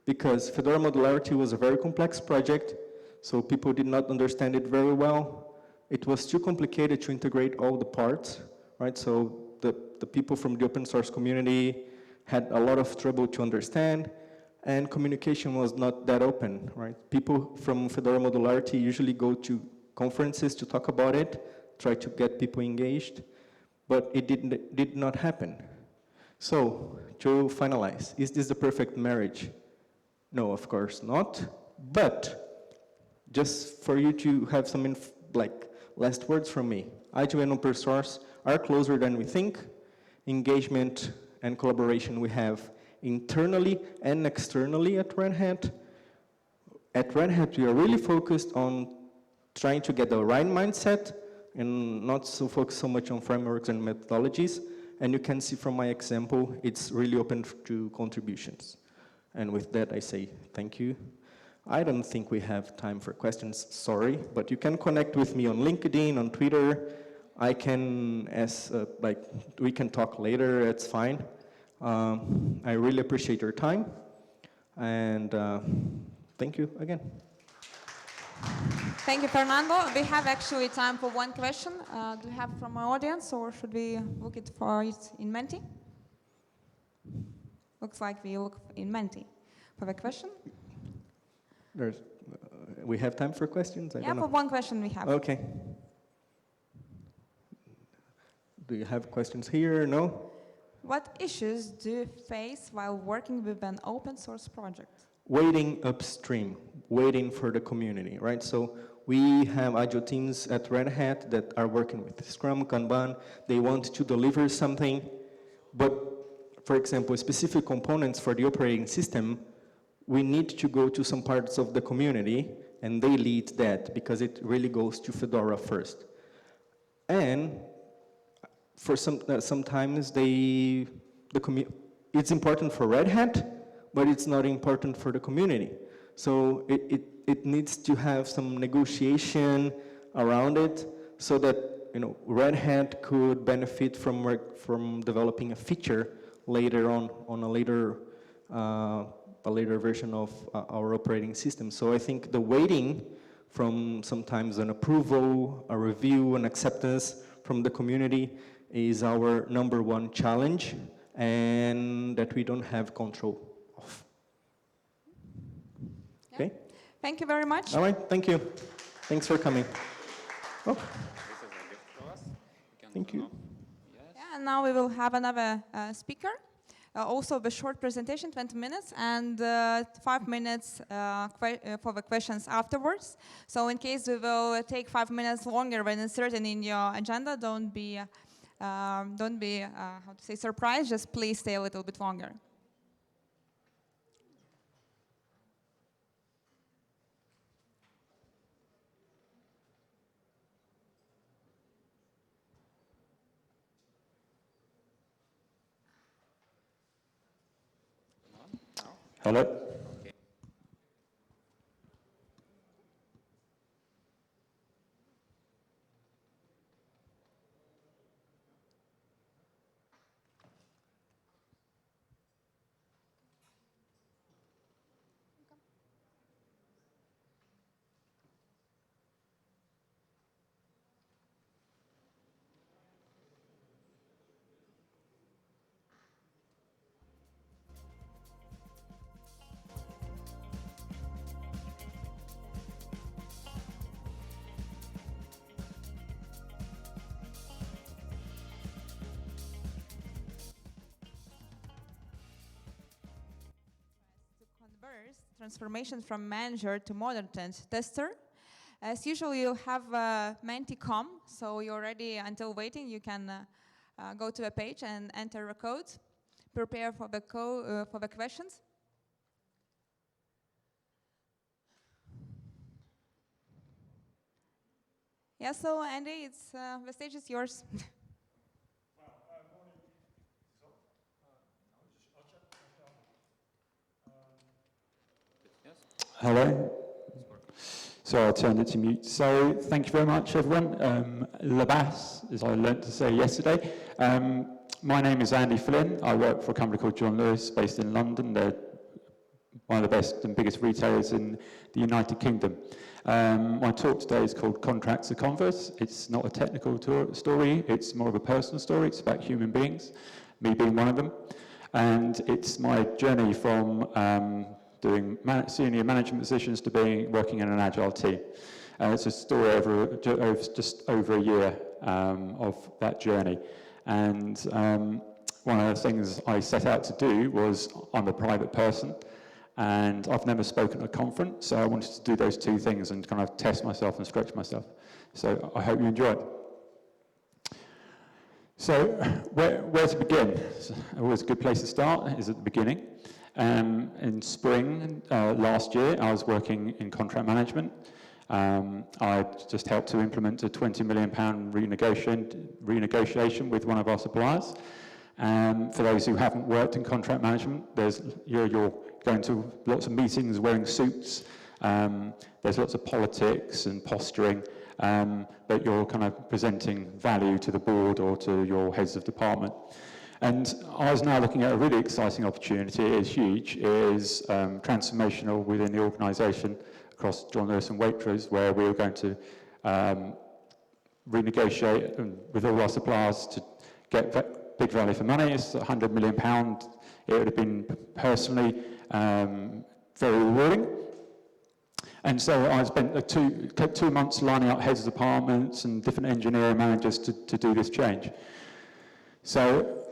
Because Fedora Modularity was a very complex project, so people did not understand it very well. It was too complicated to integrate all the parts, right? So the people from the open source community had a lot of trouble to understand, and communication was not that open, right? People from Fedora Modularity usually go to conferences to talk about it, try to get people engaged, but it did not happen. So, to finalize, is this the perfect marriage? No, of course not, but just for you to have some last words from me, Agile and open source are closer than we think. Engagement and collaboration we have internally and externally at Red Hat. At Red Hat, we are really focused on trying to get the right mindset and not so focused so much on frameworks and methodologies. And you can see from my example, it's really open to contributions. And with that, I say thank you. I don't think we have time for questions, sorry, but you can connect with me on LinkedIn, on Twitter. I can we can talk later, it's fine. I really appreciate your time, and thank you again. Thank you, Fernando. We have actually time for one question. Do you have from our audience, or should we look for it in Menti? Looks like we look in Menti for the question. We have time for questions? I don't know. For one question we have. Okay. Do you have questions here? No? What issues do you face while working with an open source project? Waiting upstream, waiting for the community, right? So we have Agile teams at Red Hat that are working with Scrum, Kanban. They want to deliver something, but for example, specific components for the operating system, we need to go to some parts of the community, and they lead that because it really goes to Fedora first. And for sometimes it's important for Red Hat, but it's not important for the community. So it needs to have some negotiation around it, so that Red Hat could benefit from developing a feature later on a later version of our operating system. So I think the waiting from sometimes an approval, a review, an acceptance from the community is our #1 challenge, and that we don't have control of. Yeah. Okay? Thank you very much. All right, thank you. Thanks for coming. Oh. Thank you. Yeah, and now we will have another speaker. Also a short presentation, 20 minutes, and 5 minutes for the questions afterwards. So in case we will take 5 minutes longer than inserted in your agenda, don't be how to say, surprised. Just please stay a little bit longer. Hello. Transformation from manager to modern tester. As usual, you have Menti.com, so you're ready until waiting. You can go to a page and enter a code. Prepare for the questions. Yeah, so Andy, the stage is yours. Hello. So I turned it to mute. So thank you very much, everyone. Labas, as I learnt to say yesterday. My name is Andy Flynn. I work for a company called John Lewis, based in London. They're one of the best and biggest retailers in the United Kingdom. My talk today is called Contracts of Converse. It's not a technical story, it's more of a personal story. It's about human beings, me being one of them. And it's my journey from doing senior management positions to working in an agile team. It's a story over just over a year of that journey. And one of the things I set out to do was, I'm a private person, and I've never spoken at a conference, so I wanted to do those two things and kind of test myself and stretch myself. So I hope you enjoy it. So where to begin? Always a good place to start is at the beginning. In spring last year, I was working in contract management. I just helped to implement a £20 million renegotiation with one of our suppliers. For those who haven't worked in contract management, you're going to lots of meetings wearing suits. There's lots of politics and posturing, but you're kind of presenting value to the board or to your heads of department. And I was now looking at a really exciting opportunity. It is huge. It is transformational within the organisation across John Lewis and Waitrose, where we were going to renegotiate with all our suppliers to get big value for money. It's £100 million. It would have been personally very rewarding. And so I spent 2 months lining up heads of departments and different engineering managers to do this change. So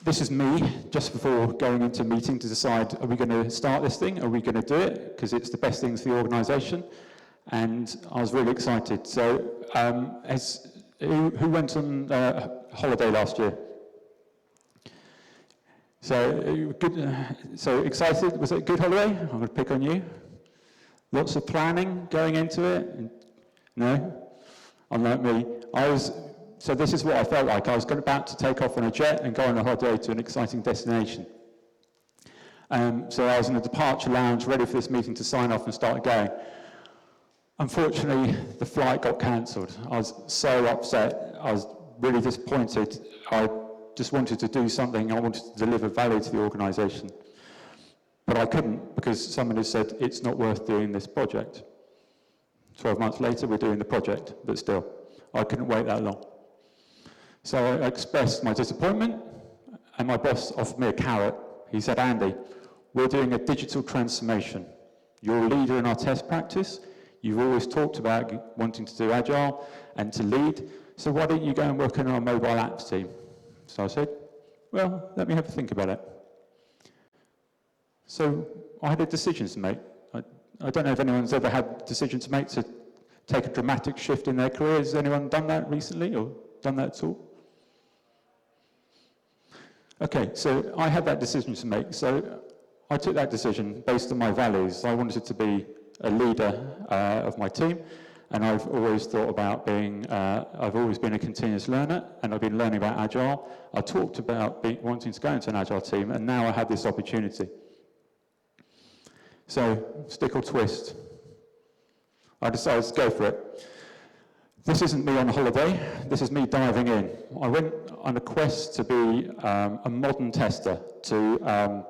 this is me just before going into a meeting to decide, are we going to start this thing? Are we going to do it? Because it's the best thing for the organisation. And I was really excited. So who went on holiday last year? So so excited. Was it a good holiday? I'm going to pick on you. Lots of planning going into it? No? Unlike me. I was So this is what I felt like. I was about to take off on a jet and go on a holiday to an exciting destination. So I was in the departure lounge, ready for this meeting to sign off and start going. Unfortunately, the flight got cancelled. I was so upset. I was really disappointed. I just wanted to do something. I wanted to deliver value to the organisation. But I couldn't because someone had said it's not worth doing this project. 12 months later, we're doing the project, but still, I couldn't wait that long. So I expressed my disappointment, and my boss offered me a carrot. He said, Andy, we're doing a digital transformation. You're a leader in our test practice. You've always talked about wanting to do Agile and to lead, so why don't you go and work on our mobile apps team? So I said, well, let me have a think about it. So I had a decision to make. I don't know if anyone's ever had a decision to make to take a dramatic shift in their career. Has anyone done that recently or done that at all? Okay, so I had that decision to make. So I took that decision based on my values. I wanted to be a leader of my team, and I've always thought about being, I've always been a continuous learner, and I've been learning about Agile. I talked about wanting to go into an Agile team, and now I have this opportunity. So, stick or twist? I decided to go for it. This isn't me on holiday, this is me diving in. I went on a quest to be a modern tester, to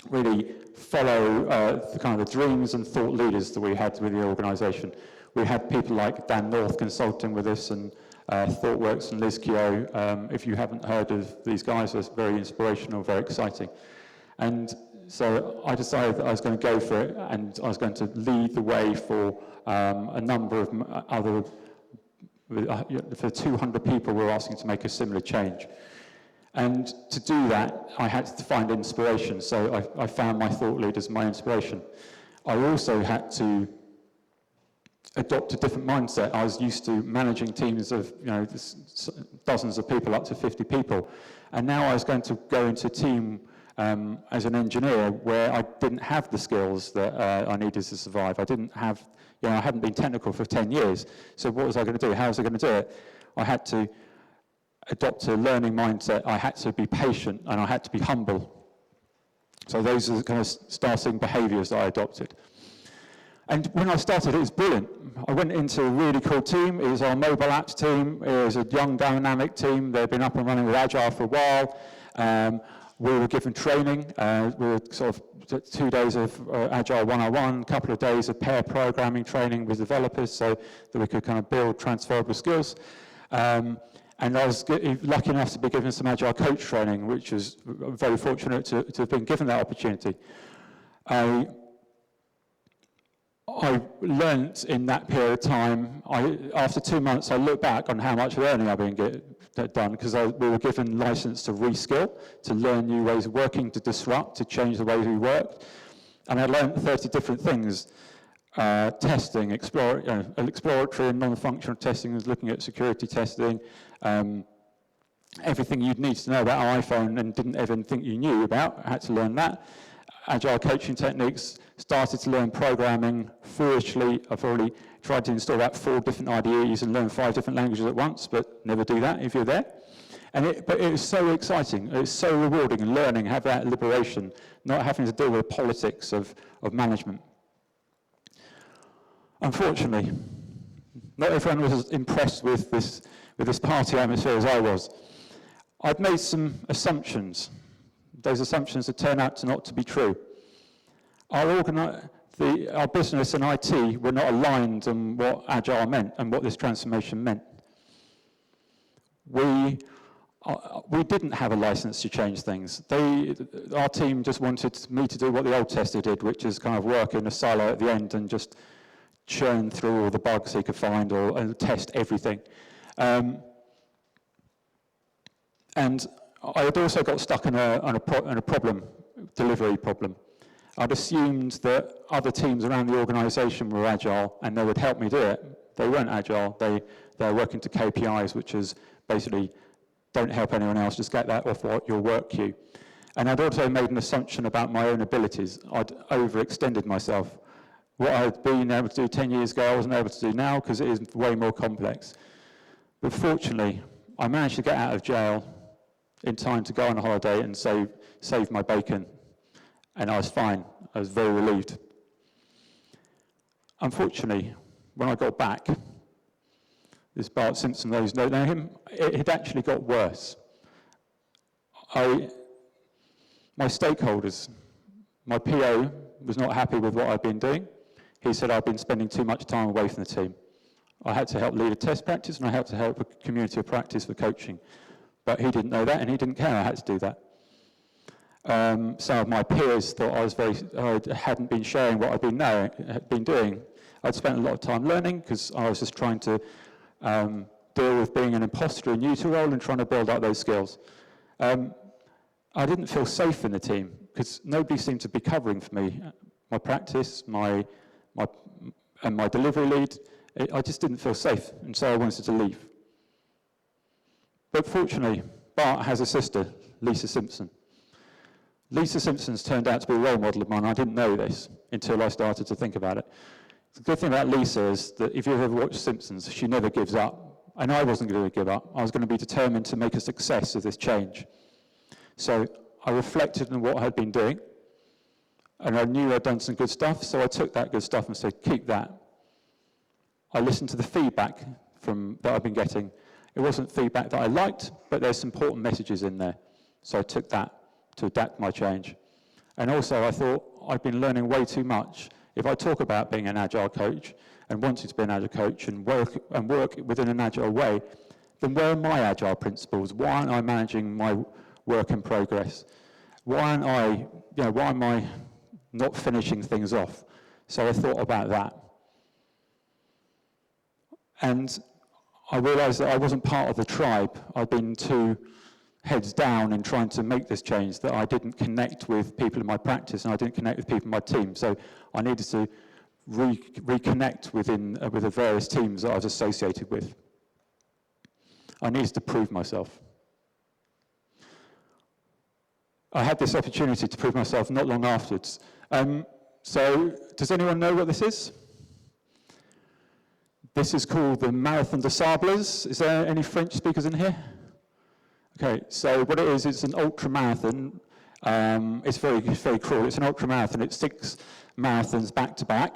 really follow the kind of the dreams and thought leaders that we had with the organisation. We had people like Dan North consulting with us, and ThoughtWorks and Liz Keogh. If you haven't heard of these guys, they're very inspirational, very exciting. And so I decided that I was going to go for it, and I was going to lead the way for a number of other, for 200 people were asking to make a similar change. And to do that, I had to find inspiration, so I found my thought leaders, my inspiration. I also had to adopt a different mindset. I was used to managing teams of dozens of people, up to 50 people, and now I was going to go into a team as an engineer where I didn't have the skills that I needed to survive. I didn't have, I hadn't been technical for 10 years, so what was I going to do? How was I going to do it? I had to adopt a learning mindset, I had to be patient, and I had to be humble. So those are the kind of starting behaviours that I adopted. And when I started, it was brilliant. I went into a really cool team. It was our mobile apps team. It was a young, dynamic team. They'd been up and running with Agile for a while. We were given training. We were sort of 2 days of Agile 101, a couple of days of pair programming training with developers so that we could kind of build transferable skills. And I was lucky enough to be given some Agile coach training, which was very fortunate to have been given that opportunity. I learnt in that period of time, after 2 months, I looked back on how much learning I've been done, because we were given license to reskill, to learn new ways of working, to disrupt, to change the way we worked. And I learned 30 different things. Testing, exploratory and non-functional testing, was looking at security testing, everything you'd need to know about an iPhone and didn't even think you knew about, I had to learn that. Agile coaching techniques, started to learn programming foolishly. I've already tried to install about 4 different IDEs and learn 5 different languages at once, but never do that if you're there. But it was so exciting, it was so rewarding, and learning, have that liberation, not having to deal with the politics of management. Unfortunately, not everyone was as impressed with this party atmosphere as I was. I'd made some assumptions. Those assumptions have turned out not to be true. Our business and IT were not aligned on what Agile meant and what this transformation meant. We didn't have a license to change things. Our team just wanted me to do what the old tester did, which is kind of work in a silo at the end and just churn through all the bugs he could find and test everything. And I had also got stuck on a delivery problem. I'd assumed that other teams around the organisation were Agile and they would help me do it. They weren't Agile. They're working to KPIs, which is basically don't help anyone else, just get that off your work queue. And I'd also made an assumption about my own abilities. I'd overextended myself. What I'd been able to do 10 years ago, I wasn't able to do now because it is way more complex. But fortunately, I managed to get out of jail in time to go on a holiday and save my bacon. And I was fine. I was very relieved. Unfortunately, when I got back, this Bart Simpson, those don't know him, it had actually got worse. My stakeholders, my PO was not happy with what I'd been doing. He said I'd been spending too much time away from the team. I had to help lead a test practice and I had to help a community of practice for coaching. But he didn't know that and he didn't care I had to do that. Some of my peers thought I hadn't been sharing what I'd been doing. I'd spent a lot of time learning because I was just trying to deal with being an imposter in new role and trying to build up those skills. I didn't feel safe in the team because nobody seemed to be covering for me. My practice, my delivery lead, I just didn't feel safe, and so I wanted to leave. But fortunately, Bart has a sister, Lisa Simpson. Lisa Simpson's turned out to be a role model of mine. I didn't know this until I started to think about it. The good thing about Lisa is that if you've ever watched Simpsons, she never gives up. And I wasn't going to give up. I was going to be determined to make a success of this change. So I reflected on what I had been doing, and I knew I'd done some good stuff, so I took that good stuff and said, keep that. I listened to the feedback that I've been getting. It wasn't feedback that I liked, but there's some important messages in there. So I took that to adapt my change. And also I thought, I've been learning way too much. If I talk about being an Agile coach and wanting to be an Agile coach and work within an Agile way, then where are my Agile principles? Why aren't I managing my work in progress? Why am I not finishing things off? So I thought about that. And I realized that I wasn't part of the tribe. I'd been too heads down in trying to make this change, that I didn't connect with people in my practice and I didn't connect with people in my team. So I needed to reconnect with the various teams that I was associated with. I needed to prove myself. I had this opportunity to prove myself not long afterwards. So does anyone know what this is? This is called the Marathon des Sables. Is there any French speakers in here? Okay, so what it is, it's an ultra marathon. It's very cruel. It's an ultra marathon. It's 6 marathons back to back.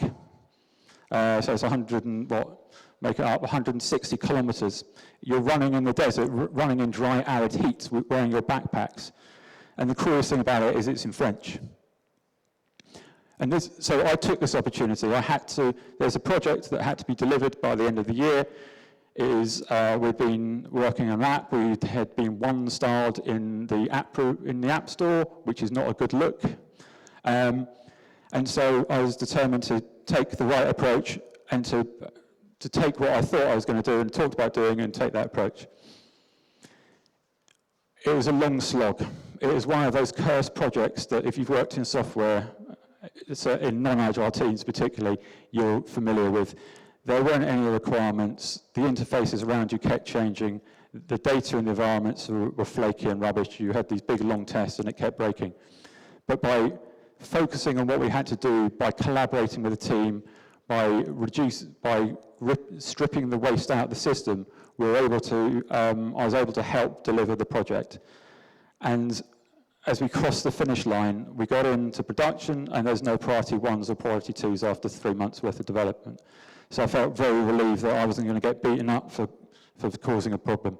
So it's 160 kilometers. You're running in the desert, running in dry, arid heat, wearing your backpacks. And the cruelest thing about it is it's in French. And so I took this opportunity. There's a project that had to be delivered by the end of the year. We've been working on that. We had been 1-starred in the App Store, which is not a good look. And so I was determined to take the right approach and to take what I thought I was going to do and talked about doing and take that approach. It was a long slog. It was one of those cursed projects that if you've worked in software, in non-Agile teams particularly, you're familiar with. There weren't any requirements. The interfaces around you kept changing. The data in the environments were flaky and rubbish. You had these big long tests and it kept breaking. But by focusing on what we had to do, by collaborating with the team, by stripping the waste out of the system, I was able to help deliver the project. And as we crossed the finish line, we got into production and there's no priority 1s or priority 2s after 3 months worth of development. So I felt very relieved that I wasn't going to get beaten up for causing a problem.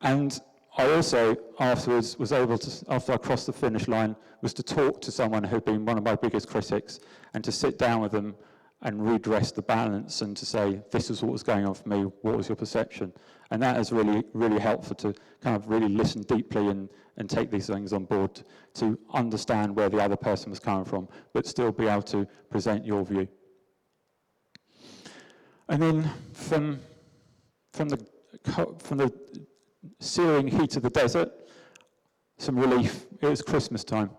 And I also, afterwards, was able to, after I crossed the finish line, was to talk to someone who'd been one of my biggest critics and to sit down with them and redress the balance and to say, this is what was going on for me, what was your perception? And that is really, really helpful to kind of really listen deeply and take these things on board to understand where the other person was coming from, but still be able to present your view. And then from the searing heat of the desert, some relief. It was Christmas time.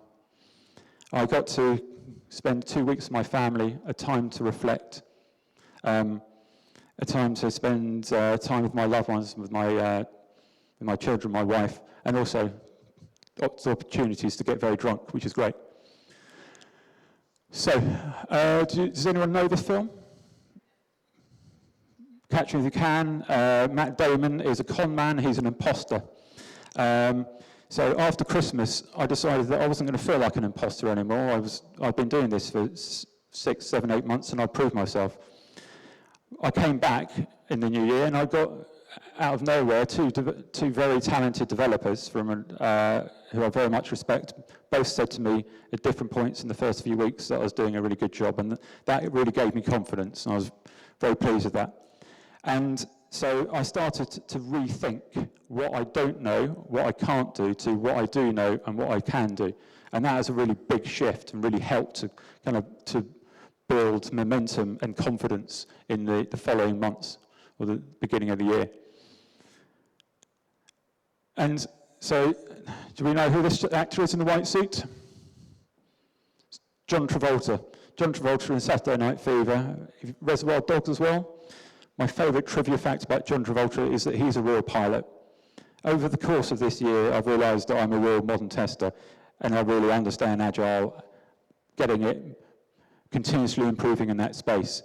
I got to spend 2 weeks with my family, a time to reflect, a time to spend time with my loved ones, with my children, my wife, and also opportunities to get very drunk, which is great. So, does anyone know this film? catch me if you can. Matt Damon is a con man, he's an imposter. So after Christmas, I decided that I wasn't going to feel like an imposter anymore. I've been doing this for 6, 7, 8 months, and I proved myself. I came back in the new year, and I got, out of nowhere, two very talented developers from who I very much respect. Both said to me at different points in the first few weeks that I was doing a really good job, and that really gave me confidence, and I was very pleased with that. And so I started to rethink what I don't know, what I can't do, to what I do know and what I can do. And that is a really big shift and really helped to build momentum and confidence in the following months, or the beginning of the year. And so, do we know who this actor is in the white suit? It's John Travolta. John Travolta in Saturday Night Fever, Reservoir Dogs as well. My favourite trivia fact about John Travolta is that he's a real pilot. Over the course of this year, I've realised that I'm a real modern tester, and I really understand Agile, getting it, continuously improving in that space.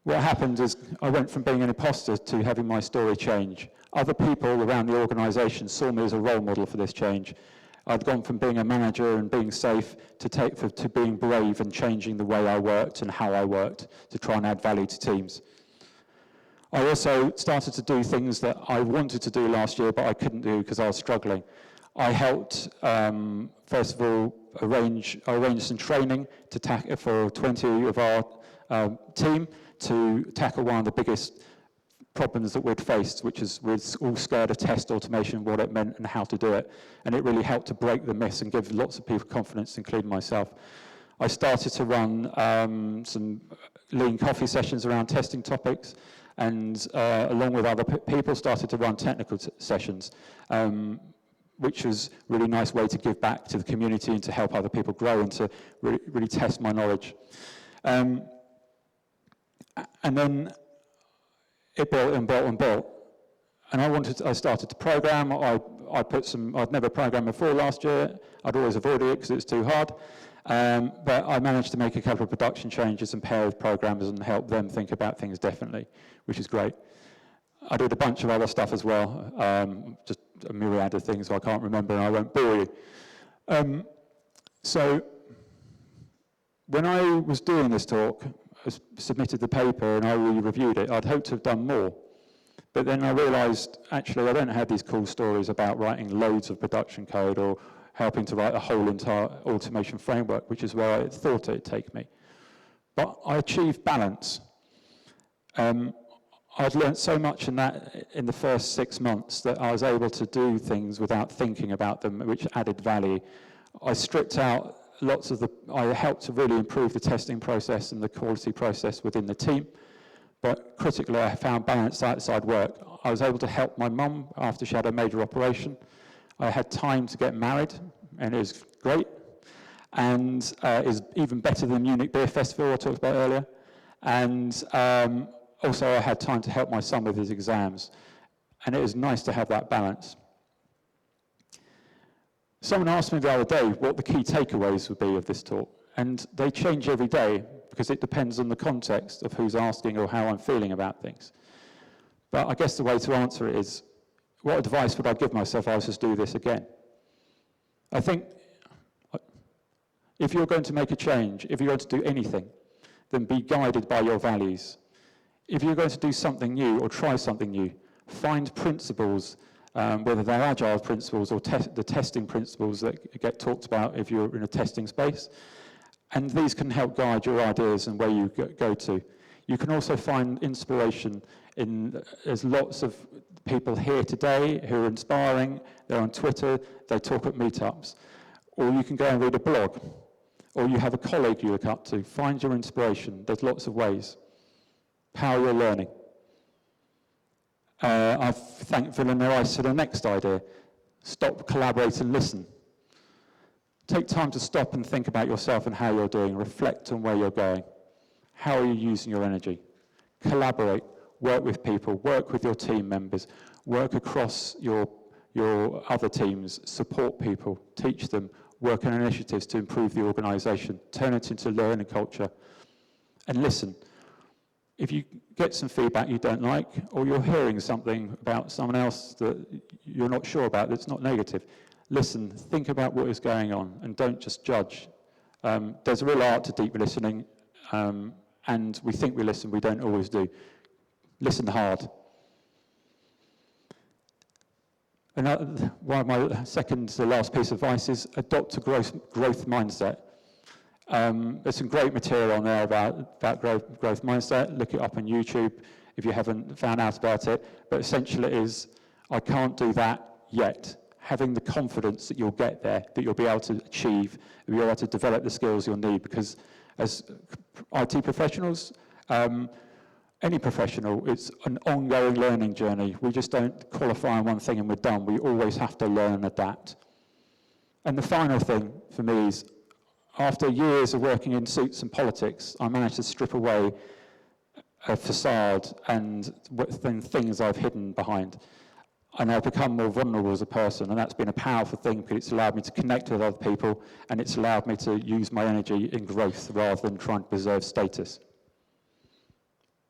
What happened is I went from being an imposter to having my story change. Other people around the organisation saw me as a role model for this change. I'd gone from being a manager and being safe to being brave and changing the way I worked and how I worked to try and add value to teams. I also started to do things that I wanted to do last year, but I couldn't do because I was struggling. I helped, first of all, arrange some training for 20 of our team to tackle one of the biggest problems that we'd faced, which is we're all scared of test automation, what it meant and how to do it. And it really helped to break the myths and give lots of people confidence, including myself. I started to run some lean coffee sessions around testing topics, and along with other people started to run technical sessions, which was a really nice way to give back to the community and to help other people grow and to really test my knowledge. And then it built and built and built. And I started to program. I'd never programmed before last year. I'd always avoided it because it was too hard. But I managed to make a couple of production changes and pair with programmers and help them think about things differently, which is great. I did a bunch of other stuff as well, just a myriad of things I can't remember and I won't bore you. So when I was doing this talk, I submitted the paper and I re-reviewed it. I'd hoped to have done more. But then I realised, actually, I don't have these cool stories about writing loads of production code or helping to write a whole entire automation framework, which is where I thought it'd take me. But I achieved balance. I'd learned so much in the first 6 months that I was able to do things without thinking about them, which added value. I stripped out I helped to really improve the testing process and the quality process within the team. But critically, I found balance outside work. I was able to help my mum after she had a major operation. I had time to get married, and it was great. And is even better than Munich Beer Festival I talked about earlier. And also I had time to help my son with his exams. And it was nice to have that balance. Someone asked me the other day what the key takeaways would be of this talk. And they change every day because it depends on the context of who's asking or how I'm feeling about things. But I guess the way to answer it is, what advice would I give myself if I was to do this again? I think if you're going to make a change, if you're going to do anything, then be guided by your values. If you're going to do something new or try something new, find principles, whether they're agile principles or the testing principles that get talked about if you're in a testing space. And these can help guide your ideas and where you go to. You can also find inspiration there's lots of people here today who are inspiring. They're on Twitter, they talk at meetups. Or you can go and read a blog. Or you have a colleague you look up to. Find your inspiration. There's lots of ways. Power your learning. I thank Vilnius for the next idea. Stop, collaborate, and listen. Take time to stop and think about yourself and how you're doing. Reflect on where you're going. How are you using your energy? Collaborate. Work with people. Work with your team members. Work across your other teams. Support people. Teach them. Work on initiatives to improve the organisation. Turn it into learning culture. And listen. if you get some feedback you don't like, or you're hearing something about someone else that you're not sure about that's not negative, listen, think about what is going on, and don't just judge. There's a real art to deep listening, and we think we listen, we don't always do. Listen hard. And one of my second to last piece of advice is adopt a growth mindset. There's some great material on there about growth mindset. Look it up on YouTube if you haven't found out about it. But essentially it is, I can't do that yet. Having the confidence that you'll get there, that you'll be able to achieve, that you'll be able to develop the skills you'll need, because as IT professionals, any professional, it's an ongoing learning journey. We just don't qualify on one thing and we're done. We always have to learn and adapt. And the final thing for me is, after years of working in suits and politics, I managed to strip away a facade and things I've hidden behind. And I've become more vulnerable as a person, and that's been a powerful thing because it's allowed me to connect with other people, and it's allowed me to use my energy in growth rather than trying to preserve status.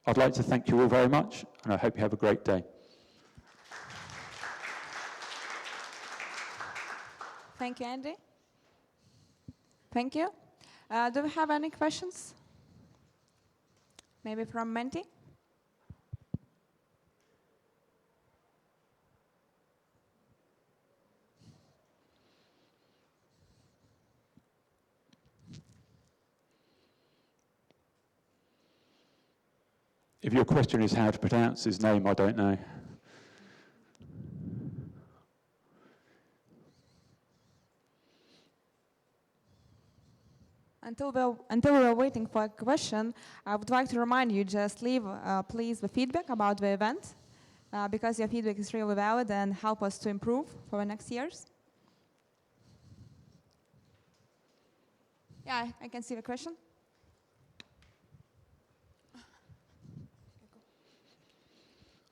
I'd like to thank you all very much, and I hope you have a great day. Thank you, Andy. Thank you. Do we have any questions? Maybe from Menti? If your question is how to pronounce his name, I don't know. Until we're waiting for a question, I would like to remind you, just leave, please, the feedback about the event, because your feedback is really valid and help us to improve for the next years. Yeah, I can see the question.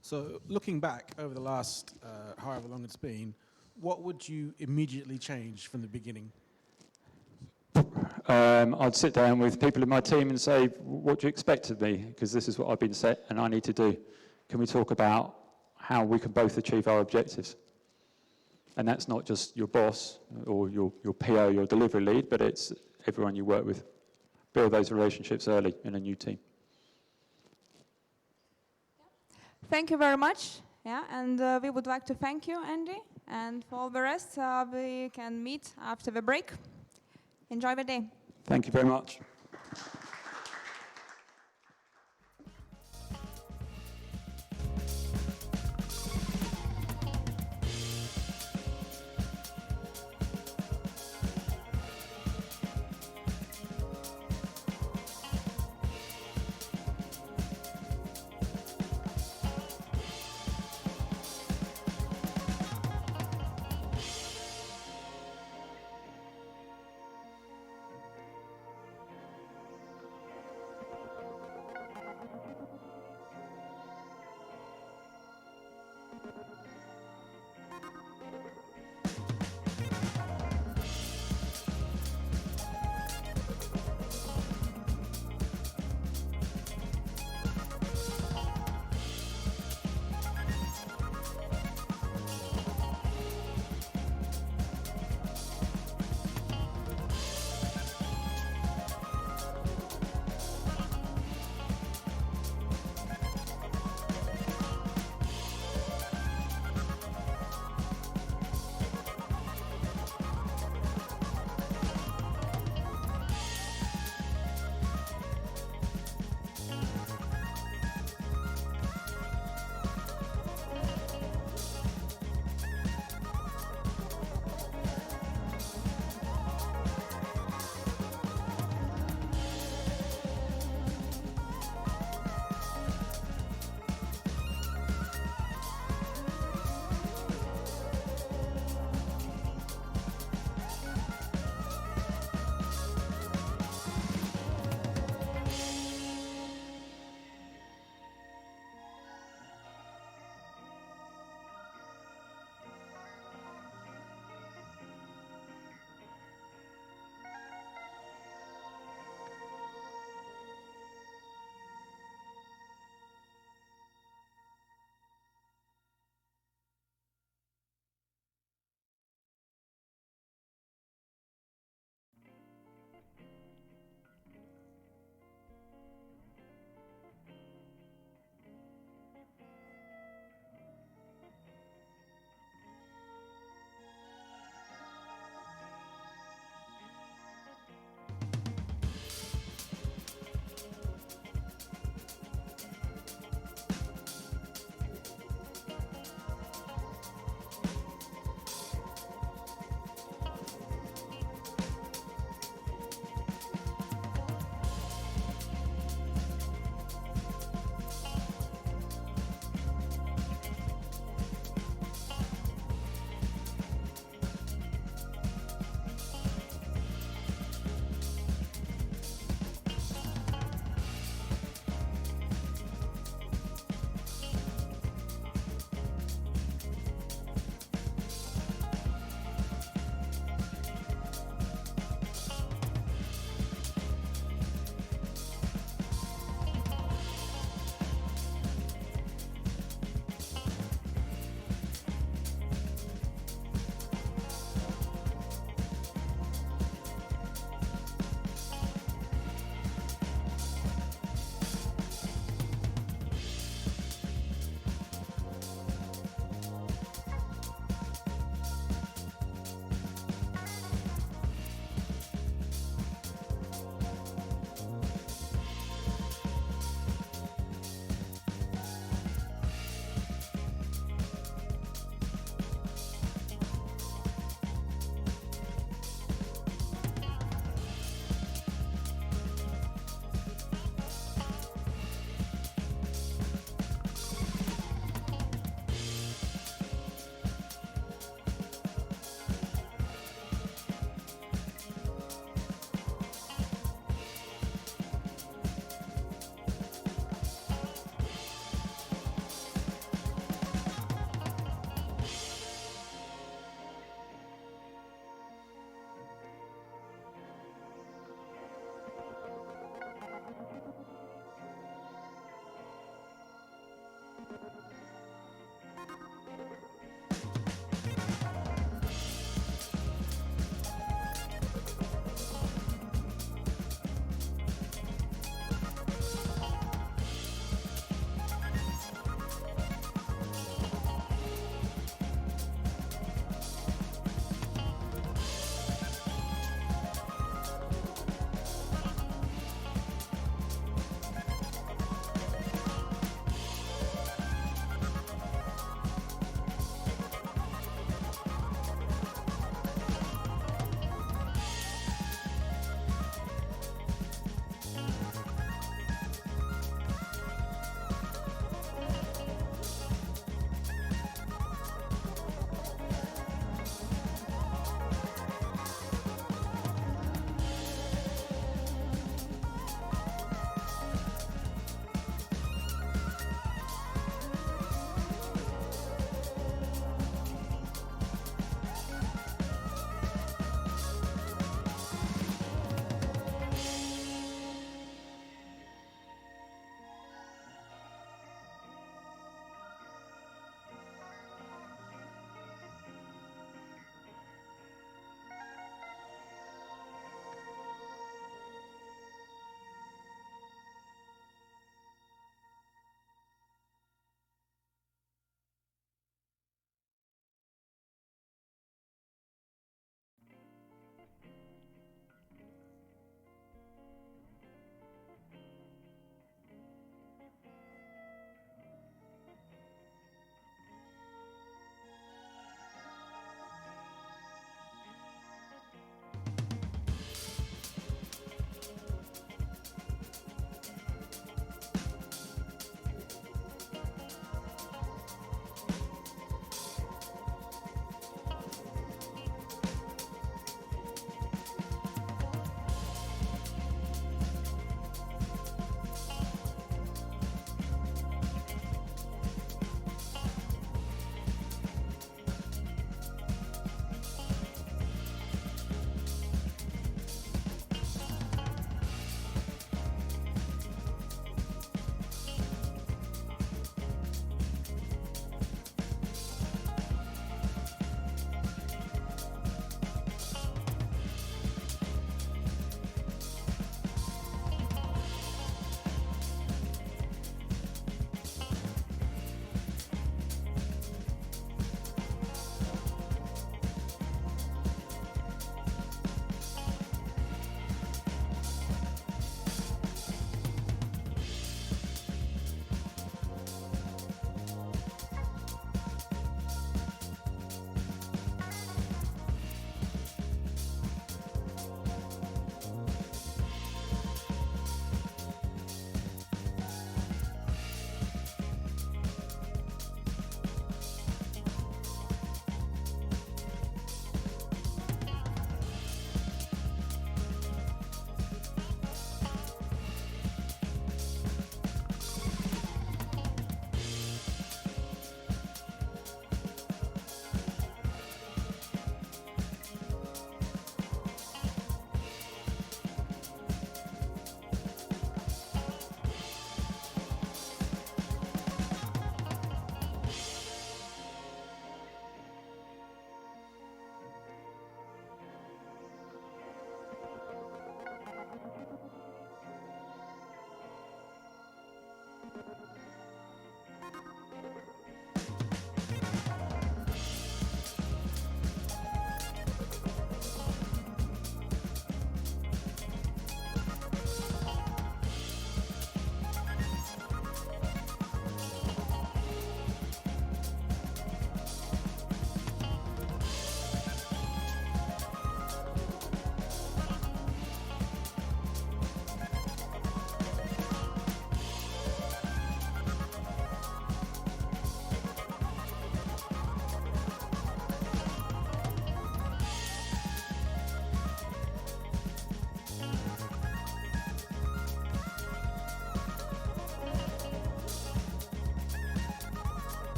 So looking back over the last however long it's been, what would you immediately change from the beginning? I'd sit down with people in my team and say, what do you expect of me? Because this is what I've been set and I need to do. Can we talk about how we can both achieve our objectives? And that's not just your boss or your PO, your delivery lead, but it's everyone you work with. Build those relationships early in a new team. Thank you very much. Yeah, and we would like to thank you, Andy. And for all the rest, we can meet after the break. Enjoy the day. Thank you very much.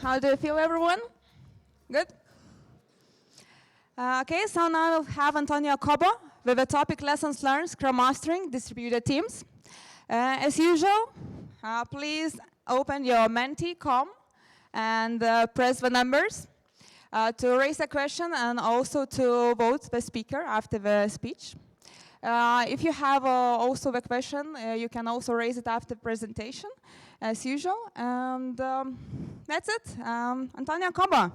How do you feel, everyone? Good? Okay, so now we'll have Antonio Cobo with the topic Lessons Learned, Scrum Mastering, Distributed Teams. As usual, please open your Menti.com and press the numbers to raise a question and also to vote the speaker after the speech. If you have also the question, you can also raise it after the presentation, as usual. And that's it. Antonio Cobo.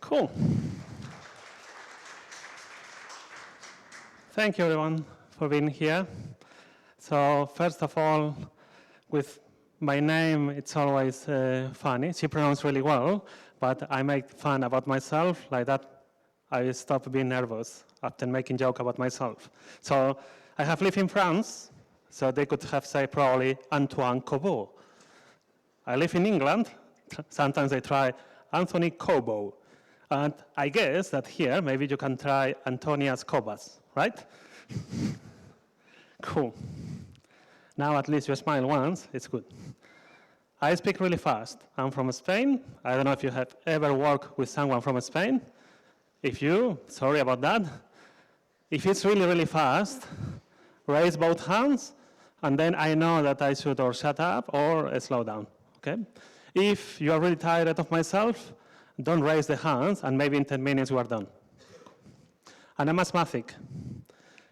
Cool. Thank you, everyone, for being here. So first of all, with my name, it's always funny. She pronounced really well, but I make fun about myself. Like that, I stop being nervous after making joke about myself. So I have lived in France, so they could have said probably Antoine Cobo. I live in England. Sometimes they try Anthony Cobo. And I guess that here, maybe you can try Antonias Cobas, right? Cool. Now at least you smile once, it's good. I speak really fast. I'm from Spain. I don't know if you have ever worked with someone from Spain. If you, sorry about that. If it's really, really fast, raise both hands, and then I know that I should or shut up or slow down, okay? If you are really tired of myself, don't raise the hands, and maybe in 10 minutes we are done. And I'm asthmatic.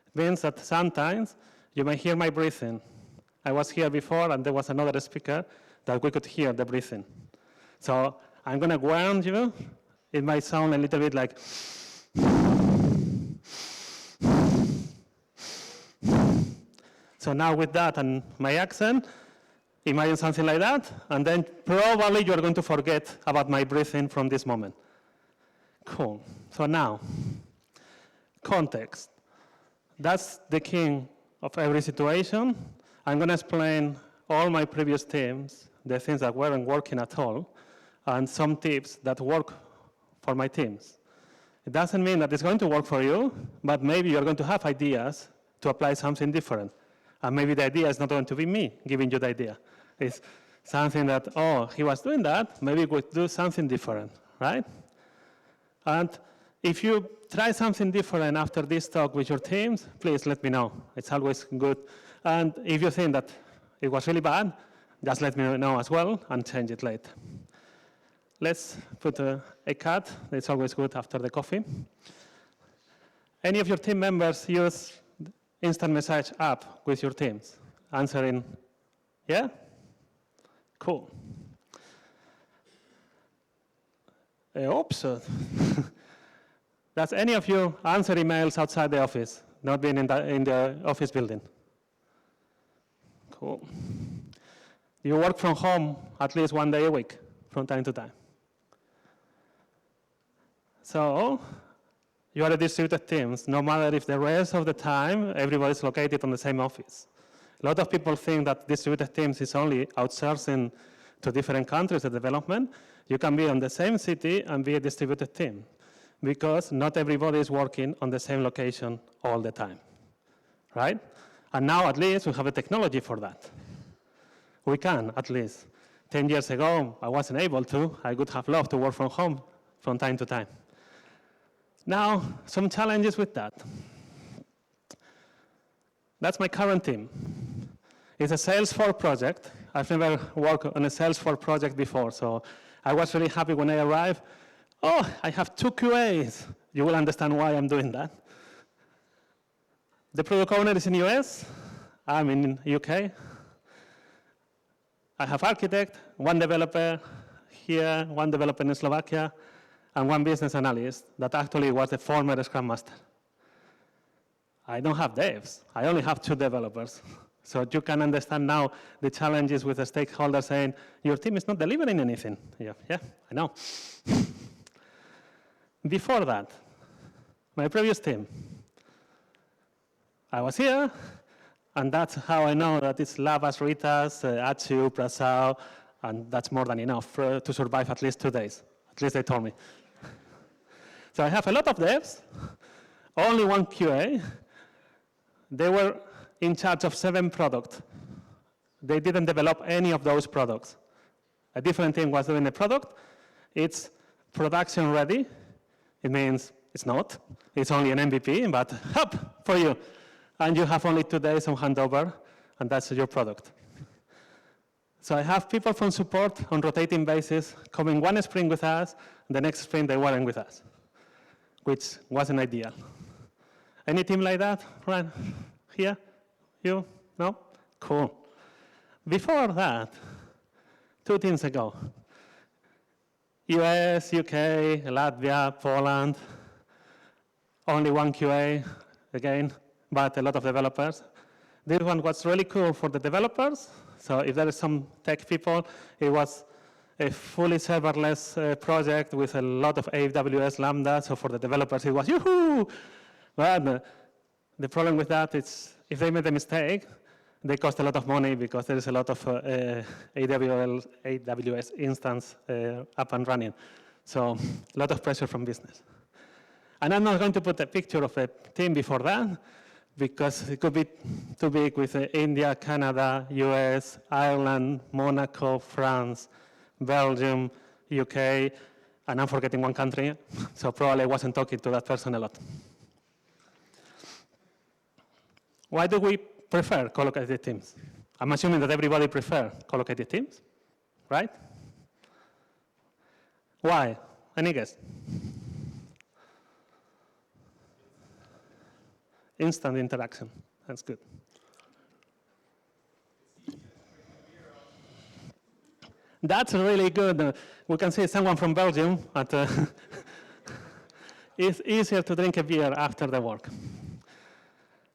It means that sometimes you may hear my breathing. I was here before, and there was another speaker that we could hear the breathing. So I'm going to warn you. It might sound a little bit like... So now with that and my accent, imagine something like that, and then probably you're going to forget about my breathing from this moment. Cool. So now, context. That's the king of every situation. I'm going to explain all my previous teams, the things that weren't working at all, and some tips that work for my teams. It doesn't mean that it's going to work for you, but maybe you're going to have ideas to apply something different. And maybe the idea is not going to be me giving you the idea. It's something that, oh, he was doing that, maybe we could do something different, right? And if you try something different after this talk with your teams, please let me know. It's always good. And if you think that it was really bad, just let me know as well and change it later. Let's put a cut. It's always good after the coffee. Any of your team members use instant message app with your teams? Answering, yeah? Cool. Oops. Does any of you answer emails outside the office, not being in the office building? Cool. You work from home at least one day a week from time to time. So you are a distributed teams, no matter if the rest of the time everybody is located on the same office. A lot of people think that distributed teams is only outsourcing to different countries the development. You can be on the same city and be a distributed team because not everybody is working on the same location all the time, right? And now at least we have a technology for that. We can, at least. 10 years ago, I wasn't able to. I would have loved to work from home from time to time. Now, some challenges with that. That's my current team. It's a Salesforce project. I've never worked on a Salesforce project before, so I was really happy when I arrived. Oh, I have 2 QAs. You will understand why I'm doing that. The product owner is in US. I'm in UK. I have architect, 1 developer here, 1 developer in Slovakia, and 1 business analyst that actually was the former Scrum Master. I don't have devs. I only have 2 developers. So you can understand now the challenges with the stakeholders saying, your team is not delivering anything. Yeah, I know. Before that, my previous team, I was here, and that's how I know that it's Labas, Ritas, Achu, Prasau, and that's more than enough to survive at least 2 days. At least they told me. So I have a lot of devs, only 1 QA. They were in charge of 7 products. They didn't develop any of those products. A different team was doing the product. It's production ready. It means it's not. It's only an MVP, but hop for you. And you have only 2 days on handover, and that's your product. So I have people from support on rotating basis coming one sprint with us, and the next sprint they weren't with us, which wasn't ideal. Any team like that? Right here? You? No? Cool. Before that, 2 teams ago, US, UK, Latvia, Poland, only 1 QA, again, but a lot of developers. This one was really cool for the developers. So if there is some tech people, it was a fully serverless project with a lot of AWS Lambda. So for the developers, it was yoo-hoo! But the problem with that is if they made a mistake, they cost a lot of money because there is a lot of AWS instance up and running. So a lot of pressure from business. And I'm not going to put a picture of a team before that because it could be too big with India, Canada, US, Ireland, Monaco, France, Belgium, UK, and I'm forgetting one country, so probably I wasn't talking to that person a lot. Why do we prefer collocated teams? I'm assuming that everybody prefers collocated teams, right? Why? Any guess? Instant interaction. That's good. That's really good. We can see someone from Belgium. It's easier to drink a beer after the work.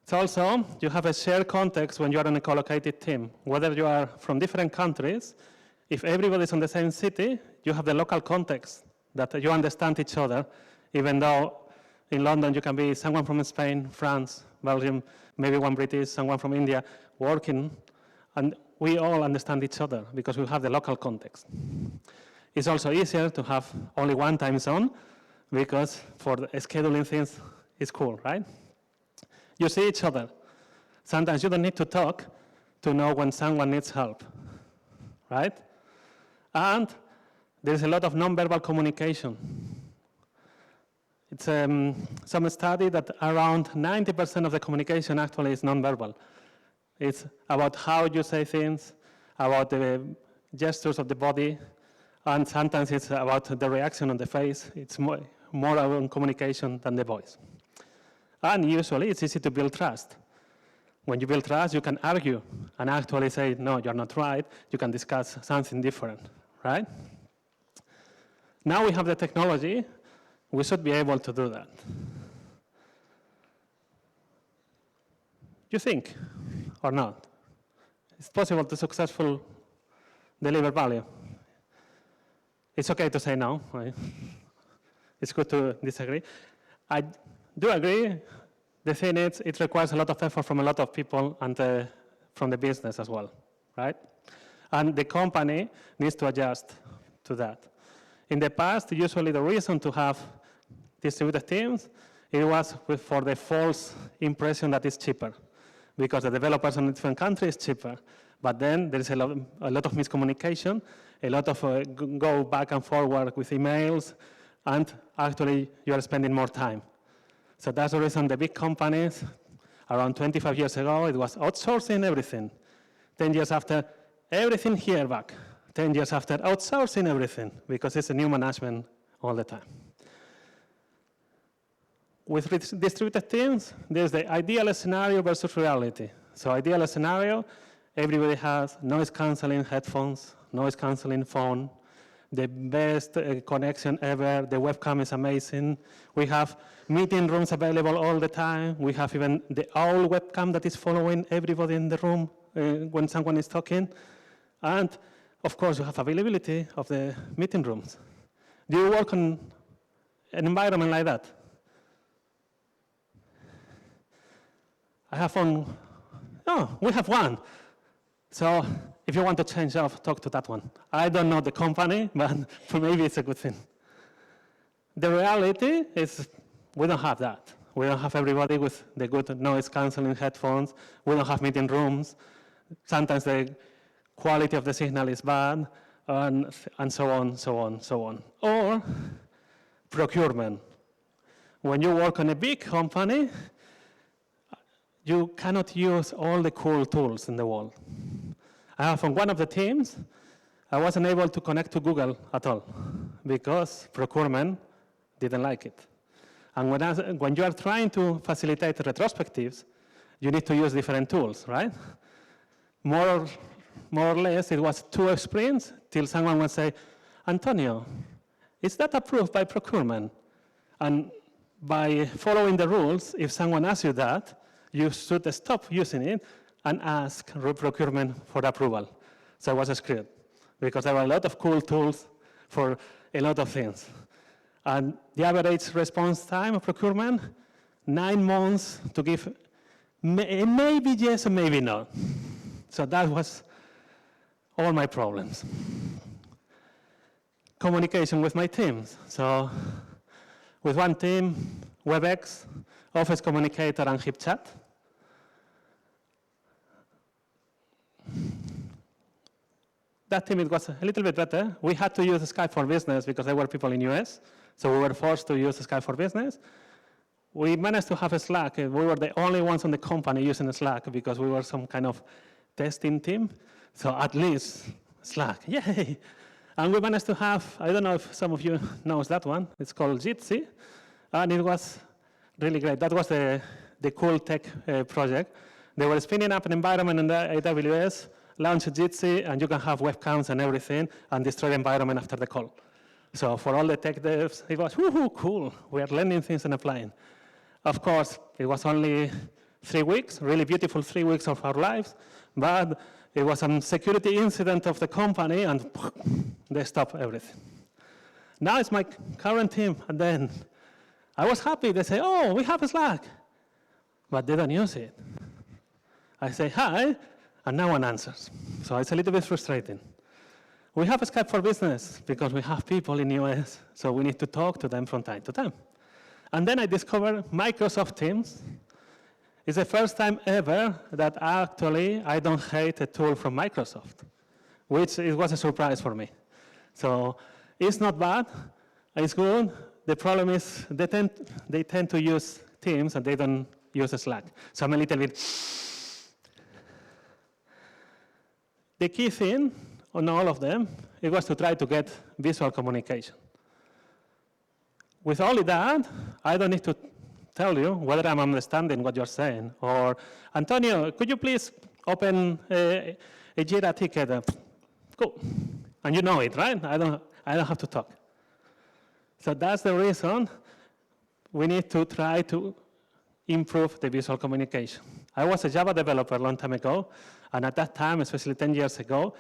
So also, you have a shared context when you are in a collocated team. Whether you are from different countries, if everybody is in the same city, you have the local context that you understand each other, even though in London you can be someone from Spain, France, Belgium, maybe one British, someone from India working, and we all understand each other because we have the local context. It's also easier to have only one time zone because for the scheduling things, it's cool, right? You see each other. Sometimes you don't need to talk to know when someone needs help, right? And there's a lot of nonverbal communication. It's some study that around 90% of the communication actually is nonverbal. It's about how you say things, about the gestures of the body, and sometimes it's about the reaction on the face. It's more around communication than the voice. And usually it's easy to build trust. When you build trust, you can argue and actually say, no, you're not right. You can discuss something different, right? Now we have the technology. We should be able to do that. You think, or not? It's possible to successfully deliver value. It's okay to say no, right? It's good to disagree. I do agree. The thing is, it requires a lot of effort from a lot of people and from the business as well, right? And the company needs to adjust to that. In the past, usually the reason to have distributed teams, it was for the false impression that it's cheaper, because the developers in different countries is cheaper. But then there is a lot of miscommunication, a lot of go back and forward with emails, and actually you are spending more time. So that's the reason the big companies, around 25 years ago, it was outsourcing everything. 10 years after, everything here back. 10 years after, outsourcing everything, because it's a new management all the time. With distributed teams, there's the ideal scenario versus reality. So ideal scenario, everybody has noise canceling headphones, noise canceling phone, the best connection ever, the webcam is amazing. We have meeting rooms available all the time. We have even the owl webcam that is following everybody in the room when someone is talking. And of course, you have availability of the meeting rooms. Do you work on an environment like that? I have one. Oh, we have one. So if you want to change off, talk to that one. I don't know the company, but for maybe it's a good thing. The reality is we don't have that. We don't have everybody with the good noise canceling headphones. We don't have meeting rooms. Sometimes the quality of the signal is bad. and so on, so on, so on. Or procurement. When you work on a big company, you cannot use all the cool tools in the world. I have on one of the teams, I wasn't able to connect to Google at all because procurement didn't like it. And when you are trying to facilitate retrospectives, you need to use different tools, right? More or less, it was 2 sprints till someone would say, Antonio, is that approved by procurement? And by following the rules, if someone asks you that, you should stop using it and ask procurement for approval. So I was screwed, because there were a lot of cool tools for a lot of things. And the average response time of procurement, 9 months to give maybe yes or maybe no. So that was all my problems. Communication with my teams. So with one team, WebEx, Office Communicator, and HipChat. That team, it was a little bit better. We had to use Skype for Business because there were people in US, so we were forced to use Skype for Business. We managed to have a Slack. We were the only ones on the company using Slack because we were some kind of testing team. So at least Slack, yay! And we managed to have, I don't know if some of you knows that one, it's called Jitsi, and it was really great. That was the cool tech project. They were spinning up an environment in the AWS, launch Jitsi, and you can have webcams and everything, and destroy the environment after the call. So for all the tech devs, it was, woohoo, cool. We are learning things and applying. Of course, it was only 3 weeks, really beautiful 3 weeks of our lives, but it was a security incident of the company, and they stopped everything. Now it's my current team, and then I was happy. They say, oh, we have a Slack, but they don't use it. I say, hi, and no one answers. So it's a little bit frustrating. We have a Skype for Business because we have people in the US, so we need to talk to them from time to time. And then I discovered Microsoft Teams. It's the first time ever that actually I don't hate a tool from Microsoft, which it was a surprise for me. So it's not bad, it's good. The problem is they tend to use Teams and they don't use Slack. So I'm a little bit. The key thing on all of them, it was to try to get visual communication. With only that, I don't need to tell you whether I'm understanding what you're saying. Or, Antonio, could you please open a Jira ticket? Cool. And you know it, right? I don't have to talk. So that's the reason we need to try to improve the visual communication. I was a Java developer a long time ago, and at that time, especially 10 years ago,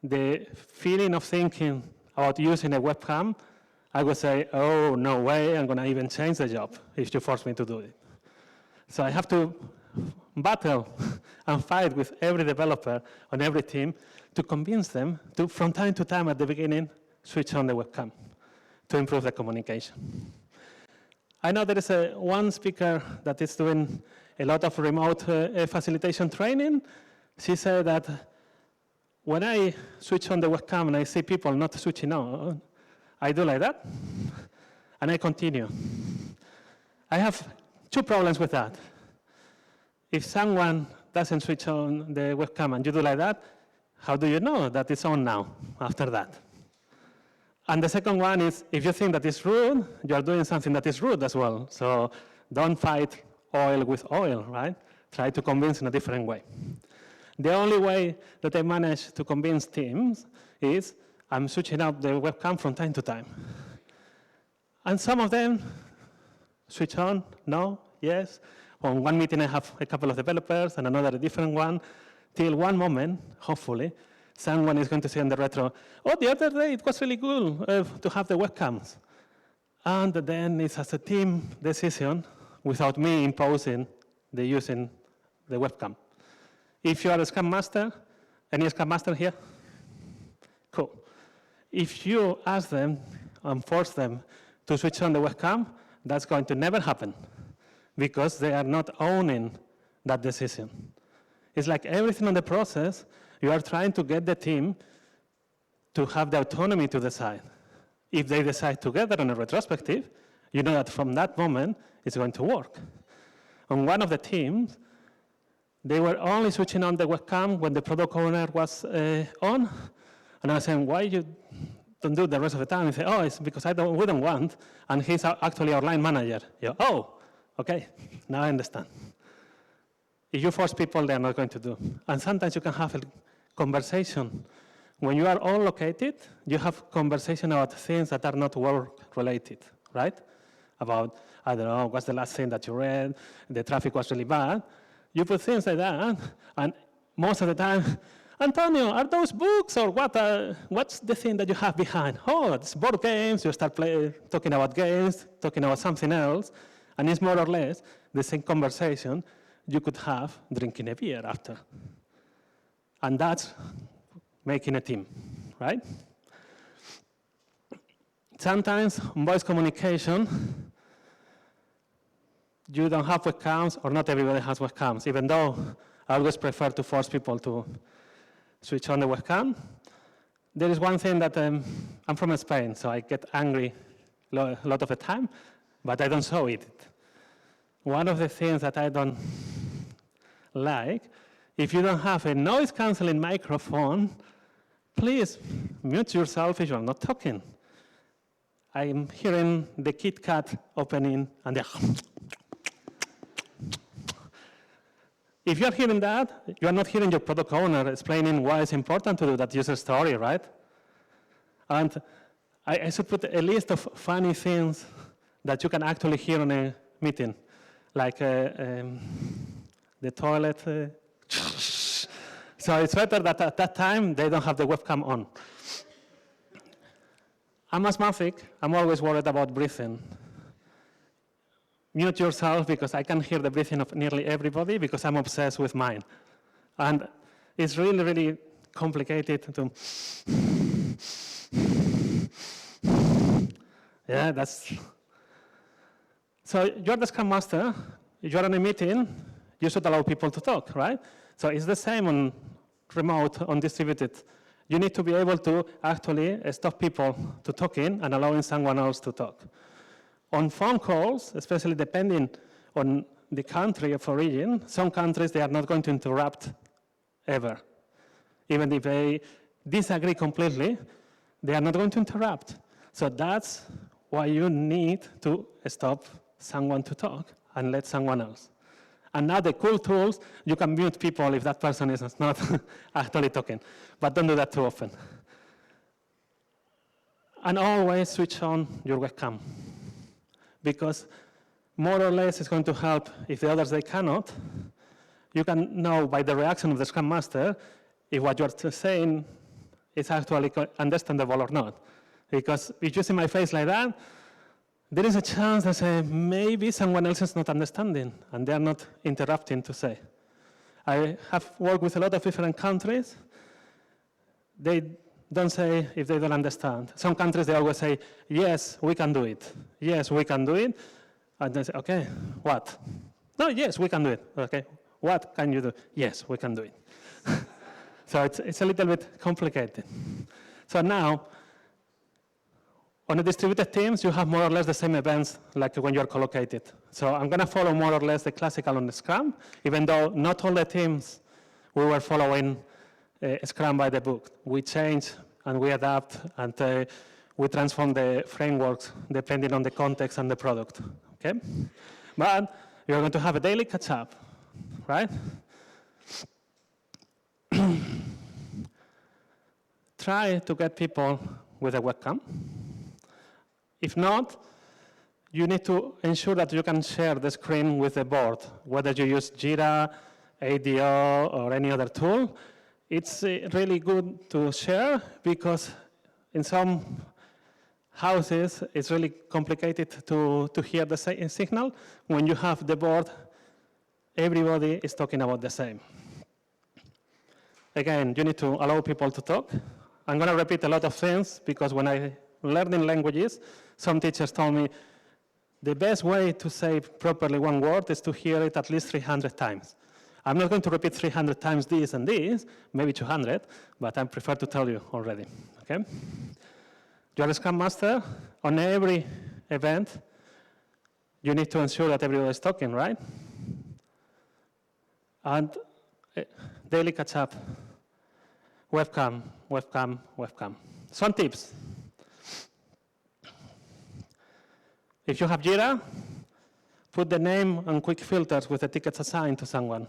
the feeling of thinking about using a webcam, I would say, oh, no way, I'm going to even change the job if you force me to do it. So I have to battle and fight with every developer on every team to convince them to, from time to time at the beginning, switch on the webcam to improve the communication. I know there is one speaker that is doing a lot of remote facilitation training. She said that when I switch on the webcam and I see people not switching on, I do like that, and I continue. I have 2 problems with that. If someone doesn't switch on the webcam and you do like that, how do you know that it's on now after that? And the second one is, if you think that it's rude, you are doing something that is rude as well. So don't fight oil with oil, right? Try to convince in a different way. The only way that I manage to convince teams is I'm switching up the webcam from time to time. And some of them switch on, no, yes. On one meeting I have a couple of developers and another a different one, till one moment, hopefully, someone is going to say on the retro, oh, the other day it was really good to have the webcams. And then it's as a team decision without me imposing the using the webcam. If you are a Scrum Master, any Scrum Master here? Cool. If you ask them and force them to switch on the webcam, that's going to never happen because they are not owning that decision. It's like everything on the process, you are trying to get the team to have the autonomy to decide. If they decide together on a retrospective, you know that from that moment, it's going to work. On one of the teams, they were only switching on the webcam when the product owner was on. And I was saying, why you don't do the rest of the time? He said, oh, it's because we don't want. And he's actually our line manager. You go, oh, okay, now I understand. If you force people, they're not going to do. And sometimes you can have a conversation. When you are all located, you have conversation about things that are not work-related, right? About, I don't know, what's the last thing that you read? The traffic was really bad. You put things like that, and most of the time, Antonio, are those books or what? What's the thing that you have behind? Oh, it's board games. You start talking about games, talking about something else, and it's more or less the same conversation you could have drinking a beer after. And that's making a team, right? Sometimes voice communication, you don't have webcams, or not everybody has webcams, even though I always prefer to force people to switch on the webcam. There is one thing that I'm from Spain, so I get angry a lot of the time, but I don't show it. One of the things that I don't like, if you don't have a noise-canceling microphone, please mute yourself if you're not talking. I'm hearing the Kit Kat opening, and they're if you're hearing that, you're not hearing your product owner explaining why it's important to do that user story, right? And I should put a list of funny things that you can actually hear in a meeting, like the toilet. So it's better that at that time, they don't have the webcam on. I'm asthmatic. I'm always worried about breathing. Mute yourself, because I can hear the breathing of nearly everybody, because I'm obsessed with mine. And it's really, really complicated to... Yeah, that's... So you're the Scrum Master. If you're in a meeting, you should allow people to talk, right? So it's the same on remote, on distributed. You need to be able to actually stop people to talking and allowing someone else to talk. On phone calls, especially depending on the country of origin, some countries, they are not going to interrupt ever. Even if they disagree completely, they are not going to interrupt. So that's why you need to stop someone to talk and let someone else. And now the cool tools, you can mute people if that person is not actually talking. But don't do that too often. And always switch on your webcam. Because more or less it's going to help if the others, they cannot. You can know by the reaction of the Scrum Master if what you're saying is actually understandable or not. Because if you see my face like that, there is a chance that maybe someone else is not understanding and they're not interrupting to say. I have worked with a lot of different countries. They don't say if they don't understand. Some countries, they always say, yes, we can do it. Yes, we can do it. And they say, okay, what? No, yes, we can do it. Okay, what can you do? Yes, we can do it. So it's a little bit complicated. So now, on the distributed teams, you have more or less the same events like when you're collocated. So I'm going to follow more or less the classical on the Scrum, even though not all the teams we were following Scrum by the book. We change and we adapt and we transform the frameworks depending on the context and the product. Okay? But you're going to have a daily catch-up, right? Try to get people with a webcam. If not, you need to ensure that you can share the screen with the board, whether you use Jira, ADO, or any other tool. It's really good to share because in some houses, it's really complicated to hear the signal. When you have the board, everybody is talking about the same. Again, you need to allow people to talk. I'm going to repeat a lot of things because when I learn in languages, some teachers told me the best way to say properly one word is to hear it at least 300 times. I'm not going to repeat 300 times this and this, maybe 200, but I prefer to tell you already, okay? You are a Scrum Master. On every event, you need to ensure that everybody is talking, right? And daily catch-up, webcam, webcam, webcam. Some tips. If you have Jira, put the name and quick filters with the tickets assigned to someone.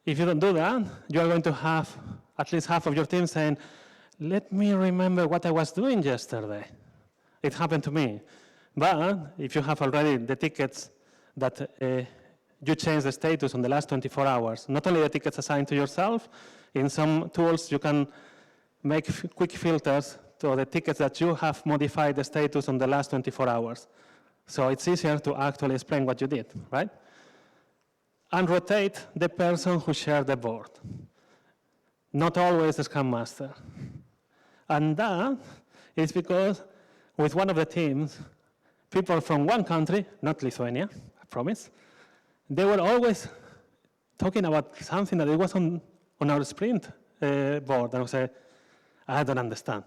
If you don't do that, you are going to have at least half of your team saying, let me remember what I was doing yesterday. It happened to me. But if you have already the tickets that you change the status on the last 24 hours, not only the tickets assigned to yourself, in some tools you can make quick filters to the tickets that you have modified the status on the last 24 hours. So it's easier to actually explain what you did, right? And rotate the person who shared the board. Not always the Scrum Master. And that is because with one of the teams, people from one country, not Lithuania, I promise, they were always talking about something that it was on our sprint board. And I said, I don't understand.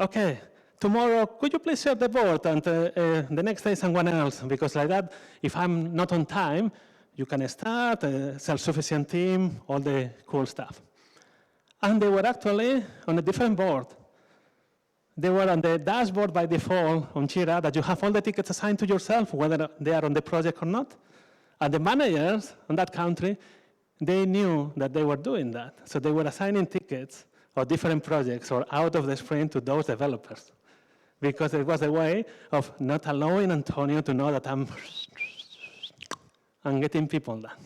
Okay, tomorrow, could you please share the board? And the next day, someone else. Because like that, if I'm not on time, you can start a self-sufficient team, all the cool stuff. And they were actually on a different board. They were on the dashboard by default on Jira that you have all the tickets assigned to yourself, whether they are on the project or not. And the managers on that country, they knew that they were doing that. So they were assigning tickets or different projects or out of the sprint to those developers. Because it was a way of not allowing Antonio to know that I'm getting people done.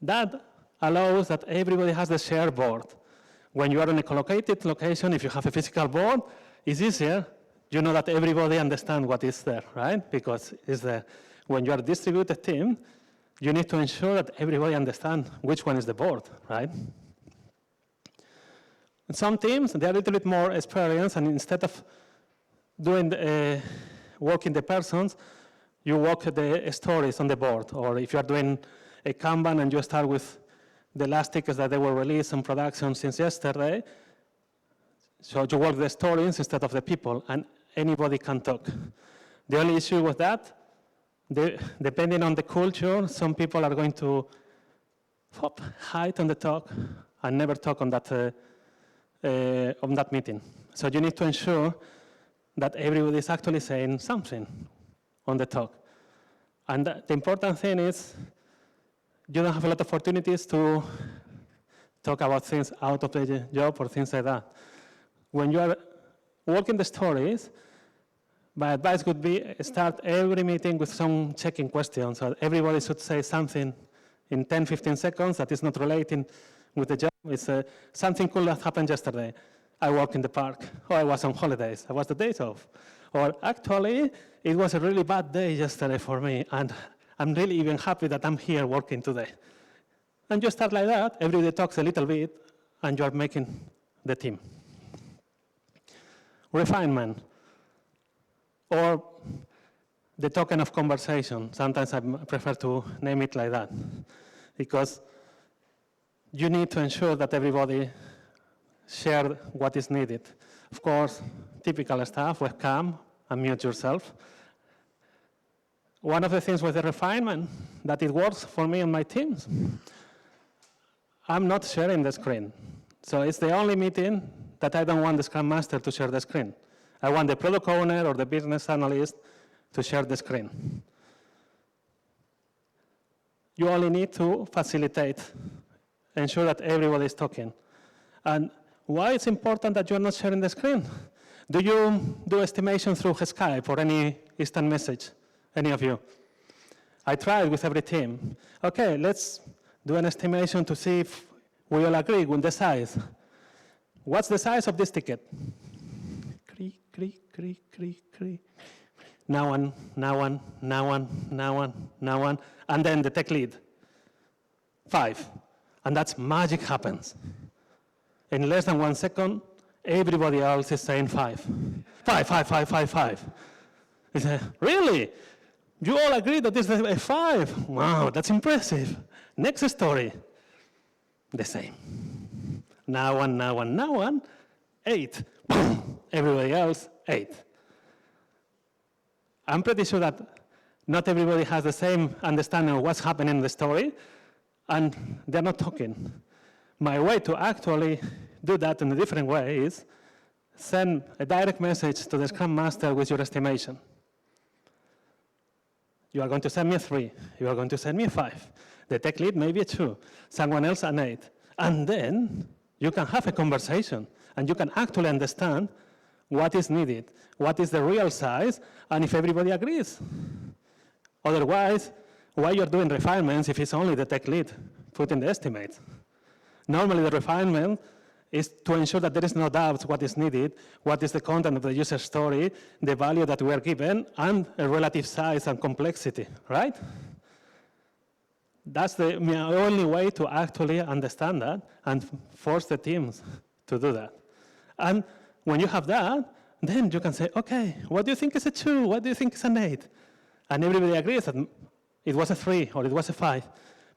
That allows that everybody has the shared board. When you are in a collocated location, if you have a physical board, it's easier. You know that everybody understands what is there, right? Because it's there. When you are a distributed team, you need to ensure that everybody understands which one is the board, right? In some teams, they are a little bit more experienced, and instead of doing working the persons, you work the stories on the board. Or if you are doing a Kanban and you start with the last tickets that they were released in production since yesterday, so you work the stories instead of the people, and anybody can talk. The only issue with that, depending on the culture, some people are going to hide on the talk and never talk on that meeting. So you need to ensure that everybody is actually saying something on the talk. And the important thing is you don't have a lot of opportunities to talk about things out of the job or things like that. When you are working the stories, my advice would be start every meeting with some checking questions. So everybody should say something in 10, 15 seconds that is not relating with the job. It's something cool that happened yesterday. I worked in the park, or I was on holidays. I was the days off. Or actually, it was a really bad day yesterday for me, and I'm really even happy that I'm here working today. And you start like that, everybody talks a little bit, and you're making the team. Refinement, or the token of conversation. Sometimes I prefer to name it like that, because you need to ensure that everybody share what is needed. Of course, typical stuff, webcam, unmute yourself. One of the things with the refinement that it works for me and my teams, I'm not sharing the screen. So it's the only meeting that I don't want the Scrum Master to share the screen. I want the product owner or the business analyst to share the screen. You only need to facilitate, ensure that everybody is talking. And why it's important that you're not sharing the screen? Do you do estimation through Skype or any instant message? Any of you? I tried with every team. Okay, let's do an estimation to see if we all agree with the size. What's the size of this ticket? Creak, creak, creak, creak, creak. Now one, now one, now one, now one, now one, and then the tech lead. 5. And that's magic happens. In less than 1 second, everybody else is saying 5. 5, 5, 5, 5, 5. You say, really? You all agree that this is a 5. Wow, that's impressive. Next story. The same. Now one, 8. Boom. Everybody else, 8. I'm pretty sure that not everybody has the same understanding of what's happening in the story, and they're not talking. My way to actually do that in a different way is send a direct message to the Scrum Master with your estimation. You are going to send me a 3. You are going to send me a 5. The tech lead maybe a 2. Someone else an 8. And then you can have a conversation, and you can actually understand what is needed, what is the real size, and if everybody agrees. Otherwise, why you're doing refinements if it's only the tech lead putting the estimates? Normally, the refinement is to ensure that there is no doubt what is needed, what is the content of the user story, the value that we are given, and a relative size and complexity, right? That's the only way to actually understand that and force the teams to do that. And when you have that, then you can say, okay, what do you think is a 2? What do you think is an 8? And everybody agrees that it was a 3 or it was a 5.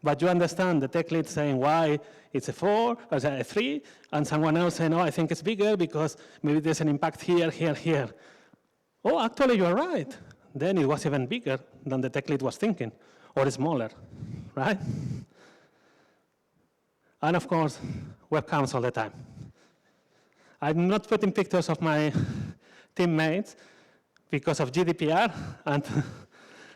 But you understand the tech lead saying why it's a 4 or a 3, and someone else saying, no, I think it's bigger because maybe there's an impact here, here, here. Oh, actually, you're right. Then it was even bigger than the tech lead was thinking, or smaller, right? And of course, webcams all the time. I'm not putting pictures of my teammates because of GDPR, and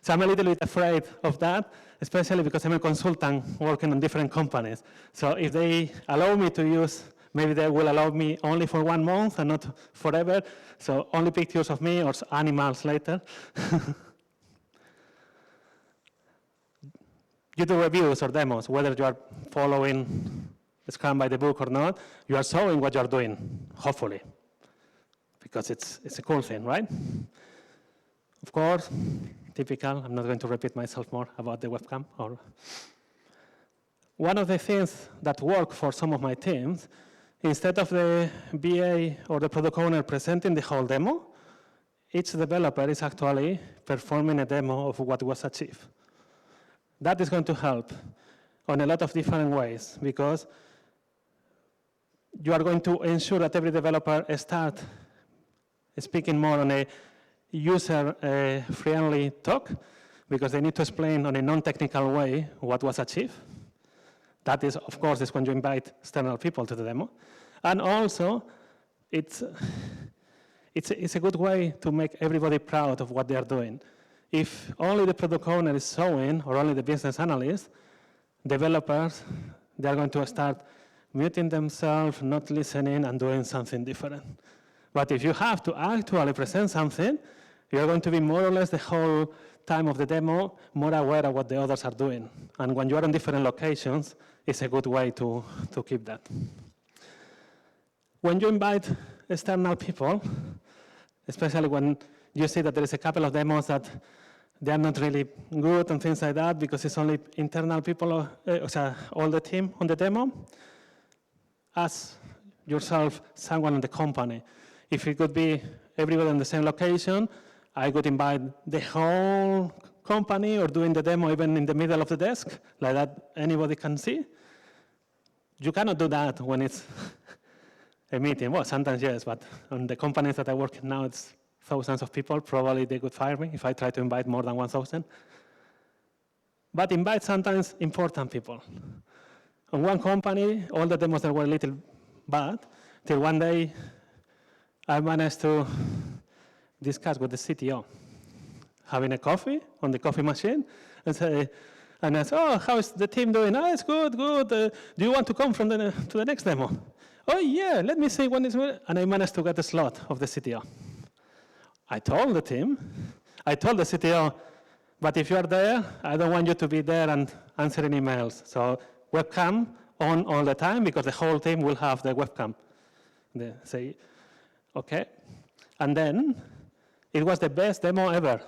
so I'm a little bit afraid of that, especially because I'm a consultant working on different companies. So if they allow me to use, maybe they will allow me only for 1 month and not forever. So only pictures of me or animals later. You do reviews or demos, whether you are following Scrum by the book or not, you are showing what you are doing, hopefully, because it's a cool thing, right? Of course, typical, I'm not going to repeat myself more about the webcam. One of the things that work for some of my teams, instead of the BA or the product owner presenting the whole demo, each developer is actually performing a demo of what was achieved. That is going to help on a lot of different ways, because you are going to ensure that every developer starts speaking more on a user-friendly talk, because they need to explain on a non-technical way what was achieved. That is, of course, is when you invite external people to the demo. And also, it's a good way to make everybody proud of what they are doing. If only the product owner is showing, or only the business analyst, developers, they are going to start muting themselves, not listening, and doing something different. But if you have to actually present something, you're going to be more or less the whole time of the demo more aware of what the others are doing. And when you are in different locations, it's a good way to keep that. When you invite external people, especially when you see that there is a couple of demos that they are not really good and things like that because it's only internal people, all the team on the demo, ask yourself someone in the company. If it could be everybody in the same location, I could invite the whole company or doing the demo even in the middle of the desk, like that anybody can see. You cannot do that when it's a meeting. Well, sometimes yes, but on the companies that I work in now, it's thousands of people. Probably they could fire me if I try to invite more than 1,000. But invite sometimes important people. On one company, all the demos that were a little bad, till one day I managed to discuss with the CTO, having a coffee on the coffee machine, and I said, oh, how is the team doing? Oh, it's good, good. Do you want to come to the next demo? Oh, yeah, let me see when it's, and I managed to get a slot of the CTO. I told the team, I told the CTO, but if you are there, I don't want you to be there and answering emails. So webcam on all the time, because the whole team will have the webcam. They say, okay. And then it was the best demo ever.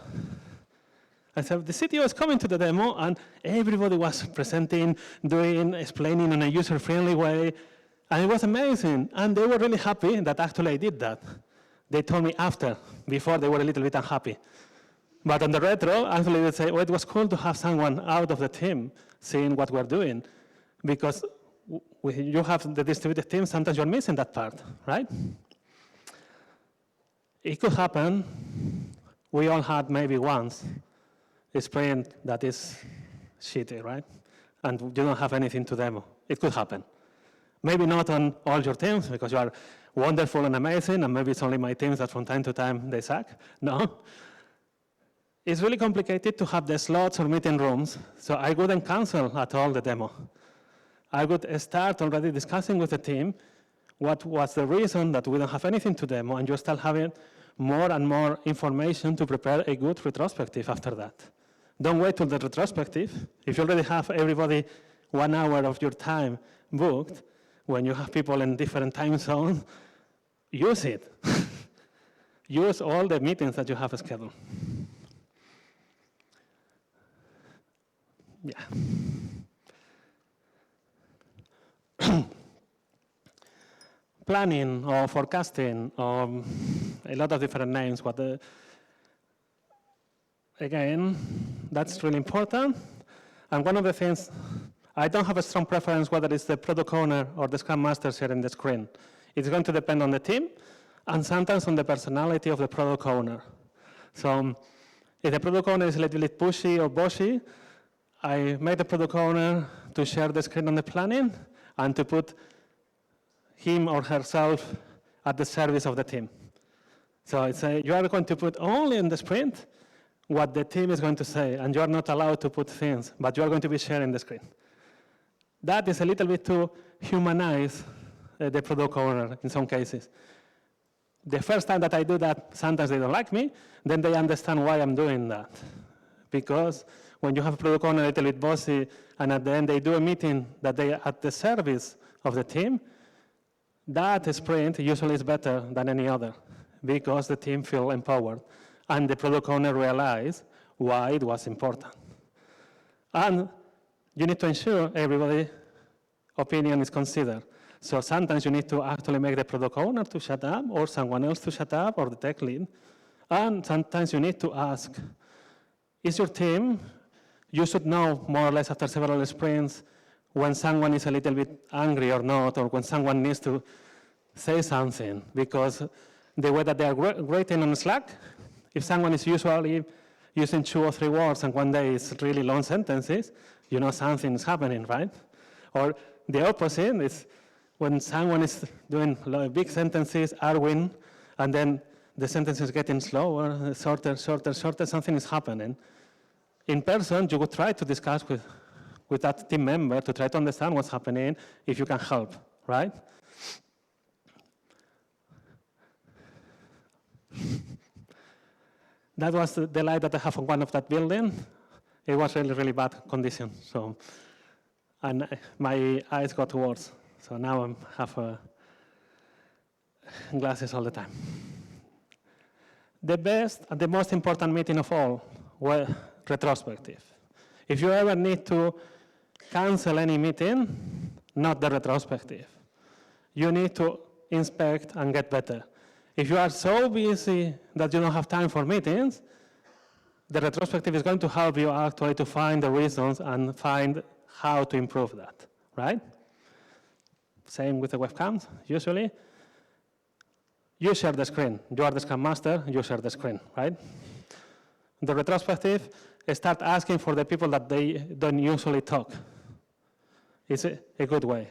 I said, the CTO is coming to the demo, and everybody was presenting, doing, explaining in a user-friendly way, and it was amazing. And they were really happy that actually I did that. They told me after. Before, they were a little bit unhappy. But on the retro, actually they say, well, it was cool to have someone out of the team seeing what we're doing, because you have the distributed team, sometimes you're missing that part, right? It could happen. We all had maybe once a sprint that is shitty, right? And you don't have anything to demo. It could happen. Maybe not on all your teams, because you are wonderful and amazing, and maybe it's only my teams that from time to time they suck. No. It's really complicated to have the slots or meeting rooms, so I wouldn't cancel at all the demo. I would start already discussing with the team what was the reason that we don't have anything to demo, and you start having more and more information to prepare a good retrospective after that. Don't wait till the retrospective. If you already have everybody 1 hour of your time booked, when you have people in different time zones, use it. Use all the meetings that you have scheduled. Yeah. Planning or forecasting, or a lot of different names. But again, that's really important. And one of the things, I don't have a strong preference whether it's the product owner or the Scrum Master sharing the screen. It's going to depend on the team and sometimes on the personality of the product owner. So if the product owner is a little bit pushy or bossy, I make the product owner to share the screen on the planning and to put him or herself at the service of the team. So it's you are going to put only in the sprint what the team is going to say, and you are not allowed to put things, but you are going to be sharing the screen. That is a little bit to humanize the product owner in some cases. The first time that I do that, sometimes they don't like me, then they understand why I'm doing that. Because when you have a product owner a little bit bossy, and at the end they do a meeting that they are at the service of the team, that sprint usually is better than any other, because the team feel empowered, and the product owner realize why it was important. And you need to ensure everybody's opinion is considered. So sometimes you need to actually make the product owner to shut up, or someone else to shut up, or the tech lead. And sometimes you need to ask, is your team, you should know more or less after several sprints when someone is a little bit angry or not, or when someone needs to say something, because the way that they are writing on Slack, if someone is usually using 2 or 3 words and one day it's really long sentences, you know something is happening, right? Or the opposite is when someone is doing big sentences, arguing, and then the sentence is getting slower, shorter, something is happening. In person, you would try to discuss with that team member to try to understand what's happening, if you can help, right? That was the light that I have on one of that building. It was really, really bad condition. So, and my eyes got worse. So now I have glasses all the time. The best and the most important meeting of all were retrospective. If you ever need to cancel any meeting, not the retrospective. You need to inspect and get better. If you are so busy that you don't have time for meetings, the retrospective is going to help you actually to find the reasons and find how to improve that, right? Same with the webcams, usually. You share the screen. You are the Scrum Master, you share the screen, right? The retrospective, start asking for the people that they don't usually talk. It's a good way.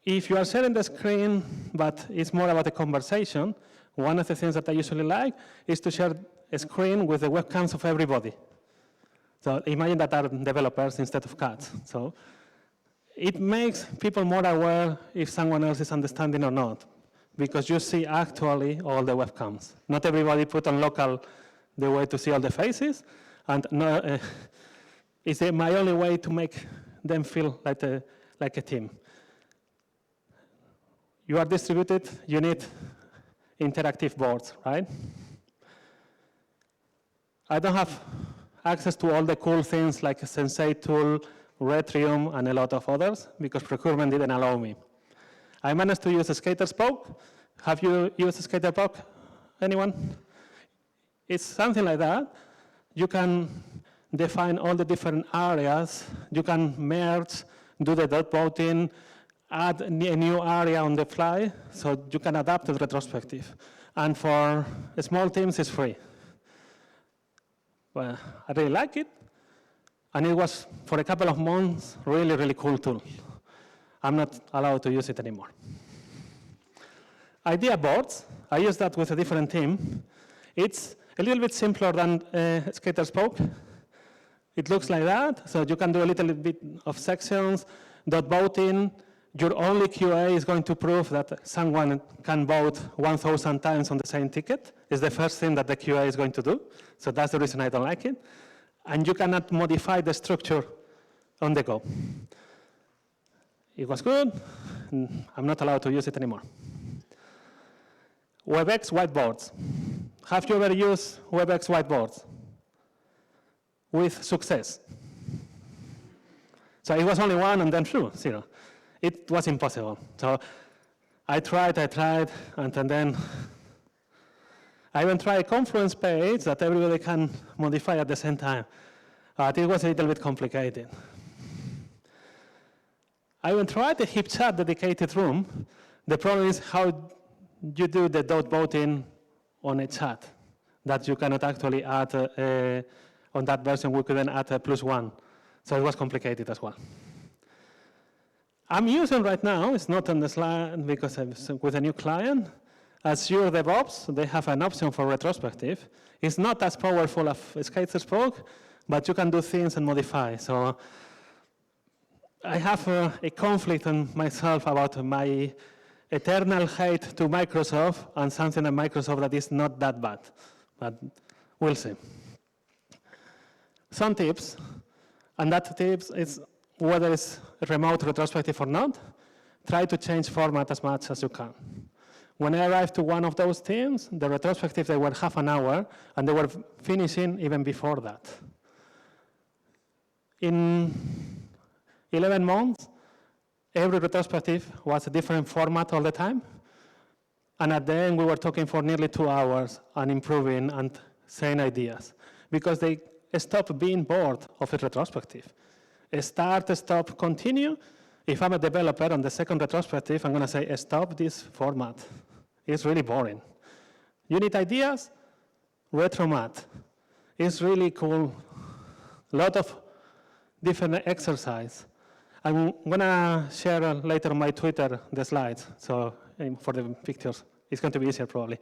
If you are sharing the screen, but it's more about a conversation, one of the things that I usually like is to share a screen with the webcams of everybody. So imagine that are developers instead of cats. So it makes people more aware if someone else is understanding or not, because you see actually all the webcams. Not everybody put on local the way to see all the faces, and no, it's my only way to make them feel like a team. You are distributed, you need interactive boards, right? I don't have access to all the cool things like Sensei tool, Retrium, and a lot of others, because procurement didn't allow me. I managed to use a Skater Spoke. Have you used a Skater Spoke? Anyone? It's something like that. You can define all the different areas. You can merge, do the dot voting, add a new area on the fly, so you can adapt to the retrospective. And for small teams, it's free. Well, I really like it. And it was, for a couple of months, really, really cool tool. I'm not allowed to use it anymore. Idea boards, I use that with a different team. It's a little bit simpler than Skater spoke. It looks like that, so you can do a little bit of sections, dot voting. Your only QA is going to prove that someone can vote 1,000 times on the same ticket. It's the first thing that the QA is going to do, so that's the reason I don't like it. And you cannot modify the structure on the go. It was good. I'm not allowed to use it anymore. WebEx whiteboards. Have you ever used WebEx whiteboards? With success. So it was only one and then 0. It was impossible. So I tried, and then I even tried a Confluence page that everybody can modify at the same time. But it was a little bit complicated. I even tried a HipChat dedicated room. The problem is how you do the dot voting on a chat that you cannot actually add on that version. We couldn't add a +1. So it was complicated as well. I'm using right now, it's not on the slide because I'm with a new client, Azure DevOps. They have an option for retrospective. It's not as powerful as Skater spoke, but you can do things and modify. So I have a conflict in myself about my eternal hate to Microsoft and something at Microsoft that is not that bad, but we'll see. Some tips, and that tips is whether it's remote retrospective or not, try to change format as much as you can. When I arrived to one of those teams, the retrospective, they were half an hour, and they were finishing even before that. In 11 months, every retrospective was a different format all the time. And at the end, we were talking for nearly 2 hours and improving and saying ideas because they stopped being bored of a retrospective. Start, stop, continue. If I'm a developer on the second retrospective, I'm going to say, stop this format. It's really boring. You need ideas? Retromat. It's really cool. A lot of different exercise. I'm going to share later on my Twitter the slides, so for the pictures. It's going to be easier, probably.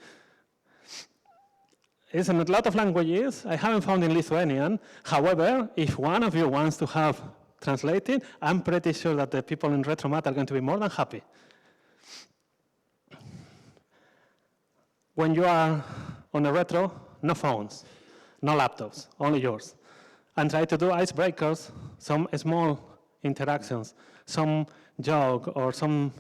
It's in a lot of languages. I haven't found in Lithuanian. However, if one of you wants to have translated, I'm pretty sure that the people in Retromat are going to be more than happy. When you are on a retro, no phones, no laptops, only yours. And try to do icebreakers, some small interactions, some joke, or some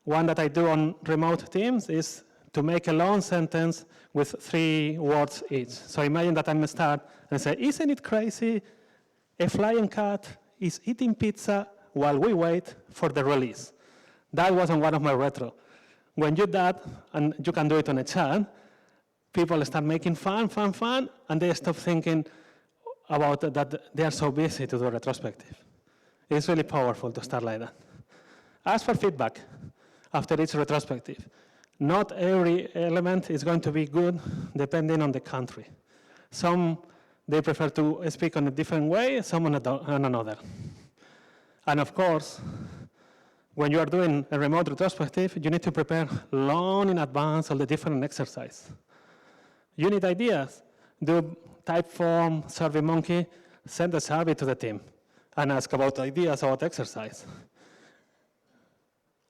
one that I do on remote teams is to make a long sentence with 3 words each. So imagine that I'm a start and say, isn't it crazy? A flying cat is eating pizza while we wait for the release. That was on one of my retro. When you do that, and you can do it on a chat, people start making fun, and they stop thinking about that they are so busy to do a retrospective. It's really powerful to start like that. Ask for feedback after each retrospective. Not every element is going to be good depending on the country. Some, they prefer to speak on a different way, some on another. And of course, when you are doing a remote retrospective, you need to prepare long in advance all the different exercises. You need ideas. Do Typeform, SurveyMonkey, send a survey to the team and ask about ideas about exercise.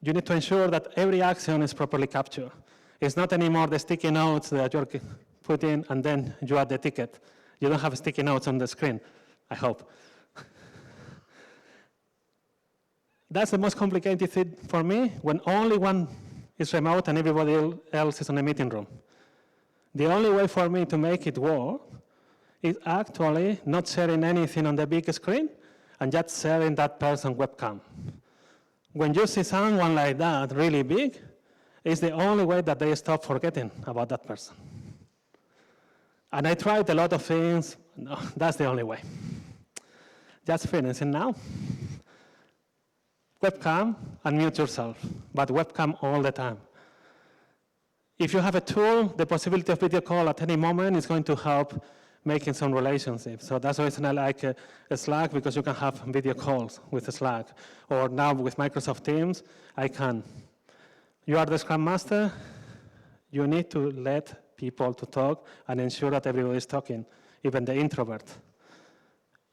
You need to ensure that every action is properly captured. It's not anymore the sticky notes that you're putting and then you add the ticket. You don't have sticky notes on the screen, I hope. That's the most complicated thing for me when only one is remote and everybody else is in a meeting room. The only way for me to make it work is actually not sharing anything on the big screen and just sharing that person's webcam. When you see someone like that really big, it's the only way that they stop forgetting about that person. And I tried a lot of things. No, that's the only way. Just finishing now. Webcam, unmute yourself, but webcam all the time. If you have a tool, the possibility of video call at any moment is going to help making some relationships. So that's the reason I like Slack, because you can have video calls with Slack. Or now with Microsoft Teams, I can. You are the Scrum Master. You need to let people to talk and ensure that everybody is talking, even the introvert.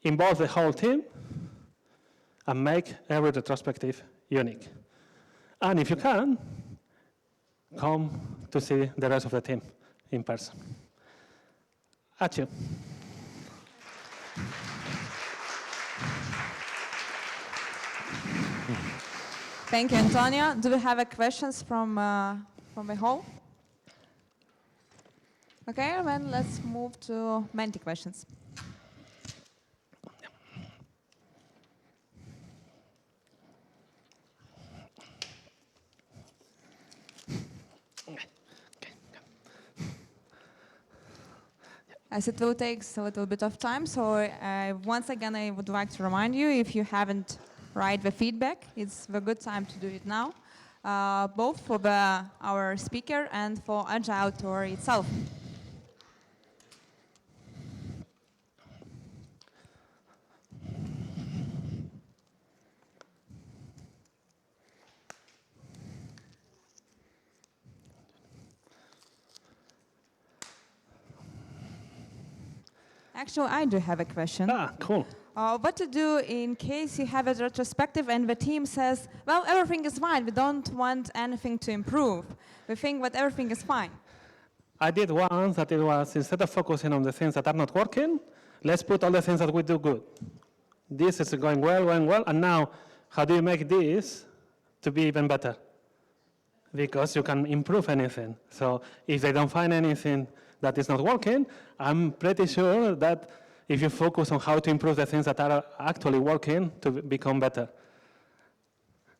Involve the whole team and make every retrospective unique. And if you can, come to see the rest of the team in person. At you. Thank you, Antonio. Do we have questions from the hall? Okay, then let's move to Menti questions. As it will take a little bit of time, so once again, I would like to remind you, if you haven't write the feedback, it's a good time to do it now, both for our speaker and for Agile Tour itself. Actually, I do have a question. Cool. What to do in case you have a retrospective and the team says, well, everything is fine, we don't want anything to improve. We think that everything is fine. I did once that it was, instead of focusing on the things that are not working, let's put all the things that we do good. This is going well, and now, how do you make this to be even better? Because you can improve anything. So if they don't find anything that is not working, I'm pretty sure that if you focus on how to improve the things that are actually working to become better.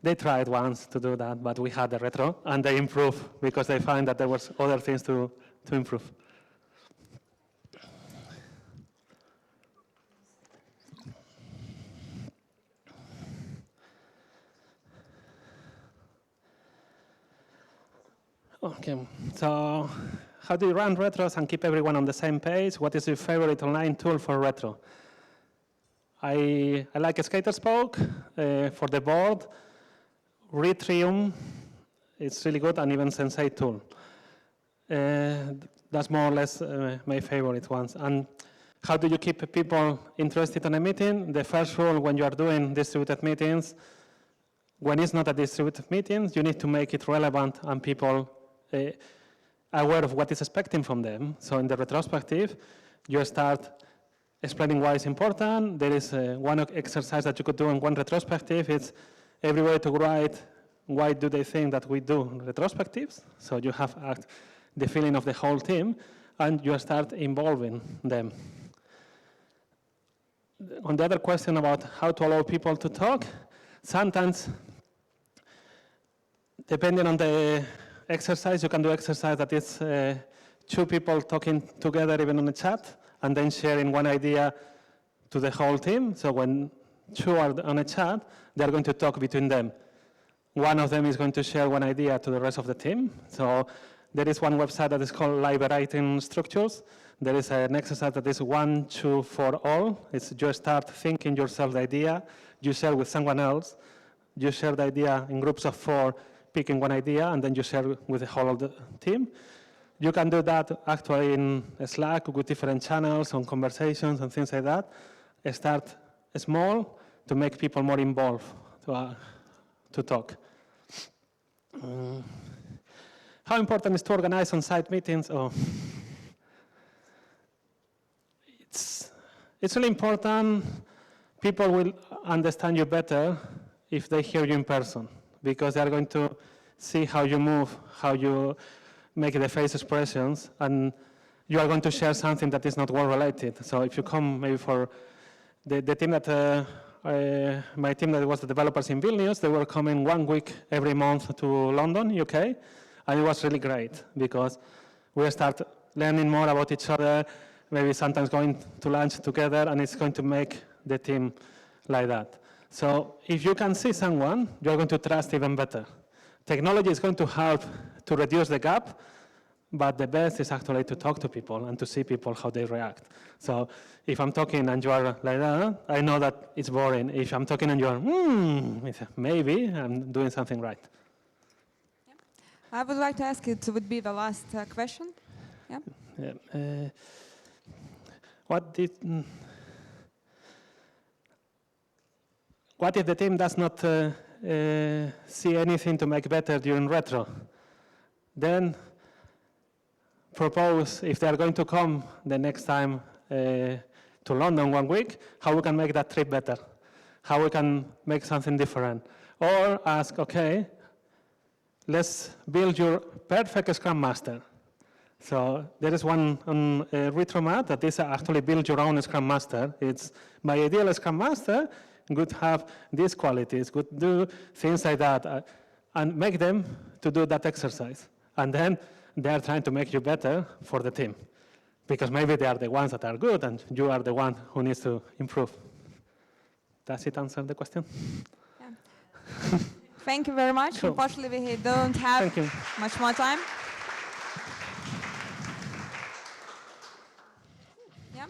They tried once to do that, but we had a retro, and they improved because they find that there was other things to improve. Okay, so how do you run retros and keep everyone on the same page? What is your favorite online tool for retro? I like Skater Spoke for the board. Retrium, it's really good, and even Sensei tool. That's more or less my favorite ones. And how do you keep people interested in a meeting? The first rule when you are doing distributed meetings, when it's not a distributed meeting, you need to make it relevant and people aware of what is expecting from them. So in the retrospective, you start explaining why it's important. There is one exercise that you could do in one retrospective. It's everybody to write why do they think that we do retrospectives. So you have the feeling of the whole team, and you start involving them. On the other question about how to allow people to talk, sometimes, depending on the exercise, you can do exercise that is two people talking together even on a chat and then sharing one idea to the whole team. So when two are on a chat, they're going to talk between them. One of them is going to share one idea to the rest of the team. So there is one website that is called Liberating Structures. There is an exercise that is 1, 2, 4, all. It's you start thinking yourself the idea, you share with someone else, you share the idea in groups of 4, picking one idea, and then you share with the whole of the team. You can do that actually in Slack with different channels on conversations and things like that. Start small to make people more involved to talk. How important is to organize on-site meetings? Oh. It's really important. People will understand you better if they hear you in person, because they are going to see how you move, how you make the face expressions, and you are going to share something that is not well related. So if you come maybe for the team that, my team that was the developers in Vilnius, they were coming 1 week every month to London, UK, and it was really great because we start learning more about each other. maybe sometimes going to lunch together, and it's going to make the team like that. So if you can see someone, you're going to trust even better. Technology is going to help to reduce the gap, but the best is actually to talk to people and to see people how they react. So if I'm talking and you are like that, I know that it's boring. If I'm talking and you are, maybe I'm doing something right. I would like to ask, it would be the last question. Yeah. Yeah. What if the team does not see anything to make better during retro? Then propose, if they are going to come the next time to London 1 week, how we can make that trip better, how we can make something different. Or ask, okay, let's build your perfect Scrum Master. So there is one on Retromat that is actually build your own Scrum Master. It's my ideal Scrum Master would have these qualities, would do things like that, and make them to do that exercise. And then they are trying to make you better for the team, because maybe they are the ones that are good and you are the one who needs to improve. Does it answer the question? Yeah. Thank you very much. Cool. Unfortunately, we don't have much more time. Yeah,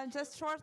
just short.